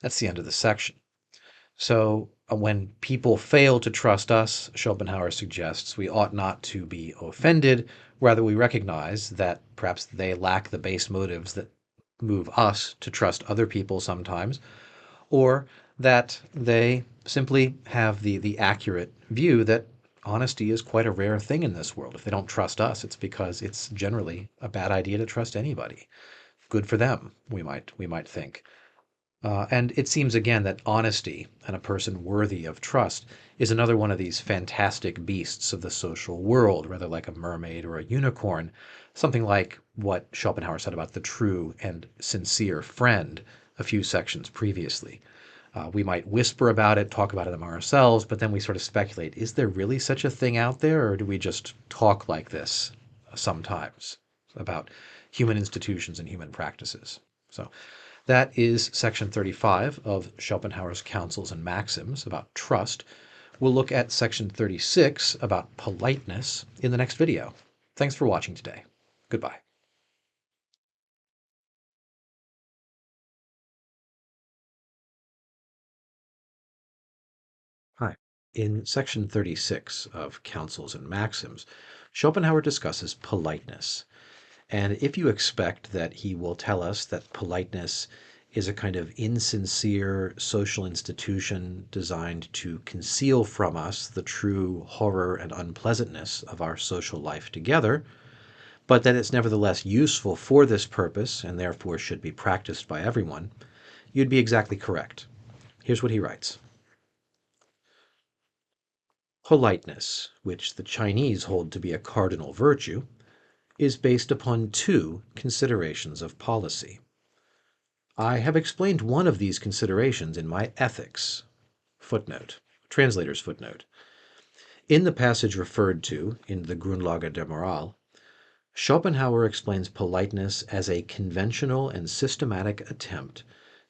That's the end of the section. So when people fail to trust us, Schopenhauer suggests we ought not to be offended. Rather, we recognize that perhaps they lack the base motives that move us to trust other people sometimes, or that they simply have the accurate view that honesty is quite a rare thing in this world. If they don't trust us, it's because it's generally a bad idea to trust anybody. Good for them, we might think. And it seems again that honesty and a person worthy of trust is another one of these fantastic beasts of the social world, rather like a mermaid or a unicorn, something like what Schopenhauer said about the true and sincere friend a few sections previously. We might whisper about it, talk about it among ourselves, but then we sort of speculate, is there really such a thing out there, or do we just talk like this sometimes about human institutions and human practices? So that is section 35 of Schopenhauer's Counsels and Maxims about trust. We'll look at section 36 about politeness in the next video. Thanks for watching today. Goodbye. Hi. In section 36 of Counsels and Maxims, Schopenhauer discusses politeness. And if you expect that he will tell us that politeness is a kind of insincere social institution designed to conceal from us the true horror and unpleasantness of our social life together, but that it's nevertheless useful for this purpose and therefore should be practiced by everyone, you'd be exactly correct. Here's what he writes. Politeness, which the Chinese hold to be a cardinal virtue, is based upon two considerations of policy. I have explained one of these considerations in my Ethics. Footnote. Translator's footnote. In the passage referred to in the Grundlage der Moral, Schopenhauer explains politeness as a conventional and systematic attempt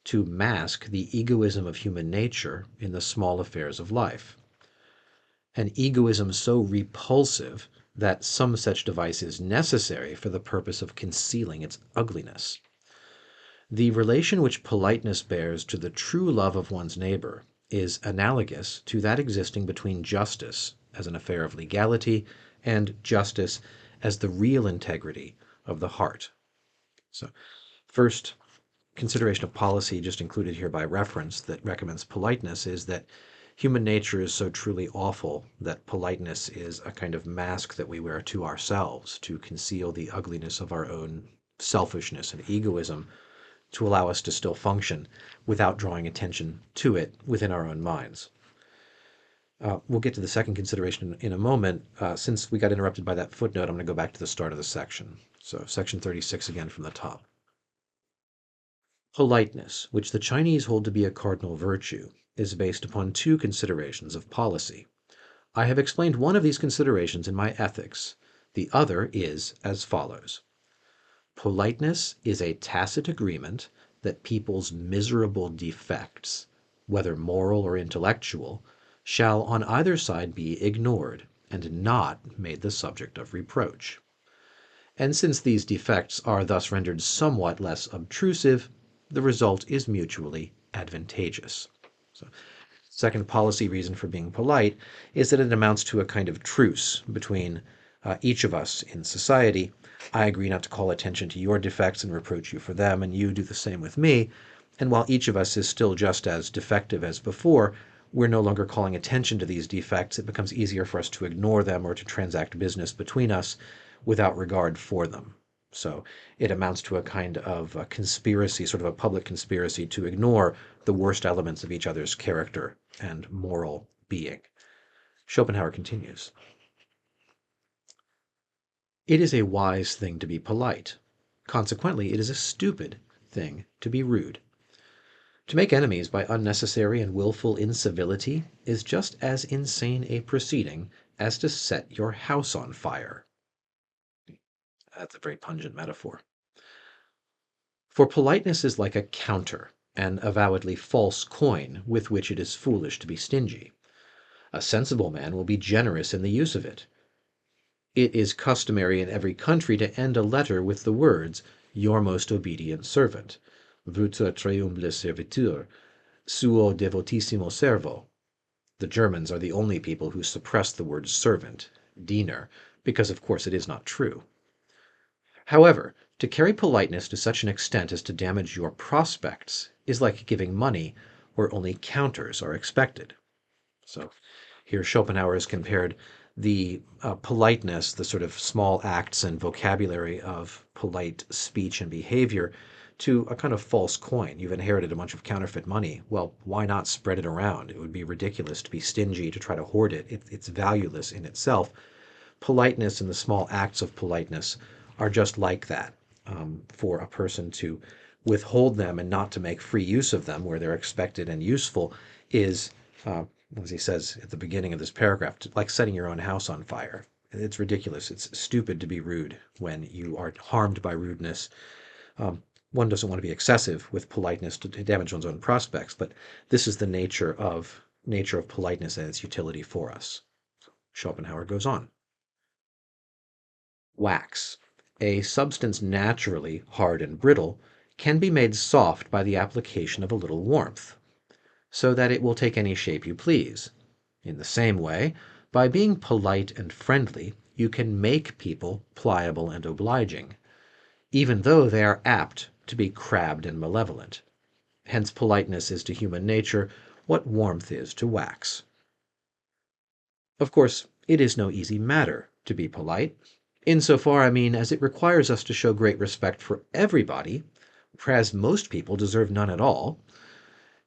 to mask the egoism of human nature in the small affairs of life. An egoism so repulsive that some such device is necessary for the purpose of concealing its ugliness. The relation which politeness bears to the true love of one's neighbor is analogous to that existing between justice as an affair of legality and justice as the real integrity of the heart. So, first consideration of policy, just included here by reference, that recommends politeness is that human nature is so truly awful that politeness is a kind of mask that we wear to ourselves to conceal the ugliness of our own selfishness and egoism, to allow us to still function without drawing attention to it within our own minds. We'll get to the second consideration in a moment. Since we got interrupted by that footnote, I'm going to go back to the start of the section. So section 36 again from the top. Politeness, which the Chinese hold to be a cardinal virtue, is based upon two considerations of policy. I have explained one of these considerations in my Ethics. The other is as follows. Politeness is a tacit agreement that people's miserable defects, whether moral or intellectual, shall on either side be ignored and not made the subject of reproach. And since these defects are thus rendered somewhat less obtrusive, the result is mutually advantageous. So, second policy reason for being polite is that it amounts to a kind of truce between each of us in society. I agree not to call attention to your defects and reproach you for them, and you do the same with me. And while each of us is still just as defective as before, we're no longer calling attention to these defects. It becomes easier for us to ignore them or to transact business between us without regard for them. So it amounts to a kind of a conspiracy, sort of a public conspiracy to ignore the worst elements of each other's character and moral being. Schopenhauer continues. It is a wise thing to be polite. Consequently, it is a stupid thing to be rude. To make enemies by unnecessary and willful incivility is just as insane a proceeding as to set your house on fire. That's a very pungent metaphor. For politeness is like a counter, an avowedly false coin with which it is foolish to be stingy. A sensible man will be generous in the use of it. It is customary in every country to end a letter with the words, "Your most obedient servant," votre très humble serviteur, suo devotissimo servo. The Germans are the only people who suppress the word servant, Diener, because of course it is not true. However, to carry politeness to such an extent as to damage your prospects is like giving money where only counters are expected. So here Schopenhauer has compared the politeness, the sort of small acts and vocabulary of polite speech and behavior, to a kind of false coin. You've inherited a bunch of counterfeit money. Well, why not spread it around? It would be ridiculous to be stingy, to try to hoard it. It's valueless in itself. Politeness and the small acts of politeness are just like that. For a person to withhold them and not to make free use of them where they're expected and useful is, as he says at the beginning of this paragraph, like setting your own house on fire. It's ridiculous. It's stupid to be rude when you are harmed by rudeness. One doesn't want to be excessive with politeness to damage one's own prospects, but this is the nature of politeness and its utility for us. Schopenhauer goes on. Wax, a substance naturally hard and brittle, can be made soft by the application of a little warmth, so that it will take any shape you please. In the same way, by being polite and friendly, you can make people pliable and obliging, even though they are apt to be crabbed and malevolent. Hence politeness is to human nature what warmth is to wax. Of course, it is no easy matter to be polite. Insofar, I mean, as it requires us to show great respect for everybody, whereas most people deserve none at all.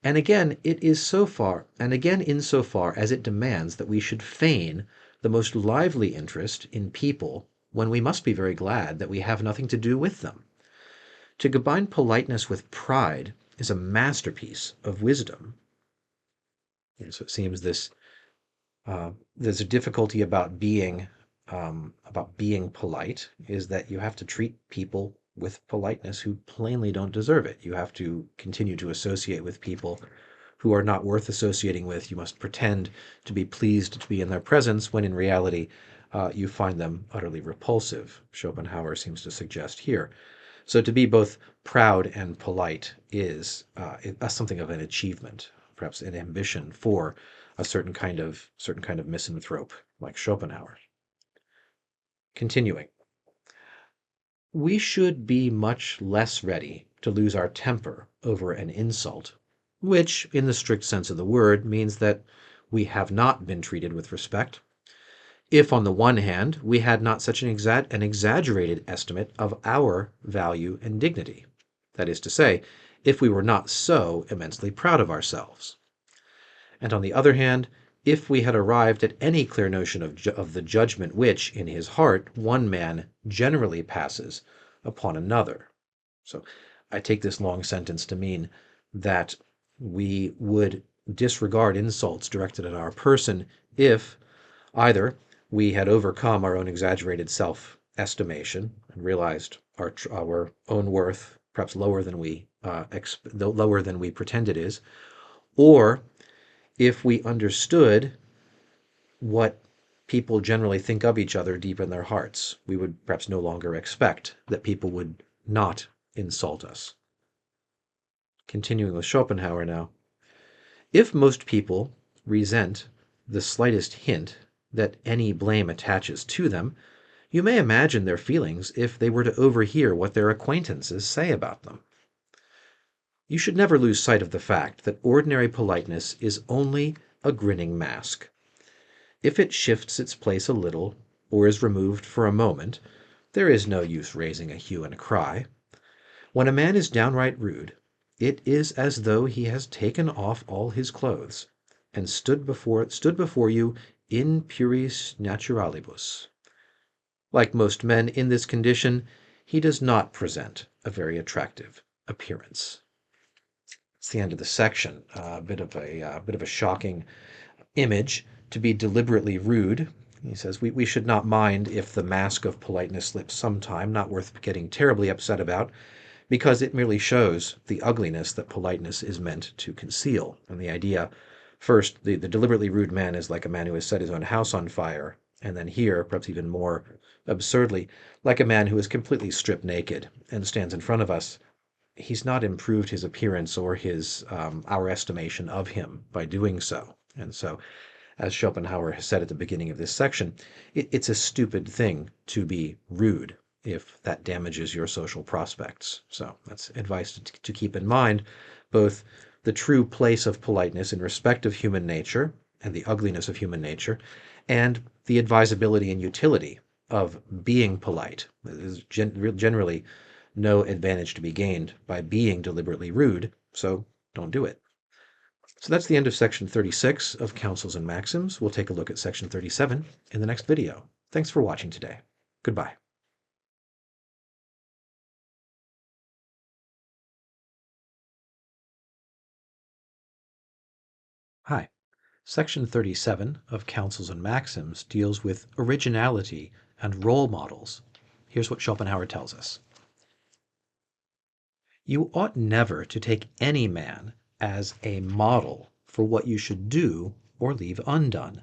And again, insofar as it demands that we should feign the most lively interest in people when we must be very glad that we have nothing to do with them. To combine politeness with pride is a masterpiece of wisdom. And so it seems there's a difficulty about being polite, is that you have to treat people with politeness who plainly don't deserve it. You have to continue to associate with people who are not worth associating with. You must pretend to be pleased to be in their presence when in reality you find them utterly repulsive, Schopenhauer seems to suggest here. So to be both proud and polite is something of an achievement, perhaps an ambition for a certain kind of misanthrope like Schopenhauer. Continuing. We should be much less ready to lose our temper over an insult, which, in the strict sense of the word, means that we have not been treated with respect, if on the one hand we had not such an exaggerated estimate of our value and dignity. That is to say, if we were not so immensely proud of ourselves. And on the other hand, if we had arrived at any clear notion of the judgment which, in his heart, one man generally passes upon another. So I take this long sentence to mean that we would disregard insults directed at our person if either we had overcome our own exaggerated self-estimation and realized our own worth perhaps lower than we pretend it is, or if we understood what people generally think of each other deep in their hearts. We would perhaps no longer expect that people would not insult us. Continuing with Schopenhauer now. If most people resent the slightest hint that any blame attaches to them, you may imagine their feelings if they were to overhear what their acquaintances say about them. You should never lose sight of the fact that ordinary politeness is only a grinning mask. If it shifts its place a little, or is removed for a moment, there is no use raising a hue and a cry. When a man is downright rude, it is as though he has taken off all his clothes and stood before you in puris naturalibus. Like most men in this condition, he does not present a very attractive appearance. It's the end of the section. A bit of a shocking image. To be deliberately rude, he says, we should not mind if the mask of politeness slips sometime, not worth getting terribly upset about, because it merely shows the ugliness that politeness is meant to conceal. And the idea, first, the deliberately rude man is like a man who has set his own house on fire, and then here, perhaps even more absurdly, like a man who is completely stripped naked and stands in front of us. He's not improved his appearance or his our estimation of him by doing so. And so, as Schopenhauer has said at the beginning of this section, it's a stupid thing to be rude if that damages your social prospects. So that's advice to keep in mind, both the true place of politeness in respect of human nature and the ugliness of human nature, and the advisability and utility of being polite. There's generally no advantage to be gained by being deliberately rude, so don't do it. So that's the end of section 36 of Counsels and Maxims. We'll take a look at section 37 in the next video. Thanks for watching today. Goodbye. Hi. Section 37 of Counsels and Maxims deals with originality and role models. Here's what Schopenhauer tells us. You ought never to take any man as a model for what you should do or leave undone,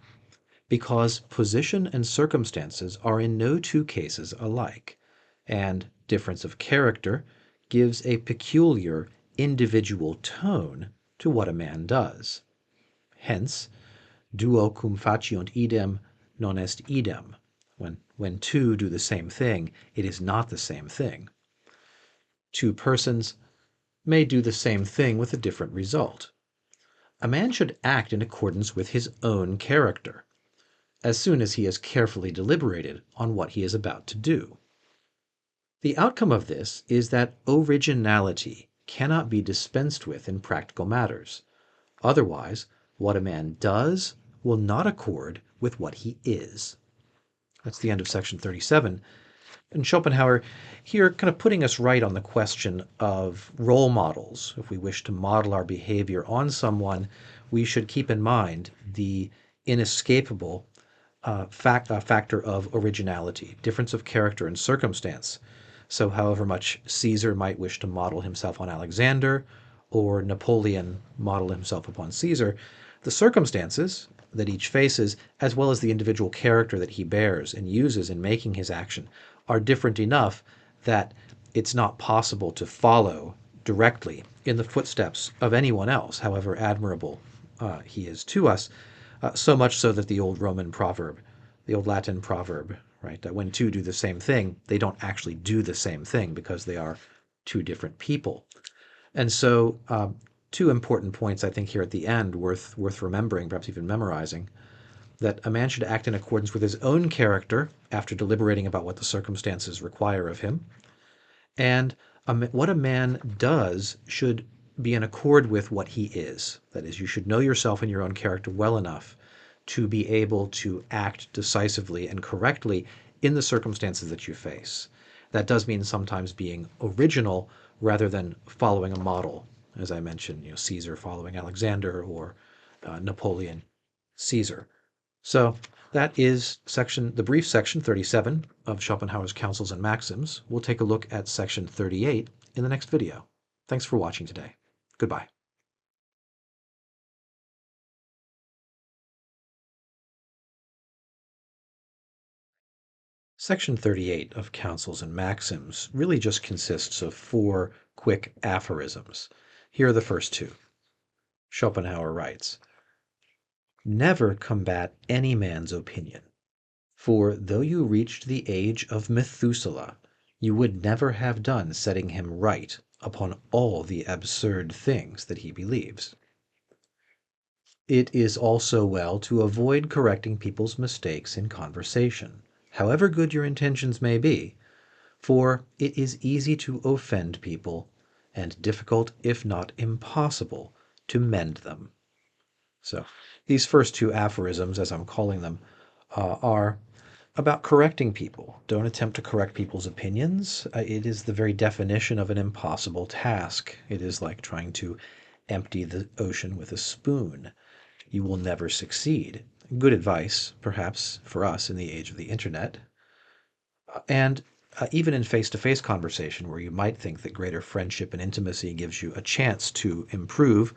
because position and circumstances are in no two cases alike, and difference of character gives a peculiar individual tone to what a man does. Hence, duo cum faciunt idem non est idem. When two do the same thing, it is not the same thing. Two persons may do the same thing with a different result. A man should act in accordance with his own character, as soon as he has carefully deliberated on what he is about to do. The outcome of this is that originality cannot be dispensed with in practical matters. Otherwise, what a man does will not accord with what he is. That's the end of section 37. And Schopenhauer here kind of putting us right on the question of role models. If we wish to model our behavior on someone, we should keep in mind the inescapable factor of originality, difference of character and circumstance. So however much Caesar might wish to model himself on Alexander, or Napoleon model himself upon Caesar, the circumstances that each faces, as well as the individual character that he bears and uses in making his action, are different enough that it's not possible to follow directly in the footsteps of anyone else, however admirable he is to us, so much so that the old Roman proverb, the old Latin proverb, right, that when two do the same thing, they don't actually do the same thing because they are two different people. And so two important points, I think, here at the end worth remembering, perhaps even memorizing, that a man should act in accordance with his own character after deliberating about what the circumstances require of him, and what a man does should be in accord with what he is. That is, you should know yourself and your own character well enough to be able to act decisively and correctly in the circumstances that you face. That does mean sometimes being original rather than following a model, as I mentioned, Caesar following Alexander, or Napoleon Caesar. So that is the brief section 37 of Schopenhauer's Counsels and Maxims. We'll take a look at section 38 in the next video. Thanks for watching today. Goodbye. Section 38 of Counsels and Maxims really just consists of 4 quick aphorisms. Here are the first 2. Schopenhauer writes, "Never combat any man's opinion, for though you reached the age of Methuselah, you would never have done setting him right upon all the absurd things that he believes. It is also well to avoid correcting people's mistakes in conversation, however good your intentions may be, for it is easy to offend people, and difficult, if not impossible, to mend them." So these first 2 aphorisms, as I'm calling them, are about correcting people. Don't attempt to correct people's opinions. It is the very definition of an impossible task. It is like trying to empty the ocean with a spoon. You will never succeed. Good advice, perhaps, for us in the age of the internet. And even in face-to-face conversation, where you might think that greater friendship and intimacy gives you a chance to improve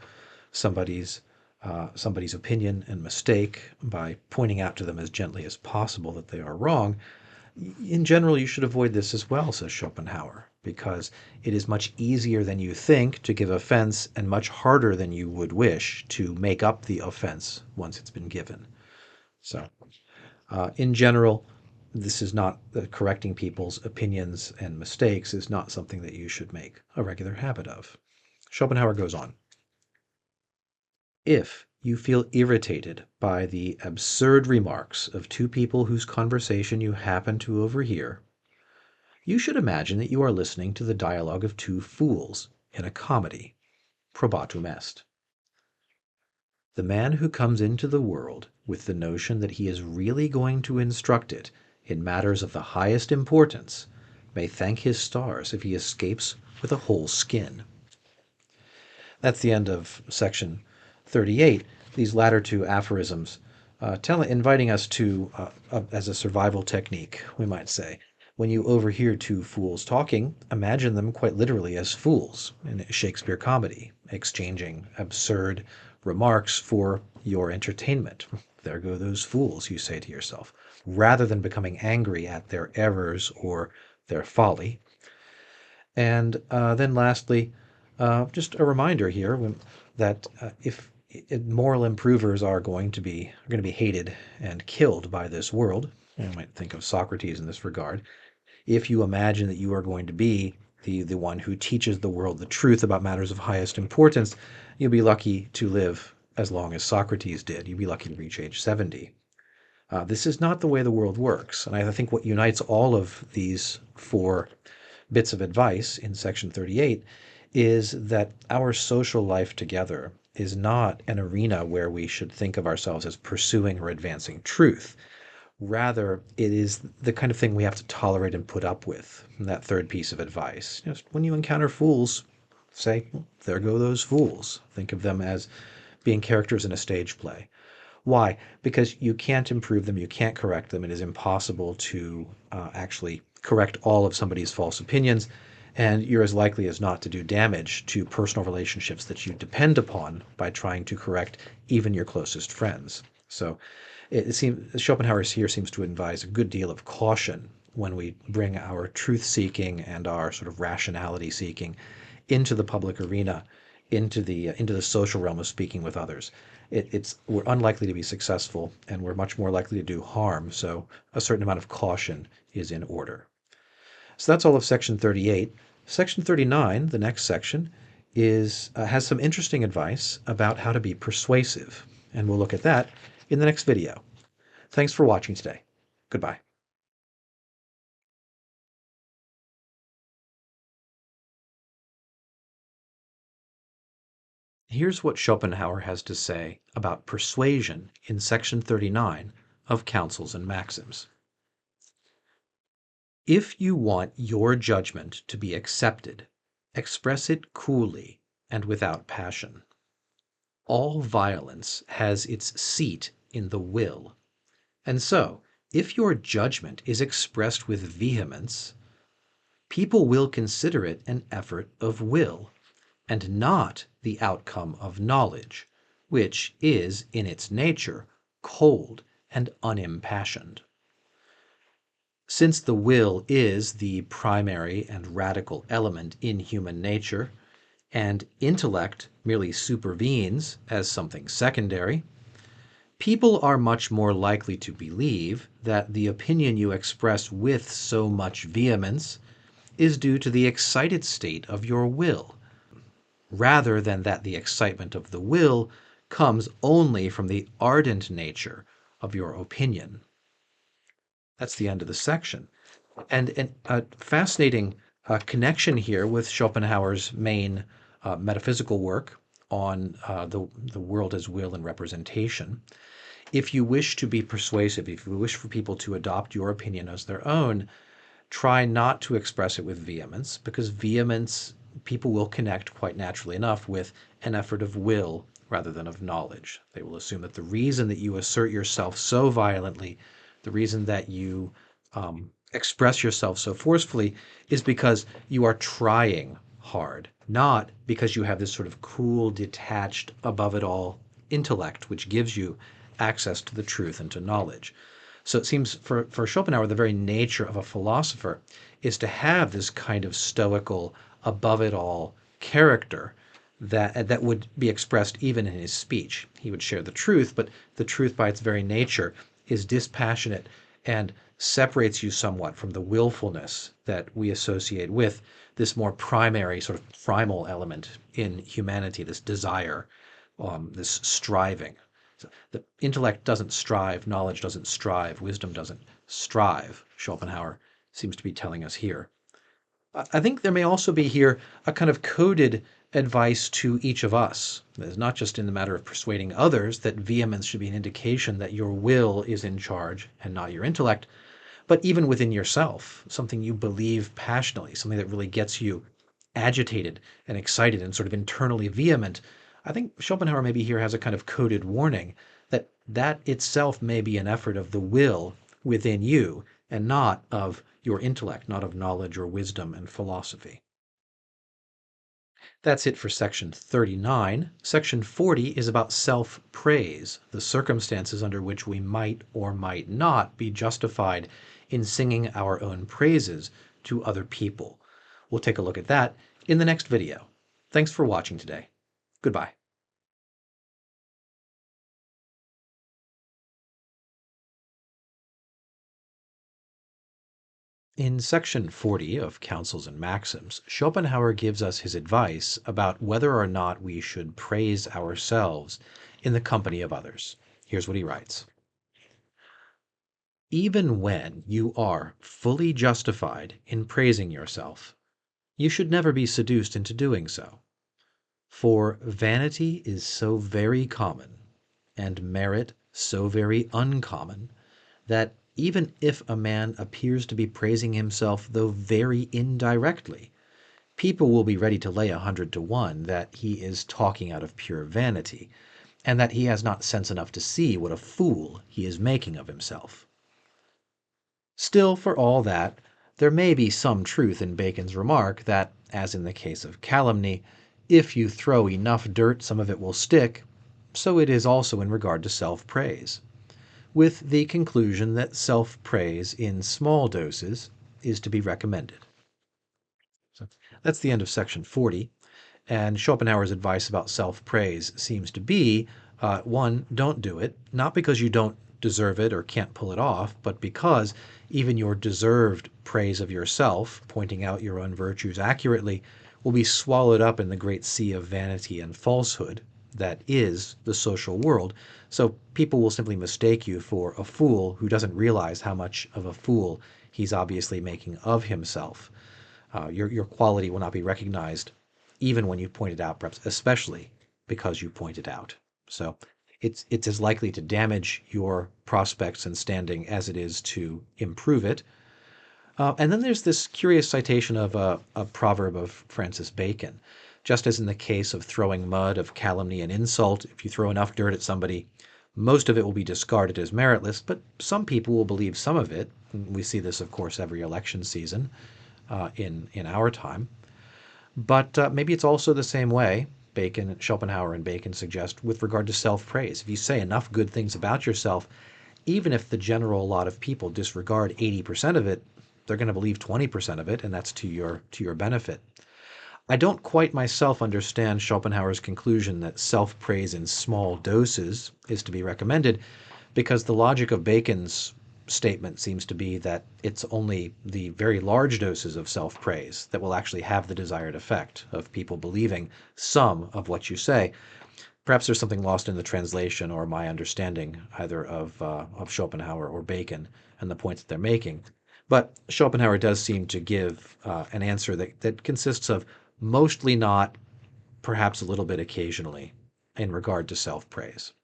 somebody's opinion and mistake by pointing out to them as gently as possible that they are wrong, in general, you should avoid this as well, says Schopenhauer, because it is much easier than you think to give offense and much harder than you would wish to make up the offense once it's been given. So, in general, this is not correcting people's opinions and mistakes is not something that you should make a regular habit of. Schopenhauer goes on. If you feel irritated by the absurd remarks of 2 people whose conversation you happen to overhear, you should imagine that you are listening to the dialogue of 2 fools in a comedy. Probatum est. The man who comes into the world with the notion that he is really going to instruct it in matters of the highest importance may thank his stars if he escapes with a whole skin. That's the end of section 38. These latter 2 aphorisms inviting us to, as a survival technique, we might say, when you overhear 2 fools talking, imagine them quite literally as fools in a Shakespeare comedy, exchanging absurd remarks for your entertainment. There go those fools, you say to yourself, rather than becoming angry at their errors or their folly. And then lastly, just a reminder here that if moral improvers are going to be hated and killed by this world, you might think of Socrates in this regard. If you imagine that you are going to be the one who teaches the world the truth about matters of highest importance, you'll be lucky to live as long as Socrates did. You'll be lucky to reach age 70. This is not the way the world works. And I think what unites all of these 4 bits of advice in section 38 is that our social life together is not an arena where we should think of ourselves as pursuing or advancing truth. Rather, it is the kind of thing we have to tolerate and put up with. And that 3rd piece of advice. Just when you encounter fools, say, there go those fools. Think of them as being characters in a stage play. Why? Because you can't improve them, you can't correct them. It is impossible to actually correct all of somebody's false opinions, and you're as likely as not to do damage to personal relationships that you depend upon by trying to correct even your closest friends. So it seems Schopenhauer here seems to advise a good deal of caution when we bring our truth-seeking and our sort of rationality-seeking into the public arena, into the social realm of speaking with others. We're unlikely to be successful, and we're much more likely to do harm. So a certain amount of caution is in order. So that's all of section 38. Section 39, the next section, has some interesting advice about how to be persuasive, and we'll look at that in the next video. Thanks for watching today. Goodbye. Here's what Schopenhauer has to say about persuasion in section 39 of Counsels and Maxims. If you want your judgment to be accepted, express it coolly and without passion. All violence has its seat in the will, and so, if your judgment is expressed with vehemence, people will consider it an effort of will, and not the outcome of knowledge, which is in its nature cold and unimpassioned. Since the will is the primary and radical element in human nature, and intellect merely supervenes as something secondary, people are much more likely to believe that the opinion you express with so much vehemence is due to the excited state of your will, rather than that the excitement of the will comes only from the ardent nature of your opinion. That's the end of the section. And a fascinating connection here with Schopenhauer's main metaphysical work on the world as will and representation. If you wish to be persuasive, if you wish for people to adopt your opinion as their own, try not to express it with vehemence, because vehemence, people will connect quite naturally enough with an effort of will rather than of knowledge. They will assume that the reason that you assert yourself so violently, the reason that you express yourself so forcefully, is because you are trying hard, not because you have this sort of cool, detached, above it all intellect, which gives you access to the truth and to knowledge. So it seems for Schopenhauer, the very nature of a philosopher is to have this kind of stoical, above it all character that would be expressed even in his speech. He would share the truth, but the truth by its very nature is dispassionate and separates you somewhat from the willfulness that we associate with this more primary, sort of primal element in humanity, this desire, this striving. So the intellect doesn't strive, knowledge doesn't strive, wisdom doesn't strive, Schopenhauer seems to be telling us here. I think there may also be here a kind of coded advice to each of us. It's not just in the matter of persuading others that vehemence should be an indication that your will is in charge and not your intellect, but even within yourself, something you believe passionately, something that really gets you agitated and excited and sort of internally vehement. I think Schopenhauer maybe here has a kind of coded warning that that itself may be an effort of the will within you and not of your intellect, not of knowledge or wisdom and philosophy. That's it for section 39. Section 40 is about self-praise, the circumstances under which we might or might not be justified in singing our own praises to other people. We'll take a look at that in the next video. Thanks for watching today. Goodbye. In section 40 of Counsels and Maxims, Schopenhauer gives us his advice about whether or not we should praise ourselves in the company of others. Here's what he writes. Even when you are fully justified in praising yourself, you should never be seduced into doing so. For vanity is so very common, and merit so very uncommon, that even if a man appears to be praising himself, though very indirectly, people will be ready to lay 100 to 1 that he is talking out of pure vanity, and that he has not sense enough to see what a fool he is making of himself. Still, for all that, there may be some truth in Bacon's remark that, as in the case of calumny, if you throw enough dirt, some of it will stick, so it is also in regard to self-praise, with the conclusion that self-praise in small doses is to be recommended. So that's the end of section 40, and Schopenhauer's advice about self-praise seems to be, one, don't do it, not because you don't deserve it or can't pull it off, but because even your deserved praise of yourself, pointing out your own virtues accurately, will be swallowed up in the great sea of vanity and falsehood that is the social world. So people will simply mistake you for a fool who doesn't realize how much of a fool he's obviously making of himself. Your quality will not be recognized even when you point it out, perhaps especially because you point it out. So it's as likely to damage your prospects and standing as it is to improve it. And then there's this curious citation of a proverb of Francis Bacon. Just as in the case of throwing mud, of calumny and insult, if you throw enough dirt at somebody, most of it will be discarded as meritless, but some people will believe some of it. We see this, of course, every election season in our time. But maybe it's also the same way, Schopenhauer and Bacon suggest, with regard to self-praise. If you say enough good things about yourself, even if the general lot of people disregard 80% of it, they're going to believe 20% of it, and that's to your benefit. I don't quite myself understand Schopenhauer's conclusion that self-praise in small doses is to be recommended, because the logic of Bacon's statement seems to be that it's only the very large doses of self-praise that will actually have the desired effect of people believing some of what you say. Perhaps there's something lost in the translation or my understanding either of Schopenhauer or Bacon and the points that they're making. But Schopenhauer does seem to give an answer that consists of mostly not, perhaps a little bit occasionally, in regard to self-praise.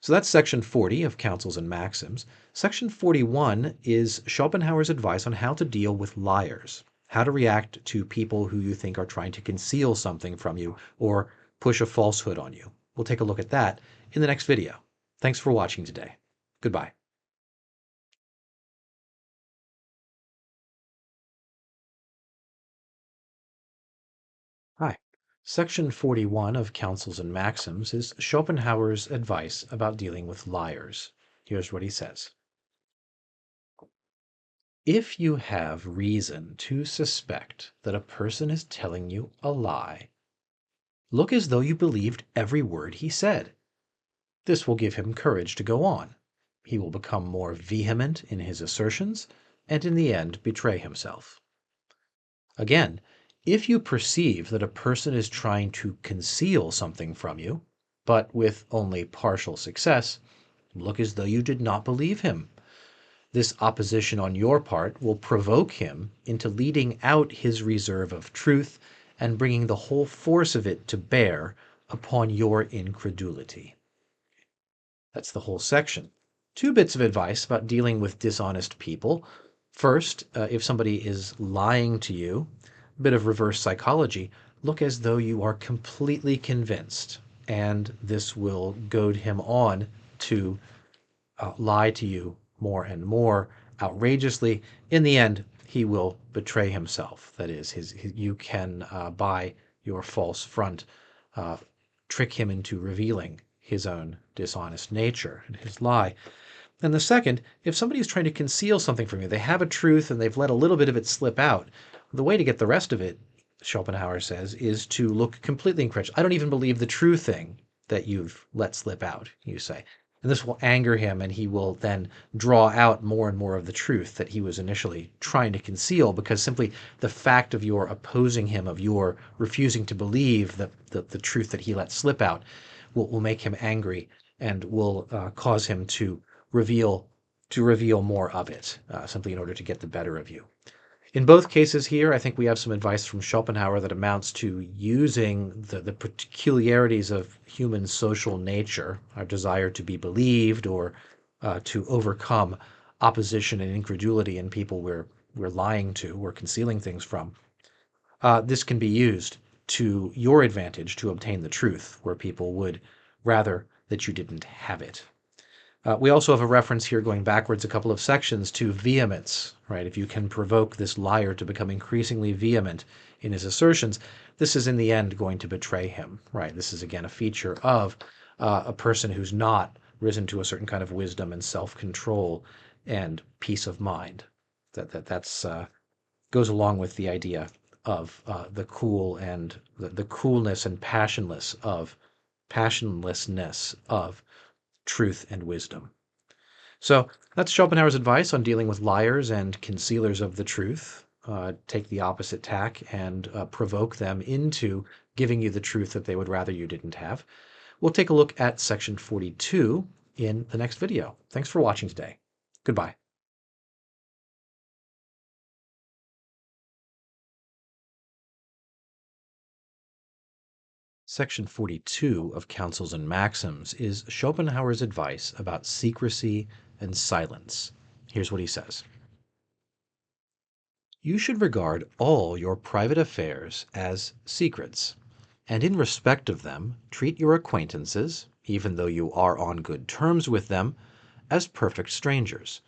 So that's section 40 of Counsels and Maxims. Section 41 is Schopenhauer's advice on how to deal with liars, how to react to people who you think are trying to conceal something from you or push a falsehood on you. We'll take a look at that in the next video. Thanks for watching today. Goodbye. Hi. Section 41 of Counsels and Maxims is Schopenhauer's advice about dealing with liars. Here's what he says. If you have reason to suspect that a person is telling you a lie, look as though you believed every word he said. This will give him courage to go on. He will become more vehement in his assertions, and in the end betray himself. Again, if you perceive that a person is trying to conceal something from you, but with only partial success, look as though you did not believe him. This opposition on your part will provoke him into leading out his reserve of truth and bringing the whole force of it to bear upon your incredulity. That's the whole section. 2 bits of advice about dealing with dishonest people. First, if somebody is lying to you, a bit of reverse psychology, look as though you are completely convinced, and this will goad him on to lie to you more and more outrageously. In the end, he will betray himself. That is, you can, by your false front, trick him into revealing his own dishonest nature and his lie. And the second, if somebody is trying to conceal something from you, they have a truth and they've let a little bit of it slip out, the way to get the rest of it, Schopenhauer says, is to look completely incredulous. I don't even believe the true thing that you've let slip out, you say. And this will anger him, and he will then draw out more and more of the truth that he was initially trying to conceal, because simply the fact of your opposing him, of your refusing to believe the truth that he let slip out, will make him angry and will cause him to reveal more of it, simply in order to get the better of you. In both cases here, I think we have some advice from Schopenhauer that amounts to using the peculiarities of human social nature, our desire to be believed or to overcome opposition and incredulity in people we're lying to or concealing things from. This can be used to your advantage to obtain the truth, where people would rather that you didn't have it. We also have a reference here going backwards a couple of sections to vehemence, right? If you can provoke this liar to become increasingly vehement in his assertions, this is in the end going to betray him, right? This is again a feature of a person who's not risen to a certain kind of wisdom and self-control and peace of mind. That's goes along with the idea of the cool and the coolness and passionlessness of truth and wisdom. So that's Schopenhauer's advice on dealing with liars and concealers of the truth. Take the opposite tack and provoke them into giving you the truth that they would rather you didn't have. We'll take a look at section 42 in the next video. Thanks for watching today. Goodbye. Section 42 of Counsels and Maxims is Schopenhauer's advice about secrecy and silence. Here's what he says. You should regard all your private affairs as secrets, and in respect of them treat your acquaintances, even though you are on good terms with them, as perfect strangers,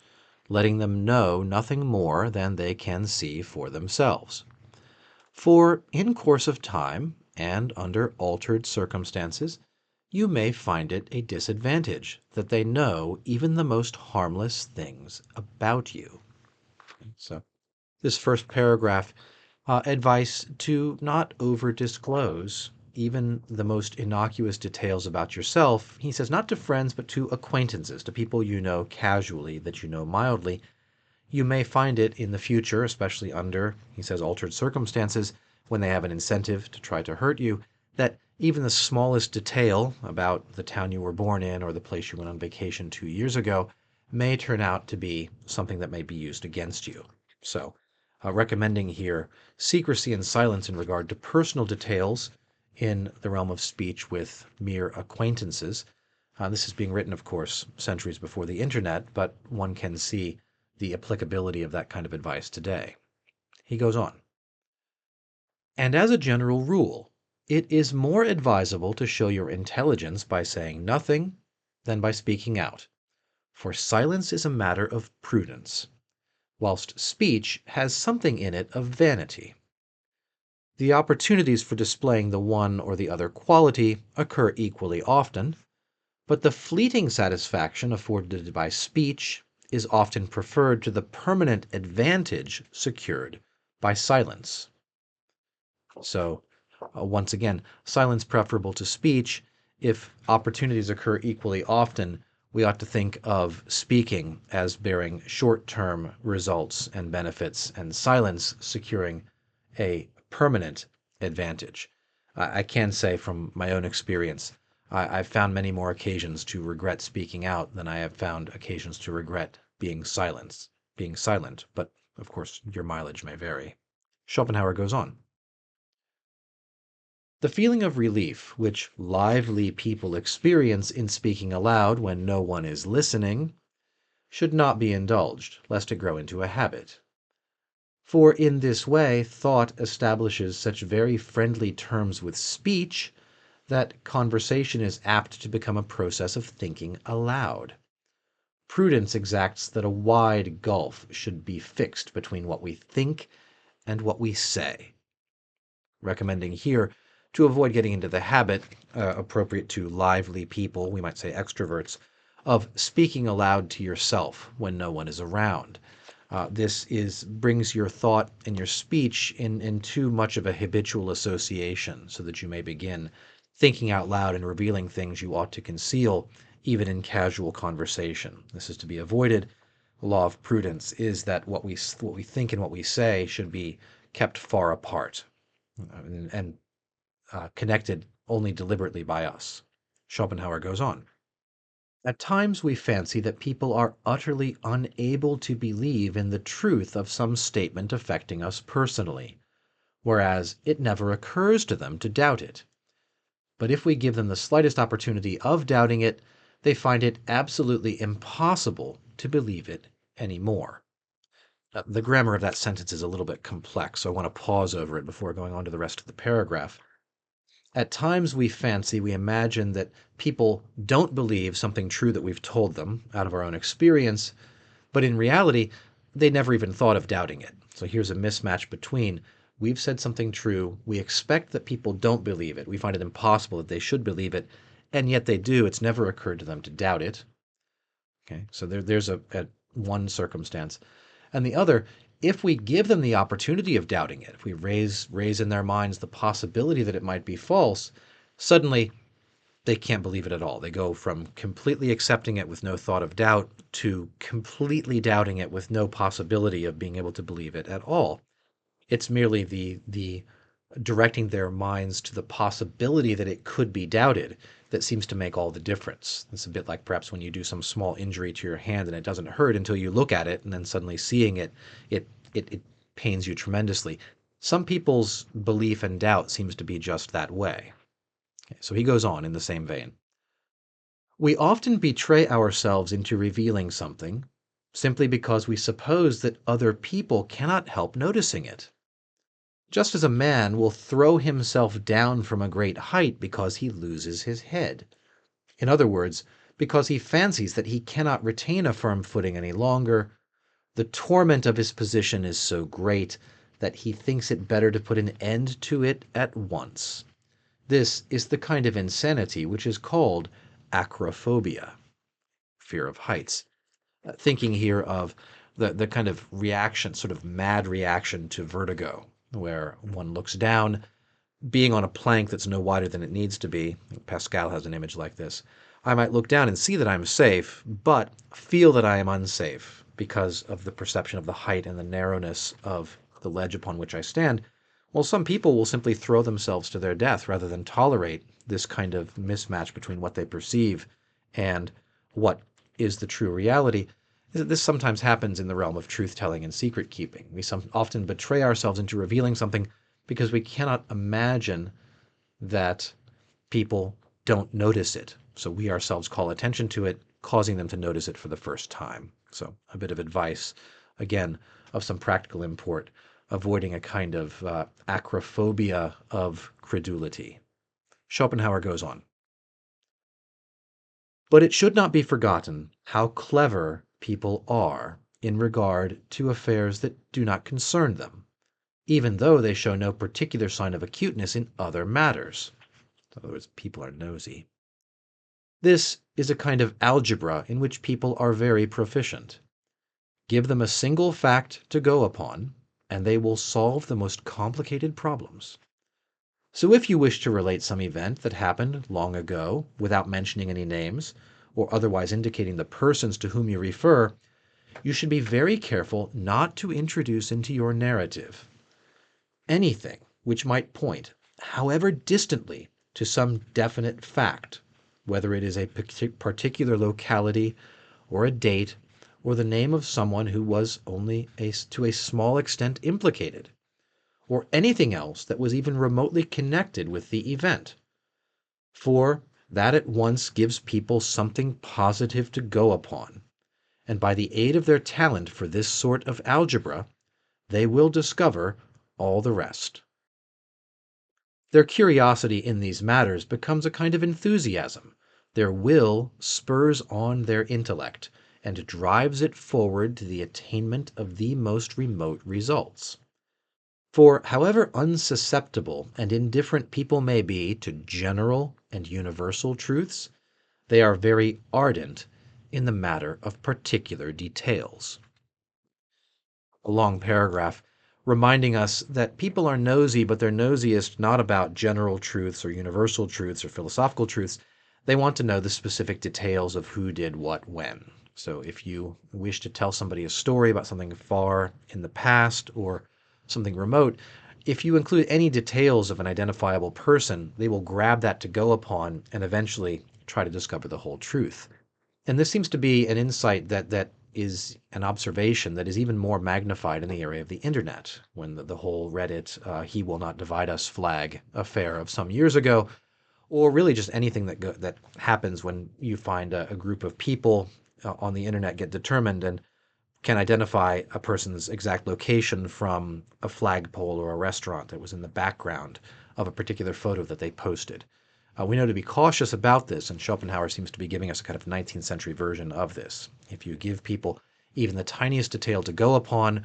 letting them know nothing more than they can see for themselves. For in course of time, and under altered circumstances, you may find it a disadvantage that they know even the most harmless things about you. So, this first paragraph, advice to not over disclose even the most innocuous details about yourself. He says not to friends, but to acquaintances, to people you know casually, that you know mildly. You may find it in the future, especially under, he says, altered circumstances, when they have an incentive to try to hurt you, that even the smallest detail about the town you were born in or the place you went on vacation 2 years ago may turn out to be something that may be used against you. So, recommending here secrecy and silence in regard to personal details in the realm of speech with mere acquaintances. This is being written, of course, centuries before the internet, but one can see the applicability of that kind of advice today. He goes on. And as a general rule, it is more advisable to show your intelligence by saying nothing than by speaking out, for silence is a matter of prudence, whilst speech has something in it of vanity. The opportunities for displaying the one or the other quality occur equally often, but the fleeting satisfaction afforded by speech is often preferred to the permanent advantage secured by silence. So, once again, silence preferable to speech. If opportunities occur equally often, we ought to think of speaking as bearing short-term results and benefits, and silence securing a permanent advantage. I can say from my own experience, I've found many more occasions to regret speaking out than I have found occasions to regret being silent. But of course, your mileage may vary. Schopenhauer goes on. The feeling of relief which lively people experience in speaking aloud when no one is listening should not be indulged, lest it grow into a habit. For in this way thought establishes such very friendly terms with speech that conversation is apt to become a process of thinking aloud. Prudence exacts that a wide gulf should be fixed between what we think and what we say. Recommending here to avoid getting into the habit, appropriate to lively people, we might say extroverts, of speaking aloud to yourself when no one is around. This brings your thought and your speech in too much of a habitual association, so that you may begin thinking out loud and revealing things you ought to conceal, even in casual conversation. This is to be avoided. The law of prudence is that what we think and what we say should be kept far apart and connected only deliberately by us. Schopenhauer goes on. At times we fancy that people are utterly unable to believe in the truth of some statement affecting us personally, whereas it never occurs to them to doubt it. But if we give them the slightest opportunity of doubting it, they find it absolutely impossible to believe it any more. The grammar of that sentence is a little bit complex, so I want to pause over it before going on to the rest of the paragraph. At times we imagine that people don't believe something true that we've told them out of our own experience, but in reality, they never even thought of doubting it. So here's a mismatch between we've said something true, we expect that people don't believe it, we find it impossible that they should believe it, and yet they do. It's never occurred to them to doubt it. Okay, so there's one circumstance. And the other, if we give them the opportunity of doubting it, if we raise in their minds the possibility that it might be false, suddenly they can't believe it at all. They go from completely accepting it with no thought of doubt to completely doubting it with no possibility of being able to believe it at all. It's merely the directing their minds to the possibility that it could be doubted that seems to make all the difference. It's a bit like perhaps when you do some small injury to your hand and it doesn't hurt until you look at it, and then suddenly seeing it pains you tremendously. Some people's belief and doubt seems to be just that way. Okay, so he goes on in the same vein. We often betray ourselves into revealing something simply because we suppose that other people cannot help noticing it. Just as a man will throw himself down from a great height because he loses his head. In other words, because he fancies that he cannot retain a firm footing any longer, the torment of his position is so great that he thinks it better to put an end to it at once. This is the kind of insanity which is called acrophobia, fear of heights. Thinking here of the kind of reaction, sort of mad reaction to vertigo, where one looks down, being on a plank that's no wider than it needs to be. Pascal has an image like this. I might look down and see that I'm safe, but feel that I am unsafe because of the perception of the height and the narrowness of the ledge upon which I stand. Well, some people will simply throw themselves to their death rather than tolerate this kind of mismatch between what they perceive and what is the true reality. This sometimes happens in the realm of truth-telling and secret-keeping. We often betray ourselves into revealing something because we cannot imagine that people don't notice it. So we ourselves call attention to it, causing them to notice it for the first time. So a bit of advice, again, of some practical import, avoiding a kind of acrophobia of credulity. Schopenhauer goes on. But it should not be forgotten how clever people are in regard to affairs that do not concern them, even though they show no particular sign of acuteness in other matters. In other words, people are nosy. This is a kind of algebra in which people are very proficient. Give them a single fact to go upon, and they will solve the most complicated problems. So if you wish to relate some event that happened long ago without mentioning any names, or otherwise indicating the persons to whom you refer, you should be very careful not to introduce into your narrative anything which might point, however distantly, to some definite fact, whether it is a particular locality, or a date, or the name of someone who was only to a small extent implicated, or anything else that was even remotely connected with the event. For that at once gives people something positive to go upon, and by the aid of their talent for this sort of algebra, they will discover all the rest. Their curiosity in these matters becomes a kind of enthusiasm. Their will spurs on their intellect and drives it forward to the attainment of the most remote results. For however unsusceptible and indifferent people may be to general and universal truths, they are very ardent in the matter of particular details. A long paragraph reminding us that people are nosy, but they're nosiest not about general truths or universal truths or philosophical truths. They want to know the specific details of who did what when. So if you wish to tell somebody a story about something far in the past or something remote, if you include any details of an identifiable person, they will grab that to go upon and eventually try to discover the whole truth. And this seems to be an insight that is an observation that is even more magnified in the area of the internet, when the whole Reddit "he will not divide us" flag affair of some years ago, or really just anything that happens when you find a group of people on the internet get determined and can identify a person's exact location from a flagpole or a restaurant that was in the background of a particular photo that they posted. We know to be cautious about this, and Schopenhauer seems to be giving us a kind of 19th century version of this. If you give people even the tiniest detail to go upon,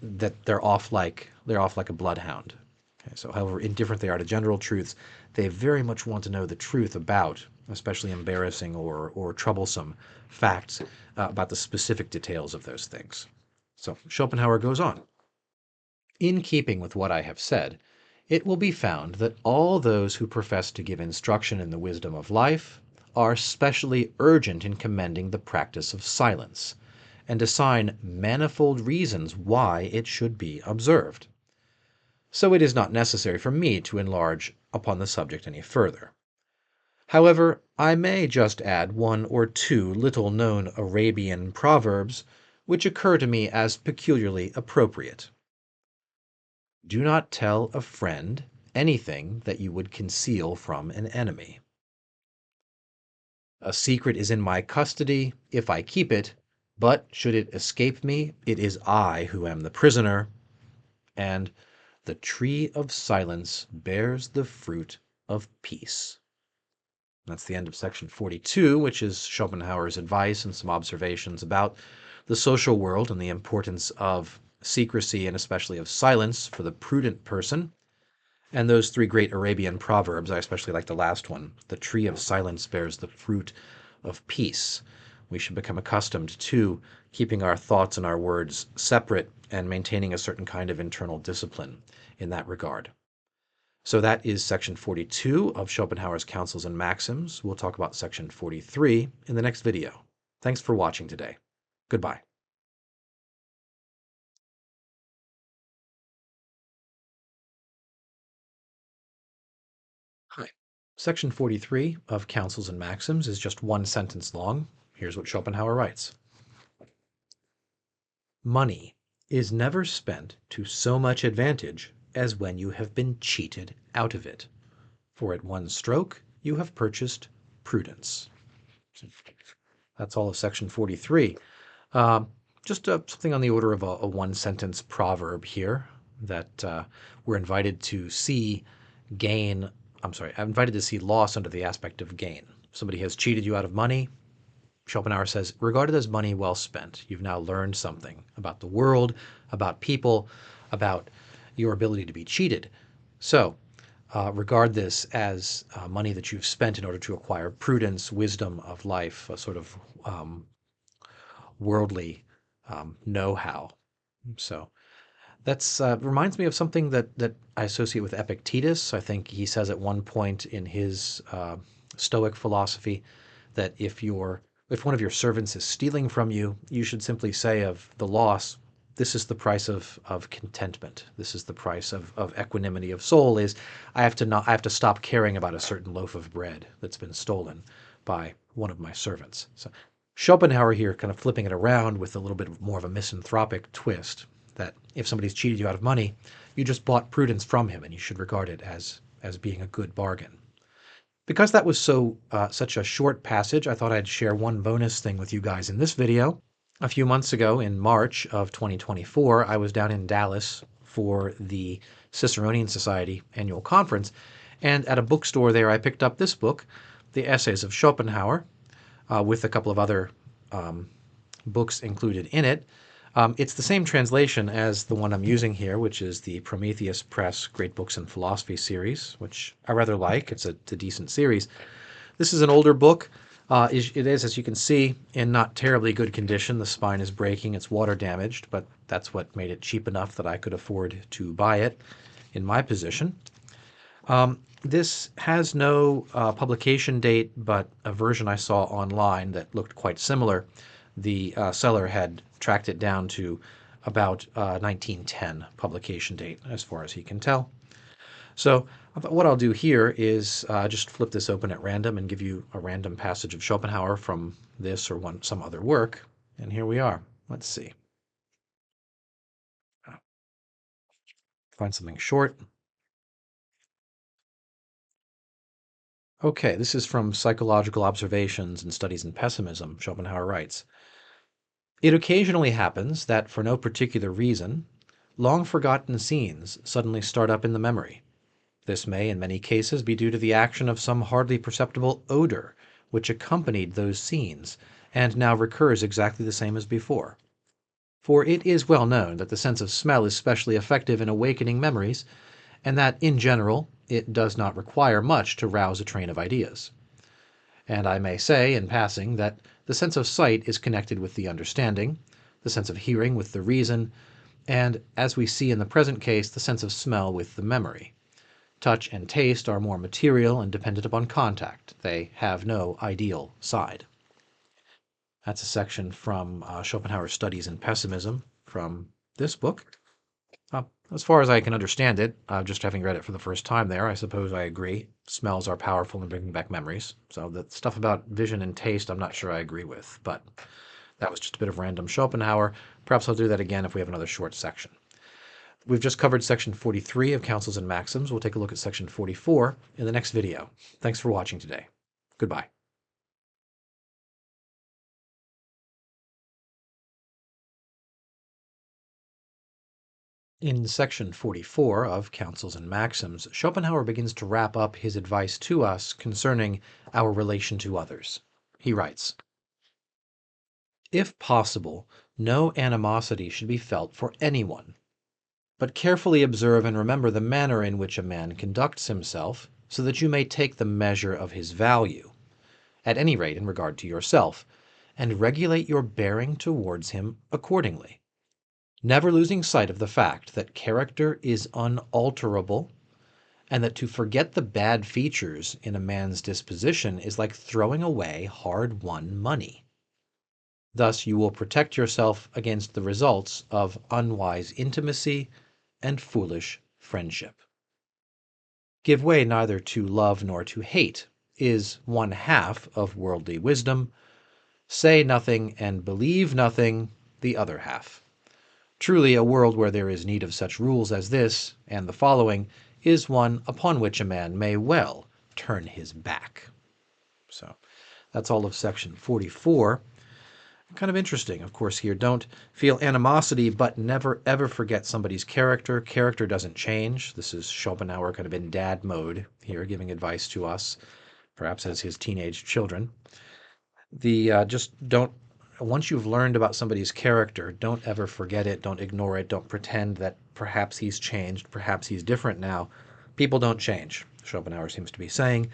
that they're off like a bloodhound. Okay, so however indifferent they are to general truths, they very much want to know the truth about, especially embarrassing or troublesome facts about the specific details of those things. So Schopenhauer goes on. In keeping with what I have said, it will be found that all those who profess to give instruction in the wisdom of life are specially urgent in commending the practice of silence, and assign manifold reasons why it should be observed. So it is not necessary for me to enlarge upon the subject any further. However, I may just add one or two little-known Arabian proverbs which occur to me as peculiarly appropriate. Do not tell a friend anything that you would conceal from an enemy. A secret is in my custody if I keep it, but should it escape me, it is I who am the prisoner. And the tree of silence bears the fruit of peace. That's the end of section 42, which is Schopenhauer's advice and some observations about the social world and the importance of secrecy and especially of silence for the prudent person. And those three great Arabian proverbs, I especially like the last one, the tree of silence bears the fruit of peace. We should become accustomed to keeping our thoughts and our words separate and maintaining a certain kind of internal discipline in that regard. So that is section 42 of Schopenhauer's Counsels and Maxims. We'll talk about section 43 in the next video. Thanks for watching today. Goodbye. Hi. Section 43 of Counsels and Maxims is just one sentence long. Here's what Schopenhauer writes. Money is never spent to so much advantage as when you have been cheated out of it. For at one stroke you have purchased prudence. That's all of section 43. Just something on the order of a one-sentence proverb here that we're invited to see gain. I'm invited to see loss under the aspect of gain. Somebody has cheated you out of money. Schopenhauer says, regard it as money well spent. You've now learned something about the world, about people, about your ability to be cheated. So regard this as money that you've spent in order to acquire prudence, wisdom of life, a sort of worldly know-how. So that's reminds me of something that I associate with Epictetus. I think he says at one point in his Stoic philosophy that if one of your servants is stealing from you, you should simply say of the loss, this is the price of contentment. This is the price of equanimity of soul. Is I have to stop caring about a certain loaf of bread that's been stolen by one of my servants. So Schopenhauer here kind of flipping it around with a little bit more of a misanthropic twist, that if somebody's cheated you out of money, you just bought prudence from him and you should regard it as being a good bargain. Because that was such a short passage, I thought I'd share one bonus thing with you guys in this video. A few months ago, in March of 2024, I was down in Dallas for the Ciceronian Society annual conference, and at a bookstore there I picked up this book, The Essays of Schopenhauer, with a couple of other books included in it. It's the same translation as the one I'm using here, which is the Prometheus Press Great Books in Philosophy series, which I rather like. It's a decent series. This is an older book. It is, as you can see, in not terribly good condition. The spine is breaking. It's water damaged, but that's what made it cheap enough that I could afford to buy it in my position. This has no publication date, but a version I saw online that looked quite similar. The seller had tracked it down to about 1910 publication date, as far as he can tell. So what I'll do here is just flip this open at random and give you a random passage of Schopenhauer from this or some other work. And here we are. Let's see. Find something short. Okay, this is from Psychological Observations and Studies in Pessimism. Schopenhauer writes, it occasionally happens that, for no particular reason, long-forgotten scenes suddenly start up in the memory. This may, in many cases, be due to the action of some hardly perceptible odor which accompanied those scenes, and now recurs exactly the same as before. For it is well known that the sense of smell is specially effective in awakening memories, and that, in general, it does not require much to rouse a train of ideas. And I may say, in passing, that the sense of sight is connected with the understanding, the sense of hearing with the reason, and, as we see in the present case, the sense of smell with the memory. Touch and taste are more material and dependent upon contact. They have no ideal side. That's a section from Schopenhauer's Studies in Pessimism from this book. As far as I can understand it, just having read it for the first time there, I suppose I agree. Smells are powerful in bringing back memories. So the stuff about vision and taste, I'm not sure I agree with. But that was just a bit of random Schopenhauer. Perhaps I'll do that again if we have another short section. We've just covered section 43 of Counsels and Maxims. We'll take a look at section 44 in the next video. Thanks for watching today. Goodbye. In section 44 of Counsels and Maxims, Schopenhauer begins to wrap up his advice to us concerning our relation to others. He writes, if possible, no animosity should be felt for anyone. But carefully observe and remember the manner in which a man conducts himself, so that you may take the measure of his value, at any rate in regard to yourself, and regulate your bearing towards him accordingly, never losing sight of the fact that character is unalterable, and that to forget the bad features in a man's disposition is like throwing away hard-won money. Thus you will protect yourself against the results of unwise intimacy and foolish friendship. Give way neither to love nor to hate is one half of worldly wisdom. Say nothing and believe nothing, the other half. Truly, a world where there is need of such rules as this and the following is one upon which a man may well turn his back. So that's all of section 44. Kind of interesting, of course, here. Don't feel animosity, but never ever forget somebody's character. Character doesn't change. This is Schopenhauer kind of in dad mode here, giving advice to us, perhaps as his teenage children. Just don't, once you've learned about somebody's character, don't ever forget it. Don't ignore it. Don't pretend that perhaps he's changed, perhaps he's different now. People don't change, Schopenhauer seems to be saying.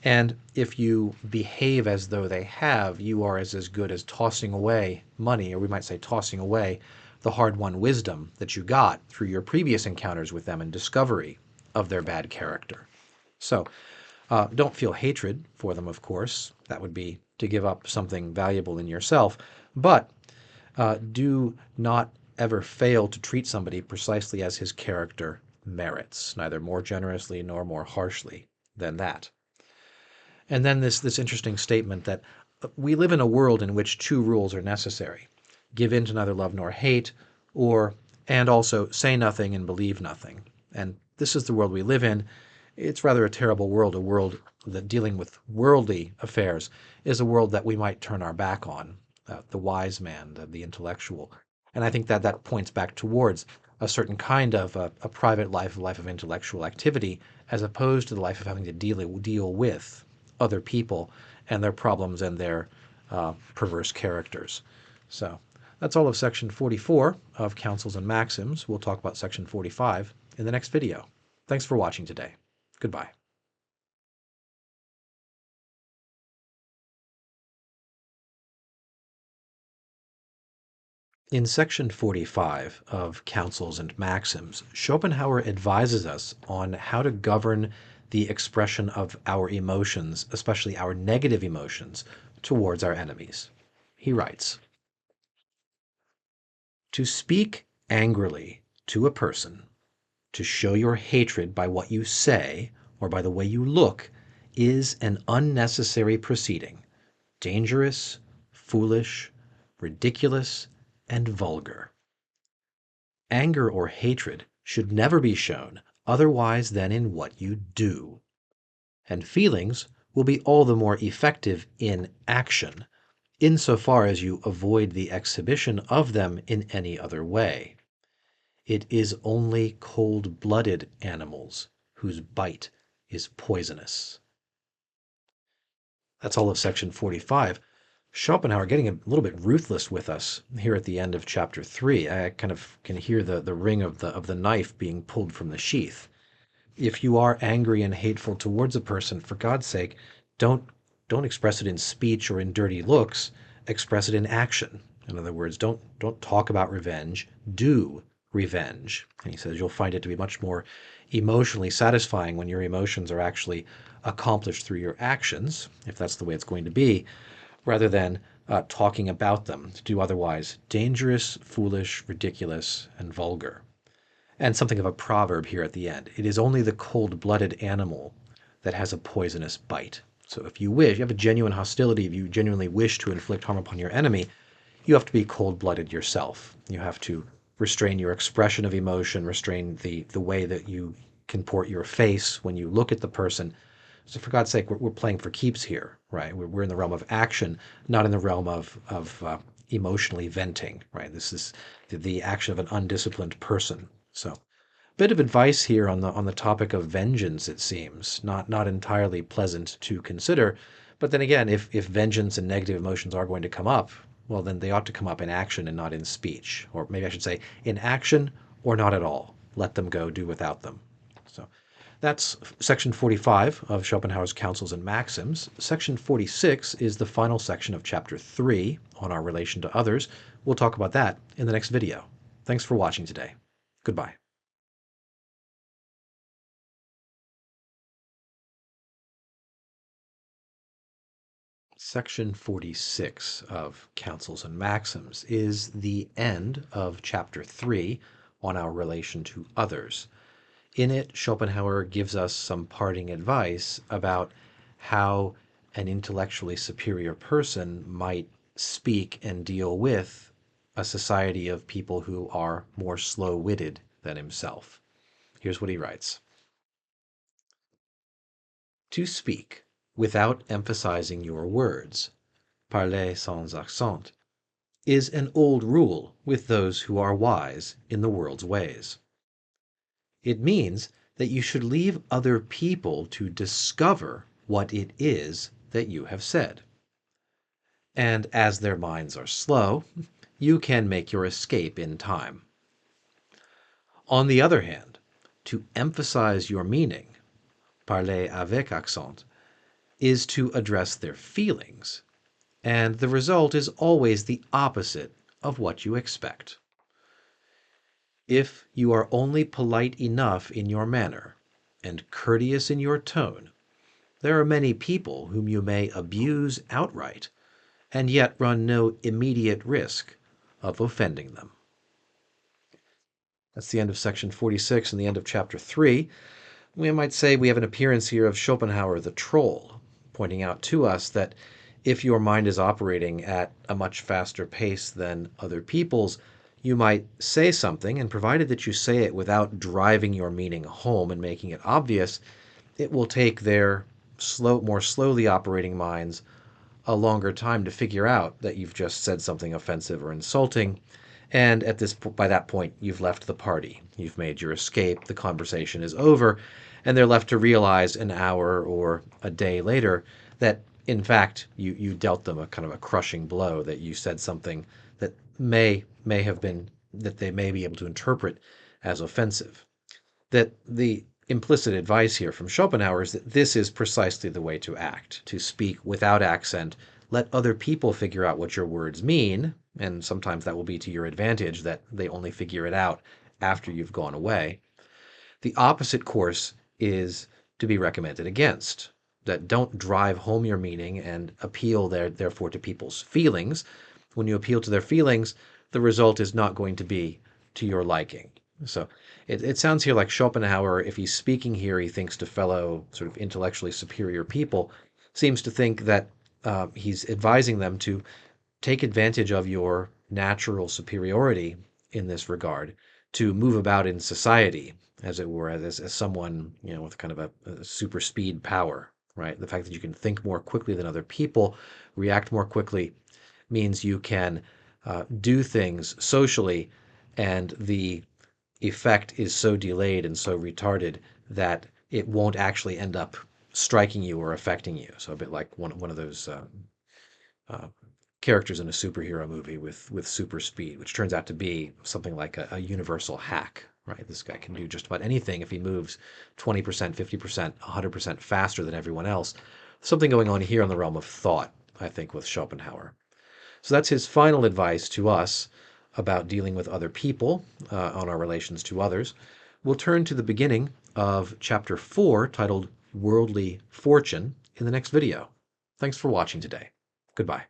And if you behave as though they have, you are as good as tossing away money, or we might say tossing away the hard-won wisdom that you got through your previous encounters with them and discovery of their bad character. So don't feel hatred for them, of course. That would be to give up something valuable in yourself. But do not ever fail to treat somebody precisely as his character merits, neither more generously nor more harshly than that. And then this interesting statement that we live in a world in which two rules are necessary. Give in to neither love nor hate, and also say nothing and believe nothing. And this is the world we live in. It's rather a terrible world, a world that dealing with worldly affairs is a world that we might turn our back on, the wise man, the intellectual. And I think that points back towards a certain kind of a private life, a life of intellectual activity, as opposed to the life of having to deal with other people and their problems and their perverse characters. So that's all of section 44 of Counsels and Maxims. We'll talk about section 45 in the next video. Thanks for watching today. Goodbye. In section 45 of Counsels and Maxims, Schopenhauer advises us on how to govern the expression of our emotions, especially our negative emotions, towards our enemies. He writes, "To speak angrily to a person, to show your hatred by what you say or by the way you look, is an unnecessary proceeding, dangerous, foolish, ridiculous, and vulgar. Anger or hatred should never be shown otherwise than in what you do. And feelings will be all the more effective in action, insofar as you avoid the exhibition of them in any other way. It is only cold-blooded animals whose bite is poisonous." That's all of section 45. Schopenhauer getting a little bit ruthless with us here at the end of chapter 3. I kind of can hear the ring of the knife being pulled from the sheath. If you are angry and hateful towards a person, for God's sake, don't express it in speech or in dirty looks. Express it in action. In other words, don't talk about revenge. Do revenge. And he says you'll find it to be much more emotionally satisfying when your emotions are actually accomplished through your actions, if that's the way it's going to be, rather than talking about them, to do otherwise dangerous, foolish, ridiculous, and vulgar. And something of a proverb here at the end. It is only the cold-blooded animal that has a poisonous bite. So if you have a genuine hostility, if you genuinely wish to inflict harm upon your enemy, you have to be cold-blooded yourself. You have to restrain your expression of emotion, restrain the way that you comport your face when you look at the person. So for God's sake, we're playing for keeps here, right? We're in the realm of action, not in the realm of emotionally venting, right? This is the action of an undisciplined person. So, bit of advice here on the topic of vengeance, it seems. Not entirely pleasant to consider, but then again, if vengeance and negative emotions are going to come up, well, then they ought to come up in action and not in speech. Or maybe I should say, in action or not at all. let them go, do without them. So that's section 45 of Schopenhauer's Counsels and Maxims. Section 46 is the final section of chapter 3 on our relation to others. We'll talk about that in the next video. Thanks for watching today. Goodbye. Section 46 of Counsels and Maxims is the end of chapter 3 on our relation to others. In it, Schopenhauer gives us some parting advice about how an intellectually superior person might speak and deal with a society of people who are more slow-witted than himself. Here's what he writes. To speak without emphasizing your words, parler sans accent, is an old rule with those who are wise in the world's ways. It means that you should leave other people to discover what it is that you have said. And as their minds are slow, you can make your escape in time. On the other hand, to emphasize your meaning, parler avec accent, is to address their feelings, and the result is always the opposite of what you expect. If you are only polite enough in your manner and courteous in your tone, there are many people whom you may abuse outright and yet run no immediate risk of offending them. That's the end of section 46 and the end of chapter 3. We might say we have an appearance here of Schopenhauer the troll, pointing out to us that if your mind is operating at a much faster pace than other people's, you might say something, and provided that you say it without driving your meaning home and making it obvious, it will take their more slowly operating minds a longer time to figure out that you've just said something offensive or insulting. And by that point, you've left the party. You've made your escape. The conversation is over. And they're left to realize an hour or a day later that, in fact, you dealt them a kind of a crushing blow, that you said something that may have been, that they may be able to interpret as offensive. That the implicit advice here from Schopenhauer is that this is precisely the way to act, to speak without accent. Let other people figure out what your words mean, and sometimes that will be to your advantage, that they only figure it out after you've gone away. The opposite course is to be recommended against, that don't drive home your meaning and appeal therefore to people's feelings. When you appeal to their feelings, the result is not going to be to your liking. So it sounds here like Schopenhauer, if he's speaking here, he thinks to fellow sort of intellectually superior people, seems to think that he's advising them to take advantage of your natural superiority in this regard, to move about in society, as it were, as someone, with kind of a super speed power, right? The fact that you can think more quickly than other people, react more quickly, means you can do things socially, and the effect is so delayed and so retarded that it won't actually end up striking you or affecting you. So a bit like one of those characters in a superhero movie with super speed, which turns out to be something like a universal hack, right? This guy can do just about anything if he moves 20%, 50%, 100% faster than everyone else. Something going on here in the realm of thought, I think, with Schopenhauer. So that's his final advice to us about dealing with other people on our relations to others. We'll turn to the beginning of chapter 4, titled Worldly Fortune, in the next video. Thanks for watching today. Goodbye.